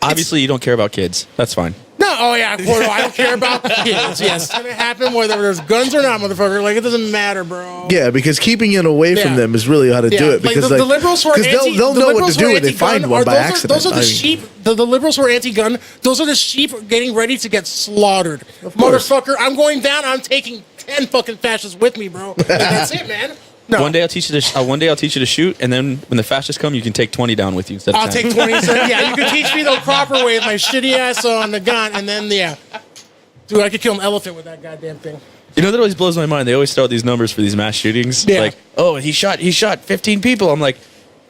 Obviously, you don't care about kids. That's fine. no, oh yeah, I don't care about kids. Yes, it's gonna happen whether there's guns or not, motherfucker. Like, it doesn't matter, bro. Yeah, because keeping it away from Yeah. them is really how to do it. Because the liberals who are because anti, they'll the know what liberals to who do are when they anti-gun find one are- by accident. Those are the I mean, sheep. The liberals who are anti-gun. Those are the sheep getting ready to get slaughtered. course. Motherfucker, I'm going down. I'm taking 10 fucking fascists with me, bro. Like, that's it, man. No. One day I'll teach you to shoot, and then when the fascists come, you can take 20 down with you instead of I'll 10. take 20. So, yeah, you can teach me the proper way with my shitty ass on the gun, and then yeah. Dude, I could kill an elephant with that goddamn thing. You know, that always blows my mind. They always throw out these numbers for these mass shootings. Yeah. Like, oh, he shot 15 people. I'm like,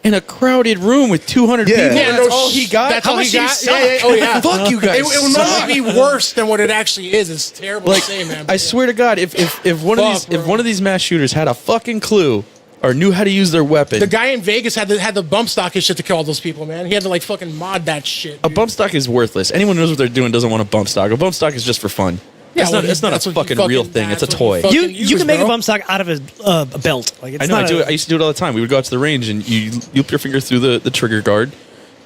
in a crowded room with 200 Yeah. people. Yeah, That's all he got. That's How all much he do you got. suck? Yeah. Oh yeah. Fuck you guys. It will suck. normally be worse than what it actually is. It's terrible Like, to say, man. I swear to God, if Fuck, one of these mass shooters had a fucking clue or knew how to use their weapon, The guy in Vegas had the bump stock and shit to kill all those people, man. He had to like fucking mod that shit. a dude. bump stock is worthless. Anyone who knows what they're doing doesn't want a bump stock. A bump stock is just for fun. Yeah, it's well, not, it's not that's a what he fucking real thing. It's a that's what he toy. fucking You uses, can make bro. a bump stock out of a belt. Like it's I know. not I used to do it all the time. We would go out to the range and you loop your finger through the trigger guard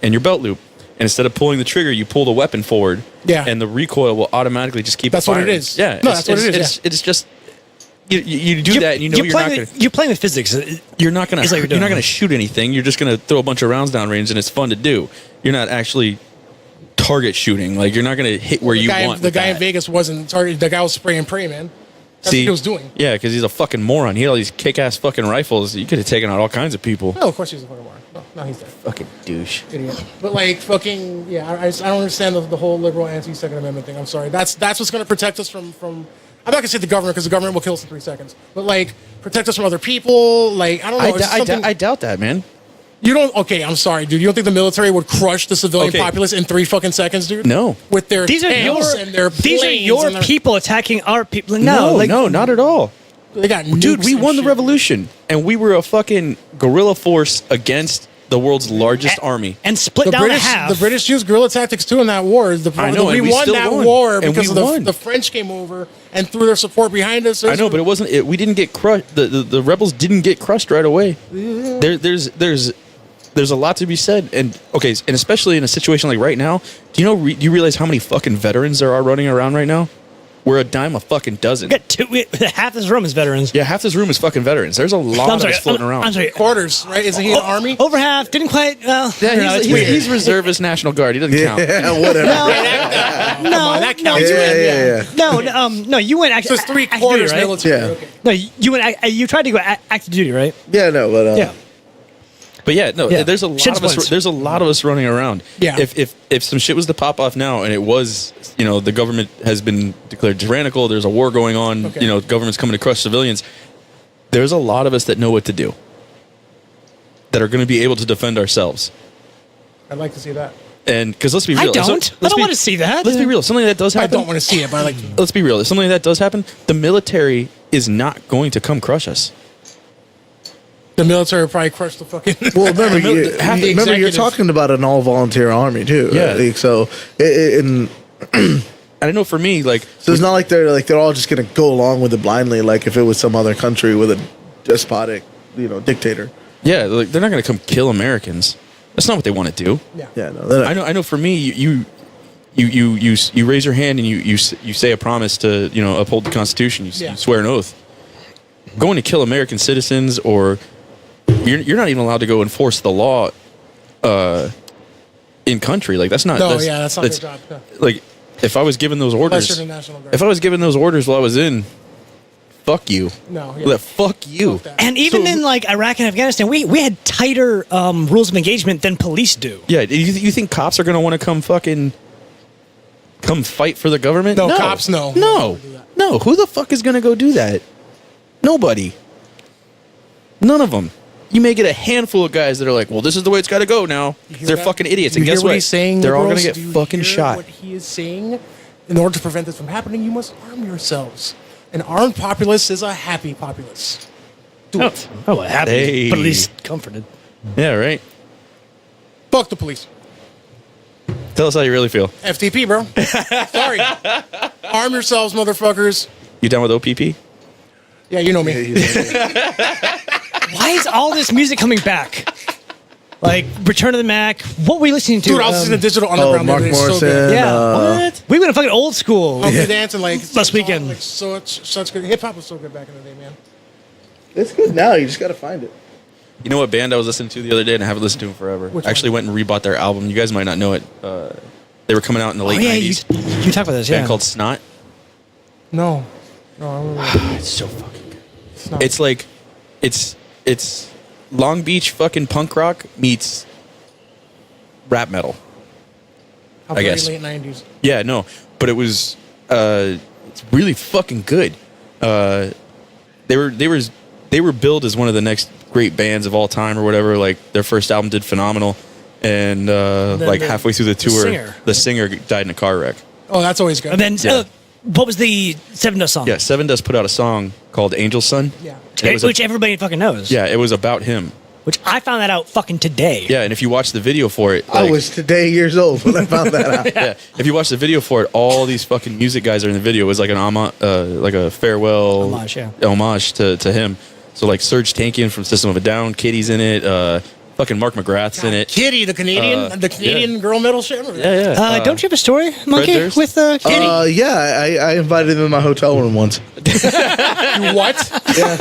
and your belt loop. And instead of pulling the trigger, you pull the weapon forward. Yeah. And the recoil will automatically just keep. That's firing. what it is. Yeah. No, that's what it is, It's just you do that and you know you're not going. You're playing with physics. You're not going It's like to. you're doing Not going to it. shoot anything. You're just going to throw a bunch of rounds down range and it's fun to do. You're not actually target shooting. Like you're not going to hit where you want. The with guy in that. Vegas wasn't targeted. The guy was spray and pray, man. That's See, what he was doing. Yeah, because he's a fucking moron. He had all these kick-ass fucking rifles. You could have taken out all kinds of people. No, of course he's a fucking moron. No, he's dead. Fucking douche. Idiot. But like fucking yeah, I don't understand the whole liberal anti-Second Amendment thing. I'm sorry. That's what's going to protect us from. I'm not going to say the government because the government will kill us in 3 seconds. But like protect us from other people. Like I don't know. it's something- I doubt that, man. You don't. Okay, I'm sorry, dude. You don't think the military would crush the civilian Okay. populace in 3 fucking seconds, dude? No. With their These are tanks your and their these are planes your and their- people attacking our people. No, like, no, not at all. They got Dude, nukes we and won the shit. revolution, and we were a fucking guerrilla force against the world's largest army. and split The down British, to half. the British used guerrilla tactics too in that war. I know, we and we won still that won. war And because we of won. the French came over and threw their support behind us. I know, but it wasn't. We didn't get crushed. The rebels didn't get crushed right away. There's a lot to be said, and okay, and especially in a situation like right now. Do you know? Do you realize how many fucking veterans there are running around right now? We're a dime a fucking dozen. We got half this room is veterans. Yeah, half this room is fucking veterans. There's a lot I'm of sorry. us floating around. I'm sorry. quarters, right? Isn't he in the army? Over half. Didn't quite. Well, Yeah, no, it's he's, weird. he's reservist National Guard. He doesn't count. Yeah, whatever. No, that no, counts, you Yeah, went- yeah. no, you went. So it's 3 active quarters duty, right? military. Yeah. Okay. No, you went. You tried to go active duty, right? Yeah, no, but Yeah. But yeah, no, Yeah. there's a lot Shit of us. splits. There's a lot of us running around. Yeah. If some shit was to pop off now, and it was, the government has been declared tyrannical. There's a war going on. Okay. Government's coming to crush civilians. There's a lot of us that know what to do. That are going to be able to defend ourselves. I'd like to see that. And because let's be I real, don't. I don't want to see that. Let's be real. Something like that does I happen. don't want to see it, but I like. Let's be real. If something like that does happen, the military is not going to come crush us. The military will probably crush the fucking. well, remember, half the remember you're executives. talking about an all-volunteer army too. Yeah. Like, so and And I know for me, like, so it's not like they're all just gonna go along with it blindly, like if it was some other country with a despotic, dictator. yeah, like, they're not going to come kill Americans. That's not what they want to do. Yeah. Yeah, no, they're not. I know. For me, you raise your hand and you say a promise to uphold the Constitution. You Yeah. swear an oath. Going to kill American citizens, or you're not even allowed to go enforce the law in country. Like that's not. No, that's not their job. No. Like if I was given those Unless you're orders, the National Guard. if I was given those orders while I was in, fuck you. No, yeah. Well, fuck you. Fuck that. And even So- in like Iraq and Afghanistan, we had tighter rules of engagement than police do. Yeah, you think cops are going to want to come fight for the government? No, cops, no. No. No, who the fuck is going to go do that? Nobody. None of them. You may get a handful of guys that are like, well, this is the way it's got to go now. hear They're that? fucking idiots. You And hear guess what what? he's saying, They're all going liberals? to Do get you fucking hear shot. What he is saying, in order to prevent this from happening, you must arm yourselves. An armed populace is a happy populace. Do it. Oh, well, happy, Hey. but at least comforted. Yeah, right? Fuck the police. Tell us how you really feel. FTP, bro. Sorry. Arm yourselves, motherfuckers. You down with OPP? Yeah, you know me. Why is all this music coming back? Like Return of the Mac. What were we listening to? Dude, I was listening to Digital Underground. Mark the other day. It's so Morrison. good. Yeah. What? We went fucking old school. Funky dance and like Last weekend. like such good hip hop was so good back in the day, man. It's good now. You just gotta find it. You know what band I was listening to the other day, and I haven't listened to them forever? Which Actually one? went and rebought their album. You guys might not know it. They were coming out in the Oh, late yeah, 90s. you talk about this, Band yeah. called Snot. No, I remember. It's so fucking good. not. It's like, it's Long Beach fucking punk rock meets rap metal. How I very guess. late '90s. Yeah, no, but it was. it's really fucking good. They were billed as one of the next great bands of all time or whatever. Like their first album did phenomenal, and like halfway through the tour, the singer died in a car wreck. Oh, that's always good. And then what was the Seven Dust song? Yeah, Seven Dust put out a song called "Angel Sun." Yeah. Which everybody fucking knows. Yeah, it was about him. Which I found that out fucking today. Yeah, and if you watch the video for it, I was today years old when I found that out. yeah, if you watch the video for it, all these fucking music guys are in the video. It was like like a farewell homage to him. So like Serge Tankian from System of a Down, Kitty's in it. Fucking Mark McGrath's in it. Kitty, the Canadian girl metal shit. Yeah. Don't you have a story, Monkey, Durst? with Kitty? I invited him in my hotel room once. You what? Yeah.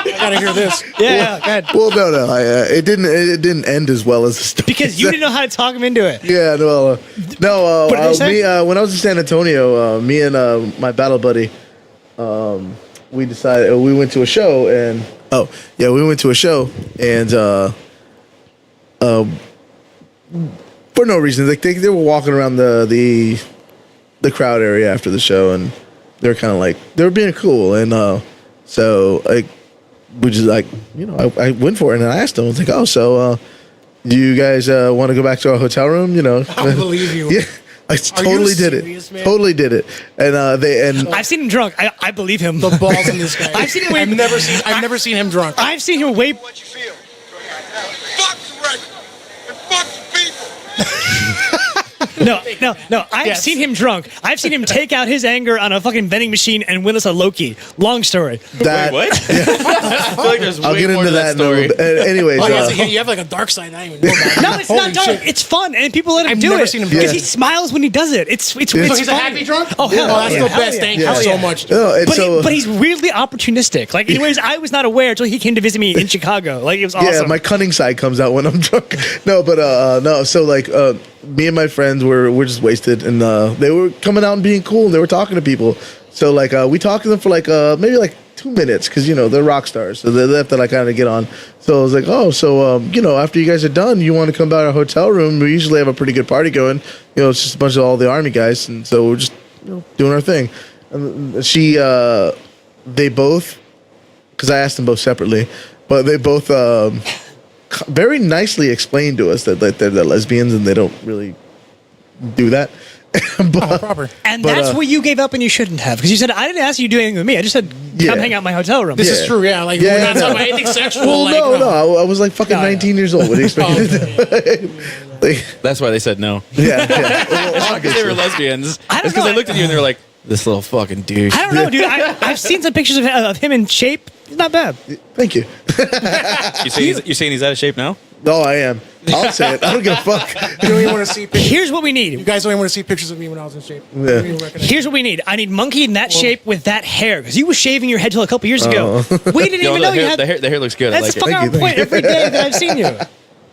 I gotta hear this. Yeah, go ahead. Well, no, it didn't end as well as the story. Because you didn't know how to talk him into it. Yeah, What did they say? when I was in San Antonio, me and my battle buddy, we decided we went to a show and for no reason, like they were walking around the crowd area after the show and they were kind of like they were being cool and so like we just like I went for it and I asked them I was like, oh, so do you guys want to go back to our hotel room? I believe you. Yeah. I totally did serious, it. Man? Totally did it. And I've seen him drunk. I believe him. The balls in this guy. I've seen him. I've never seen him drunk. I've seen him way. What you feel? Fuck the record and fuck the people. No. I've seen him drunk. I've seen him take out his anger on a fucking vending machine and win us a Loki. Long story. that, Wait, what? I feel like there's I'll way get more into to that story. anyways. You have like a dark side. I don't even know about it. No, it's not dark. Shit. It's fun, and people let him I've do never it seen him do because it. he smiles when he does it. It's So he's a funny. happy drunk? Oh, hell that's yeah. the Hell best. yeah. Thank you Hell so yeah. much. No, and so, But he's weirdly opportunistic. Like, anyways, I was not aware until he came to visit me in Chicago. Like, it was awesome. yeah, my cunning side comes out when I'm drunk. No, but no. So like, me and my friends were just wasted, and they were coming out and being cool. And they were talking to people. So like, we talked to them for like maybe like 2 minutes because they're rock stars, so they have to like kind of get on. So I was like, oh, so after you guys are done, you want to come by our hotel room? We usually have a pretty good party going. It's just a bunch of all the army guys, and so we're just doing our thing. And they both, because I asked them both separately, but they both very nicely explained to us that they're lesbians and they don't really do that. But, Proper. And but, that's what you gave up and you shouldn't have. Because you said, I didn't ask you to do anything with me. I just said, come Yeah. hang out in my hotel room. This is true, yeah. Like, we're not talking about anything sexual. well, like, no, I was like fucking 19 years old. What do you expect me to do? Like, That's why they said no. yeah. Not because they were lesbians. I don't It's because know. they looked at you and they were like, this little fucking douche. I don't know, dude. I've seen some pictures of him in shape. He's not bad. Thank you. You saying he's out of shape now? No, I am. I'll say it. I don't give a fuck. You don't even want to see pictures. Here's what we You need. guys don't even want to see pictures of me when I was in shape. Yeah. You don't even recognize Here's what we need. I need Monkey in that shape with that hair. Because you were shaving your head till a couple years ago. We didn't even know you had... the hair looks good. I That's like it. fucking on point every day that I've seen you.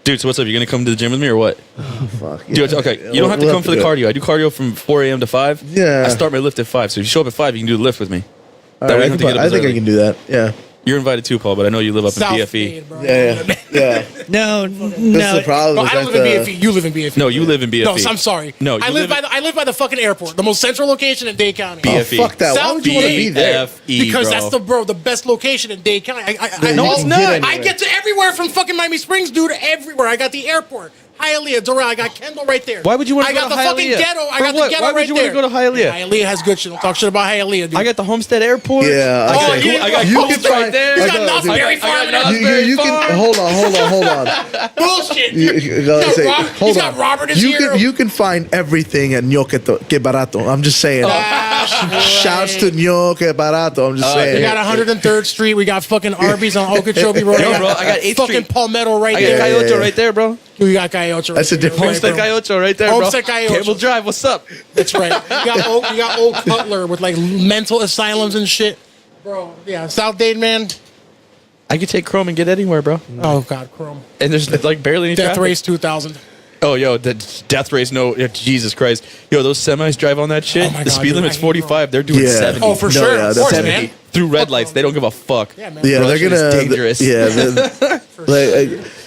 Dude, so what's up? You gonna come to the gym with me or what? Fuck. Dude, okay. You don't have to come for the cardio. I do cardio from 4 a.m. to 5. Yeah. I start my lift at 5. So if you show up at 5, you can do the lift with me. All That way right, you don't have to get up I as think I early. can do that. Yeah. You're invited too, Paul, but I know you live up in South BFE. Bay, bro. Yeah. No. That's the problem. No, is I don't that live in BFE. You live in BFE. No, you live in BFE. No, I'm sorry. No, I you live live by the fucking airport, the most central location in Dade County. Oh, BFE. fuck that. Why would you want to be there? BFE, Because bro. that's the best location in Dade County. No, it's not. I get to everywhere from fucking Miami Springs, dude. Everywhere. I got the airport, Hialeah, Doral. I got Kendall right there. Why would you want to I go got to the fucking Hialeah? ghetto. I For got what? the ghetto Why would right you there. want to go to Hialeah? Hialeah has good shit. Don't talk shit about Hialeah, dude. I got the Homestead Airport. Yeah, I got, okay. I got You Coast can right find- there. He's I got got- Knott's dude, Berry I got Farm and Knott's everything. You can hold on. Bullshit. You gotta say, hold He's on. got Robert is here. You can find everything at Ñoque Que Barato. I'm just saying. Shouts to Ñoque Barato. I'm just We saying. got 103rd Street. We got fucking Arby's on Okeechobee Road. Yo, bro, I got 8th fucking Street. Palmetto right I got there. Cayocho yeah. right there, bro. We got Cayocho. That's a different- Homestead Cayocho right there, bro. Homestead Cayocho. Cable Drive, what's up? That's right. You got old Cutler with like mental asylums and shit. Bro, yeah, South Dade, man. I could take Chrome and get anywhere, bro. Oh, God, Chrome. And there's like barely any Death traffic. Race 2000. Oh, yo, the Death Race, no, yeah, Jesus Christ. Yo, those semis drive on that shit. Oh my the God, speed dude, limit's I hate 45. They're doing Yeah. 70. Oh, for No, sure. yeah, Of that's course, 70. man. through red lights. They don't give a fuck. Yeah, man. Yeah, Bro, they're that shit is gonna. dangerous.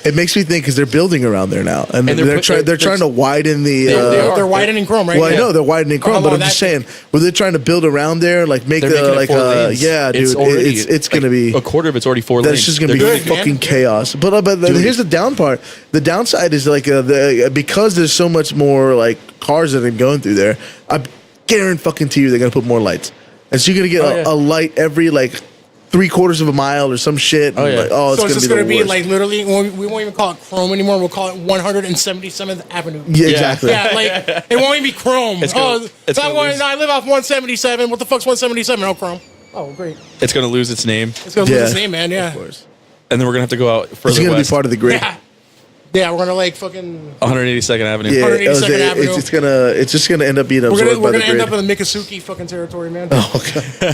It makes me think because they're building around there now, and, they're trying to widen the. They're widening Chrome, right? Well, Yeah. I know they're widening Chrome, How but long I'm just that saying, where they're trying to build around there, like make They're the making it like 4 lanes. yeah, dude, it's gonna be a quarter of it's already 4 lanes. that's just gonna be They're fucking chaos. But here's the down part. The downside is like because there's so much more like cars that are going through there. I guarantee you they're gonna put more lights, and so you're gonna get a light every like 3/4 of a mile or some shit. Oh, yeah. Like, oh, So it's just going to be worst. like literally, we won't even call it Chrome anymore. We'll call it 177th Avenue. Yeah, exactly. Yeah, like it won't even be Chrome. It's gonna- it's I gonna lose. live off 177. What the fuck's 177? Oh, Chrome. Oh, great. It's gonna lose its name, It's going to Yeah. lose its name, man. Yeah. Of course. and then we're gonna have to go out It's further gonna west. be part of the grid. Yeah. Yeah, we're going to like fucking. 182nd Avenue. Yeah, 182nd Avenue. It's just gonna end up being We're absorbed by going the to end grid. up in the Miccosukee fucking territory, man. Oh, okay.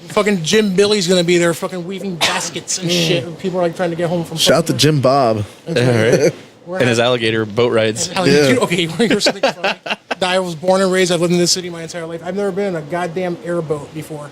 Fucking Jim Billy's going to be there fucking weaving baskets and shit. And people are like trying to get home from Shout out to Jim Bob. Yeah, right. We're And his at- alligator boat rides. Hell, Yeah. dude, okay, here's something funny. I was born and raised. I've lived in this city my entire life. I've never been in a goddamn airboat before.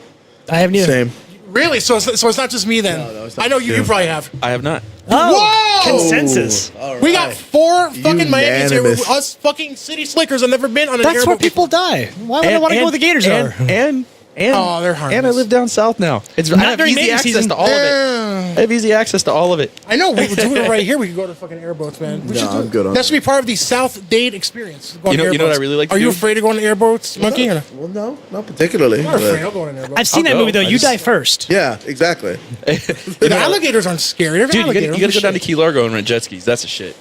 I haven't either. Same. Really? So it's not just me then. No, it's not I know just you you. probably have. I have not. Oh, Whoa! consensus. We got 4 fucking Miamis here. Unanimous. Us fucking city slickers have never been on an That's airboat where people before. die. Why would I want to go where the gators are? And Oh, they're harmless. And I live down south now. I Not have during easy mating access season. to all of it. I have easy access to all of it. I know. We were doing it right here. We could go to fucking airboats, man. We No, should do I'm it. good on That should be part of the South Dade experience. Go on You know what airboats. I really like to Are you do? afraid of going to airboats, Monkey? Or Well, no, not particularly. I'm not afraid. but- I'll go on an airboat. I've seen I'll that go. movie though. I You just- die first. Yeah, exactly. The alligators aren't scary. Dude, you gotta go down to Key Largo and rent jet skis. That's the shit.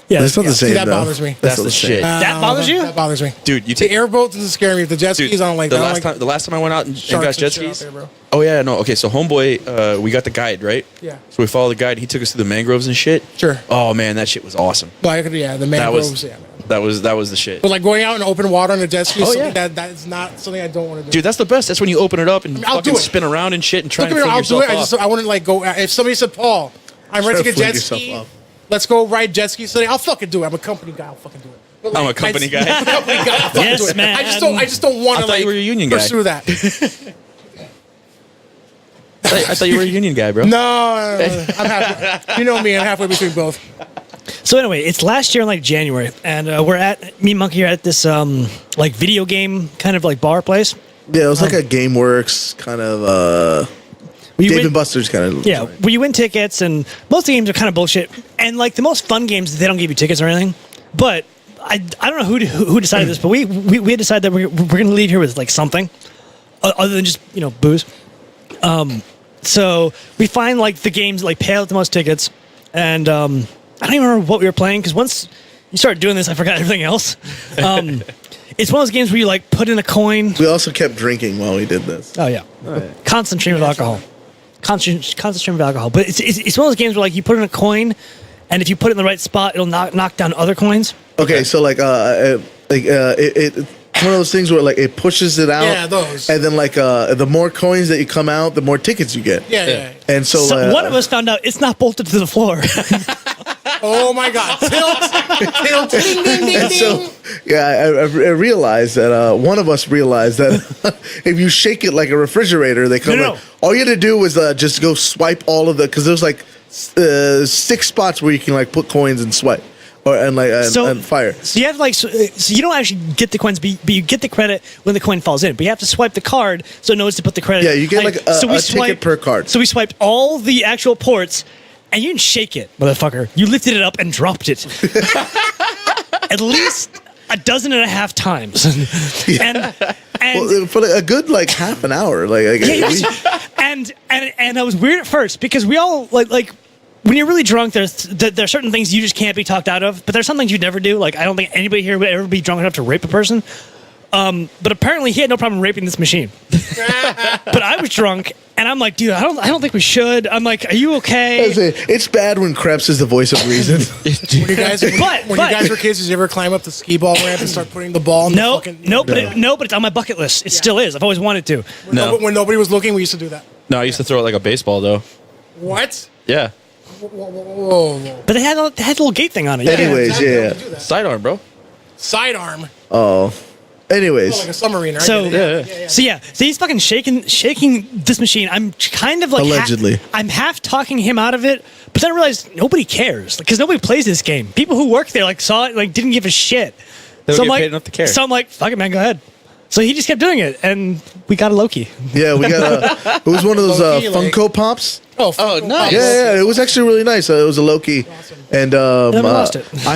Yeah, That's not the See, same. that though. bothers me. That's not the same. shit. That bothers you? That bothers me. Dude, you The take airboat doesn't scare me. If the jet skis, I don't like the that. I last don't like the last time I went out and sharks got and jet shit out skis. there, bro. Oh yeah, no. Okay, so homeboy, we got the guide, right? Yeah. So we followed the guide. He took us through the mangroves and shit. Sure. Oh man, that shit was awesome. Like, yeah, the That mangroves. was Yeah, man. that was the shit. But like going out in open water on a jet ski is Oh, something yeah. that is not something I don't want to do. Dude, that's the best. That's when you open it up and I'll fucking do it. spin around and shit and try Don't and get me fling wrong, I'll do yourself it. off. I wouldn't like go. If somebody said, "Paul, I'm Try renting to a fling jet yourself ski. off. Let's go ride jet skis today," I'll fucking do it. I'm a company guy. I'll fucking do it. But, I'm a company guy. I'm a company guy. I'll fucking Yes, do it. man. I just don't want I to thought like you were a union guy. pursue that. I thought you were a union guy, bro. No, I'm halfway. You know me. I'm halfway between both. So anyway, it's last year in like January, and we're at me and Monkey are at this like video game kind of like bar place. Yeah, it was like a GameWorks kind of We Dave win- and Buster's kind of. Yeah, where you win tickets, and most of the games are kind of bullshit. And like the most fun games, they don't give you tickets or anything. But I don't know who decided this, but we had decided that we're going to leave here with like something other than just booze. So we find like the games like pay out the most tickets, and I don't even remember what we were playing because once you started doing this, I forgot everything else. It's one of those games where you like put in a coin. We also kept drinking while we did this. Oh yeah, constant stream of alcohol. Constant stream of alcohol. But it's one of those games where like you put in a coin, and if you put it in the right spot, it'll knock down other coins. Okay, so it's one of those things where like it pushes it out. Yeah, those. And then like the more coins that you come out, the more tickets you get. Yeah. And so, So one of us found out it's not bolted to the floor. Oh my God! Tilt, ding, ding, ding, and so ding. yeah, I realized that one of us realized that if you shake it like a refrigerator, they come. No. Like, all you had to do was just go swipe all of the because there's like 6 spots where you can like put coins and swipe and fire. So you have like so you don't actually get the coins, but you get the credit when the coin falls in. But you have to swipe the card so it knows to put the credit. Yeah, you get like a ticket per card. So we swiped all the actual ports, and you didn't shake it, motherfucker. You lifted it up and dropped it. At least 12.5 times. and Well, for like a good like half an hour, and I was weird at first because we all like when you're really drunk, there's certain things you just can't be talked out of, but there's some things you'd never do. Like I don't think anybody here would ever be drunk enough to rape a person. But apparently he had no problem raping this machine. But I was drunk, and I'm like, dude, I don't think we should. I'm like, are you okay? It's bad when Krebs is the voice of reason. When you guys were kids, did you ever climb up the skee ball ramp and start putting the ball in the fucking... But it's on my bucket list. It still is. I've always wanted to. When nobody was looking, we used to do that. No, I used to throw it like a baseball though. What? Yeah. Whoa. But they had a little gate thing on it. Anyways, yeah. Sidearm, bro. Sidearm. Oh, Anyways, like a submarine, right? So he's fucking shaking this machine. I'm kind of like Allegedly. I'm half talking him out of it, but then I realized nobody cares because nobody plays this game. People who work there like saw it, like didn't give a shit. They don't So I'm get like, paid enough to care. So I'm like, fuck it, man, go ahead. So he just kept doing it, and we got a Loki. yeah, we got it was one of those Low-key, like- Funko Pops. Oh, nice. Yeah, it was actually really nice. It was a Loki, and Never lost it. I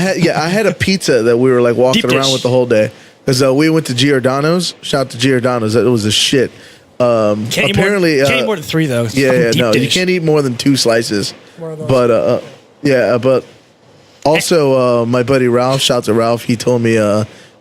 had a pizza that we were like walking Deep around dish. with the whole day because we went to Giordano's. Shout out to Giordano's. That was a shit. Apparently, can't eat more than 3 though. It's yeah, fucking deep no, you dish. can't eat more than 2 slices. More of those. But but also my buddy Ralph. Shout out to Ralph. He told me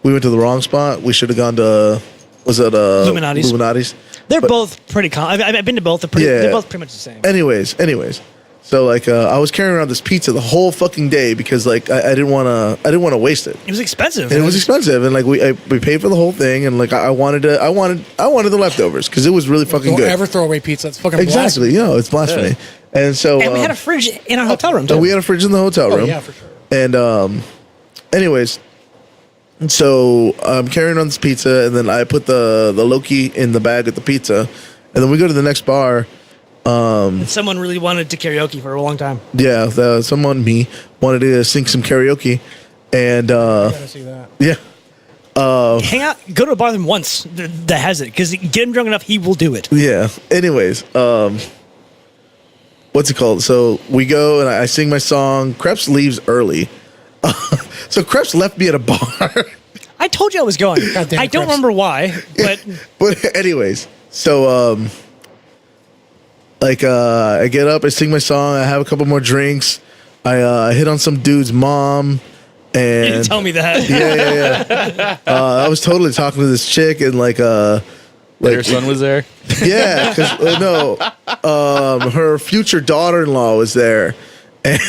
we went to the wrong spot. We should have gone to Illuminati's. They're both pretty I've been to both. They're both pretty much the same. Anyways, so like I was carrying around this pizza the whole fucking day because like I didn't want to waste it. It was expensive. And it was expensive, and like we paid for the whole thing, and like I wanted the leftovers because it was really fucking Don't good. ever throw away pizza. It's fucking Exactly, it's blasphemy. And so And we had a fridge in our hotel room too. we had a fridge in the hotel room. Oh, yeah, for sure. And anyways, so I'm carrying on this pizza, and then I put the Loki in the bag with the pizza, and then we go to the next bar. Someone really wanted to karaoke for a long time. Yeah, me wanted to sing some karaoke, and Gotta see that. yeah, Hang out, go to a bar with him once that has it, because get him drunk enough, he will do it. yeah. Anyways, what's it called? So we go and I sing my song. Krebs leaves early, so Krebs left me at a bar. I told you I was going. Goddamn I don't Krebs. remember why, but But anyways, so I get up, I sing my song, I have a couple more drinks, I hit on some dude's mom, you and didn't tell me that. yeah. I was totally talking to this chick, and like Your son was there. yeah, because no, her future daughter-in-law was there, and,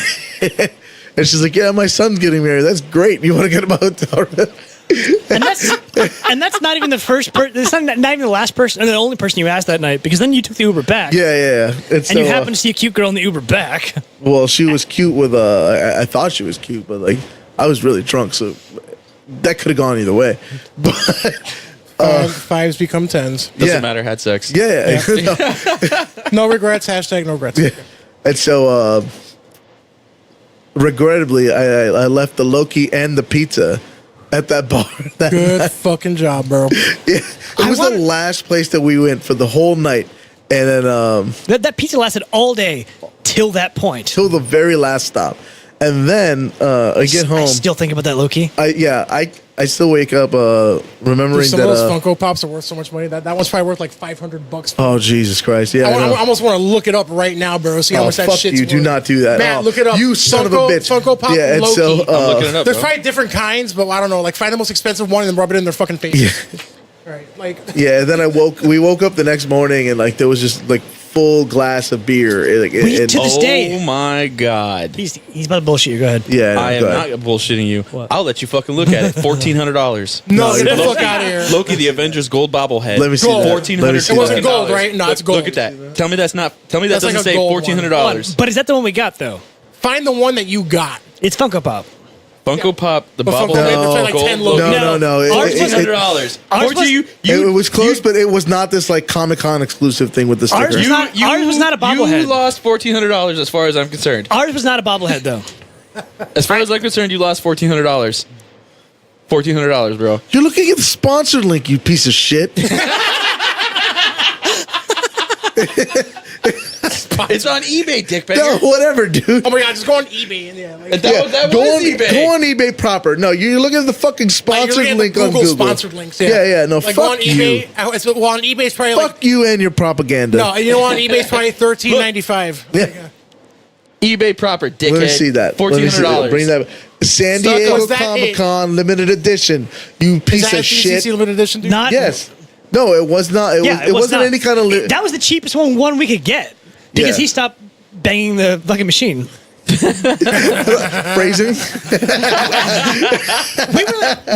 and she's like, "Yeah, my son's getting married. That's great. You want to get him a hotel room?" And that's not even the first person. It's not even the last person, or the only person you asked that night, because then you took the Uber back. Yeah. And you happened to see a cute girl in the Uber back. Well, she was cute with I thought she was cute, but like I was really drunk, so that could have gone either way. But Fives become tens. Doesn't matter. Had sex. yeah. No regrets. Hashtag no regrets. Yeah. And so regrettably, I left the Loki and the pizza at that bar. Good fucking job, bro. Yeah, it was the last place that we went for the whole night, and then That pizza lasted all day till that point. till the very last stop, and then I get home. I still think about that, Loki. I still wake up remembering Some that. of those Funko Pops are worth so much money. That one's probably worth like $500. Oh Jesus Christ! Yeah, I know. almost want to look it up right now, bro. See how Oh, much that fuck shit's you! Do worth. not do that. Man, Oh, look it up. You son of a bitch! Funko Pop Yeah, and Loki. so I'm looking it up. There's bro. probably different kinds, but I don't know. Like find the most expensive one and then rub it in their fucking face. Right. Like yeah. Then we woke up the next morning and like there was just like full glass of beer. Like, To this Oh day, my god! he's about to bullshit you. Go ahead. yeah, I am go not ahead. bullshitting you. What? I'll let you fucking look at it. $1,400. no, get the Loki- fuck out of here. Loki, the Avengers gold bobblehead. Let me see Gold. that. $1,400. Let me see It wasn't that. gold, right? No, it's gold. Look at that. Tell me that's not. Tell me that That's like doesn't a say gold one. $1,400. But is that the one we got though? Find the one that you got. It's Funko Pop. Funko Pop, the But Funko bobblehead, Pop, like gold 10 Loki. No. Ours was $1,400. Ours was- It was close, but it was not this like Comic-Con exclusive thing with the sticker. Ours was not- ours was not a bobblehead. You lost $1,400 as far as I'm concerned. Ours was not a bobblehead though. As far as I'm concerned, you lost $1,400. $1,400, bro. You're looking at the sponsored link, you piece of shit. It's on eBay, dickbag. No, whatever, dude. Oh my god, just go on eBay and yeah. Like, That go was on eBay. Go on eBay proper. No, you're looking at the fucking you're sponsored looking at link the on Google. sponsored links. Yeah, no, like go on fuck eBay. you. Well, on eBay it's probably Fuck you and your propaganda. like no. You know, on eBay it's probably $13.95. Yeah. eBay proper, dickhead. Let me see that. Let me see that. $1,400. Bring that. San Suck Diego Was that Comic Con limited edition. You Is piece that of CCC shit. limited edition? Dude? Not Yes. No, it was not. It, Yeah, was, it wasn't not. any kind of. That was the cheapest one we could get because Yeah. he stopped banging the fucking machine. Phrasing.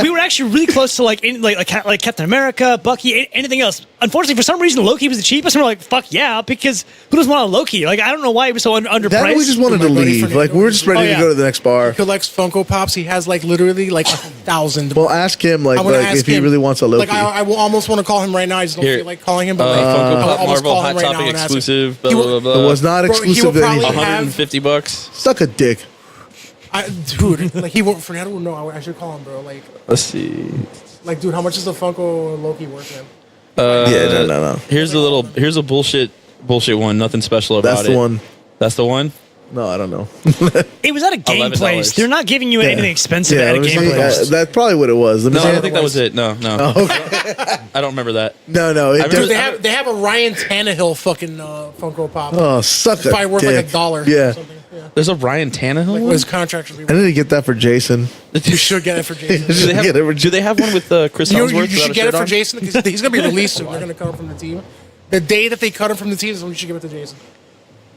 we were actually really close to like Captain America, Bucky, anything else. Unfortunately, for some reason, Loki was the cheapest, and we're like, fuck yeah, because who doesn't want a Loki? Like, I don't know why he was so underpriced. That we just wanted to My buddy leave. Fernando Like we were just ready Oh, to yeah. go to the next bar. He collects Funko Pops. He has like literally like 1,000. Well, ask him I wanna ask if he him. really wants a Loki. Like I will almost want to call him right now. I just don't Here. feel like calling him. But like, Funko I will Pop almost Marvel call Hot him right now Topic and ask him. exclusive. Blah, He blah, will- blah, blah. it was not Bro, he will exclusive to probably anything. have- $150. Suck a dick. Dude, like he won't. Fernando will know. I should call him, bro. Let's see. Like, dude, how much is the Funko Loki worth, man? Yeah, no. Here's a bullshit one. Nothing special about That's it. the one. That's the one. No, I don't know. It was at a game $11. place. They're not giving you anything expensive at a let me game see. place. That's probably what it was. Let me No, see. I don't think that was it. No. Okay. I don't remember that. No. It remember does, Dude, they have a Ryan Tannehill fucking Funko Pop. oh, suck It's a probably worth dick. like $1. Yeah. Or something. Yeah. There's a Ryan Tannehill Like one? his contract should be. I need to get that for Jason. You should get it for Jason. Do they have, Get it for- do they have one with Chris You Hemsworth? should without a get it shirt for on? Jason because he's gonna be released soon. They're gonna cut him from the team. The day that they cut him from the team is when you should give it to Jason.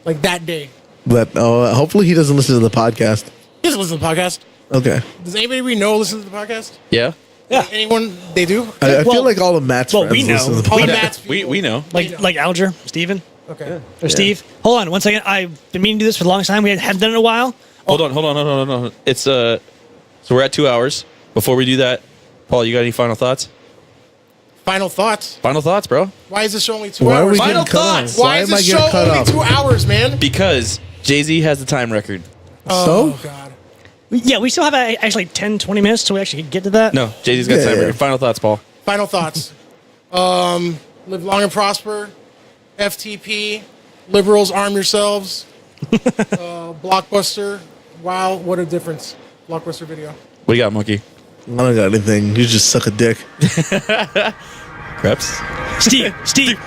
Like that day. But hopefully he doesn't listen to the podcast. He doesn't listen to the podcast. Okay. Does anybody we know listen to the podcast? Yeah. Yeah. Anyone they do? I Well- feel like all of Matt's well, friends we know. listen to the All the podcast. Matt's We people. know. Like Alger, Steven, Okay. or Steve. Hold on one second. I've been meaning to do this for the longest time. We hadn't done it in a while. Hold on. It's so we're at 2 hours. Before we do that, Paul, you got any final thoughts? Final thoughts. Final thoughts, bro. Why is this show only 2 Why are hours? we Final getting cut off? thoughts. Why is am I this getting show cut only off? 2 hours, man? Because Jay-Z has the time record. Oh God. Yeah, we still have actually 10, 20 minutes till we actually get to that. No, Jay-Z's got the time Yeah. record. Final thoughts, Paul. Final thoughts. Live long and prosper. FTP. Liberals, arm yourselves. Blockbuster. Wow, what a difference. Blockbuster video. What do you got, Monkey? I don't got anything. You just suck a dick. Krebs? Steve. Steve.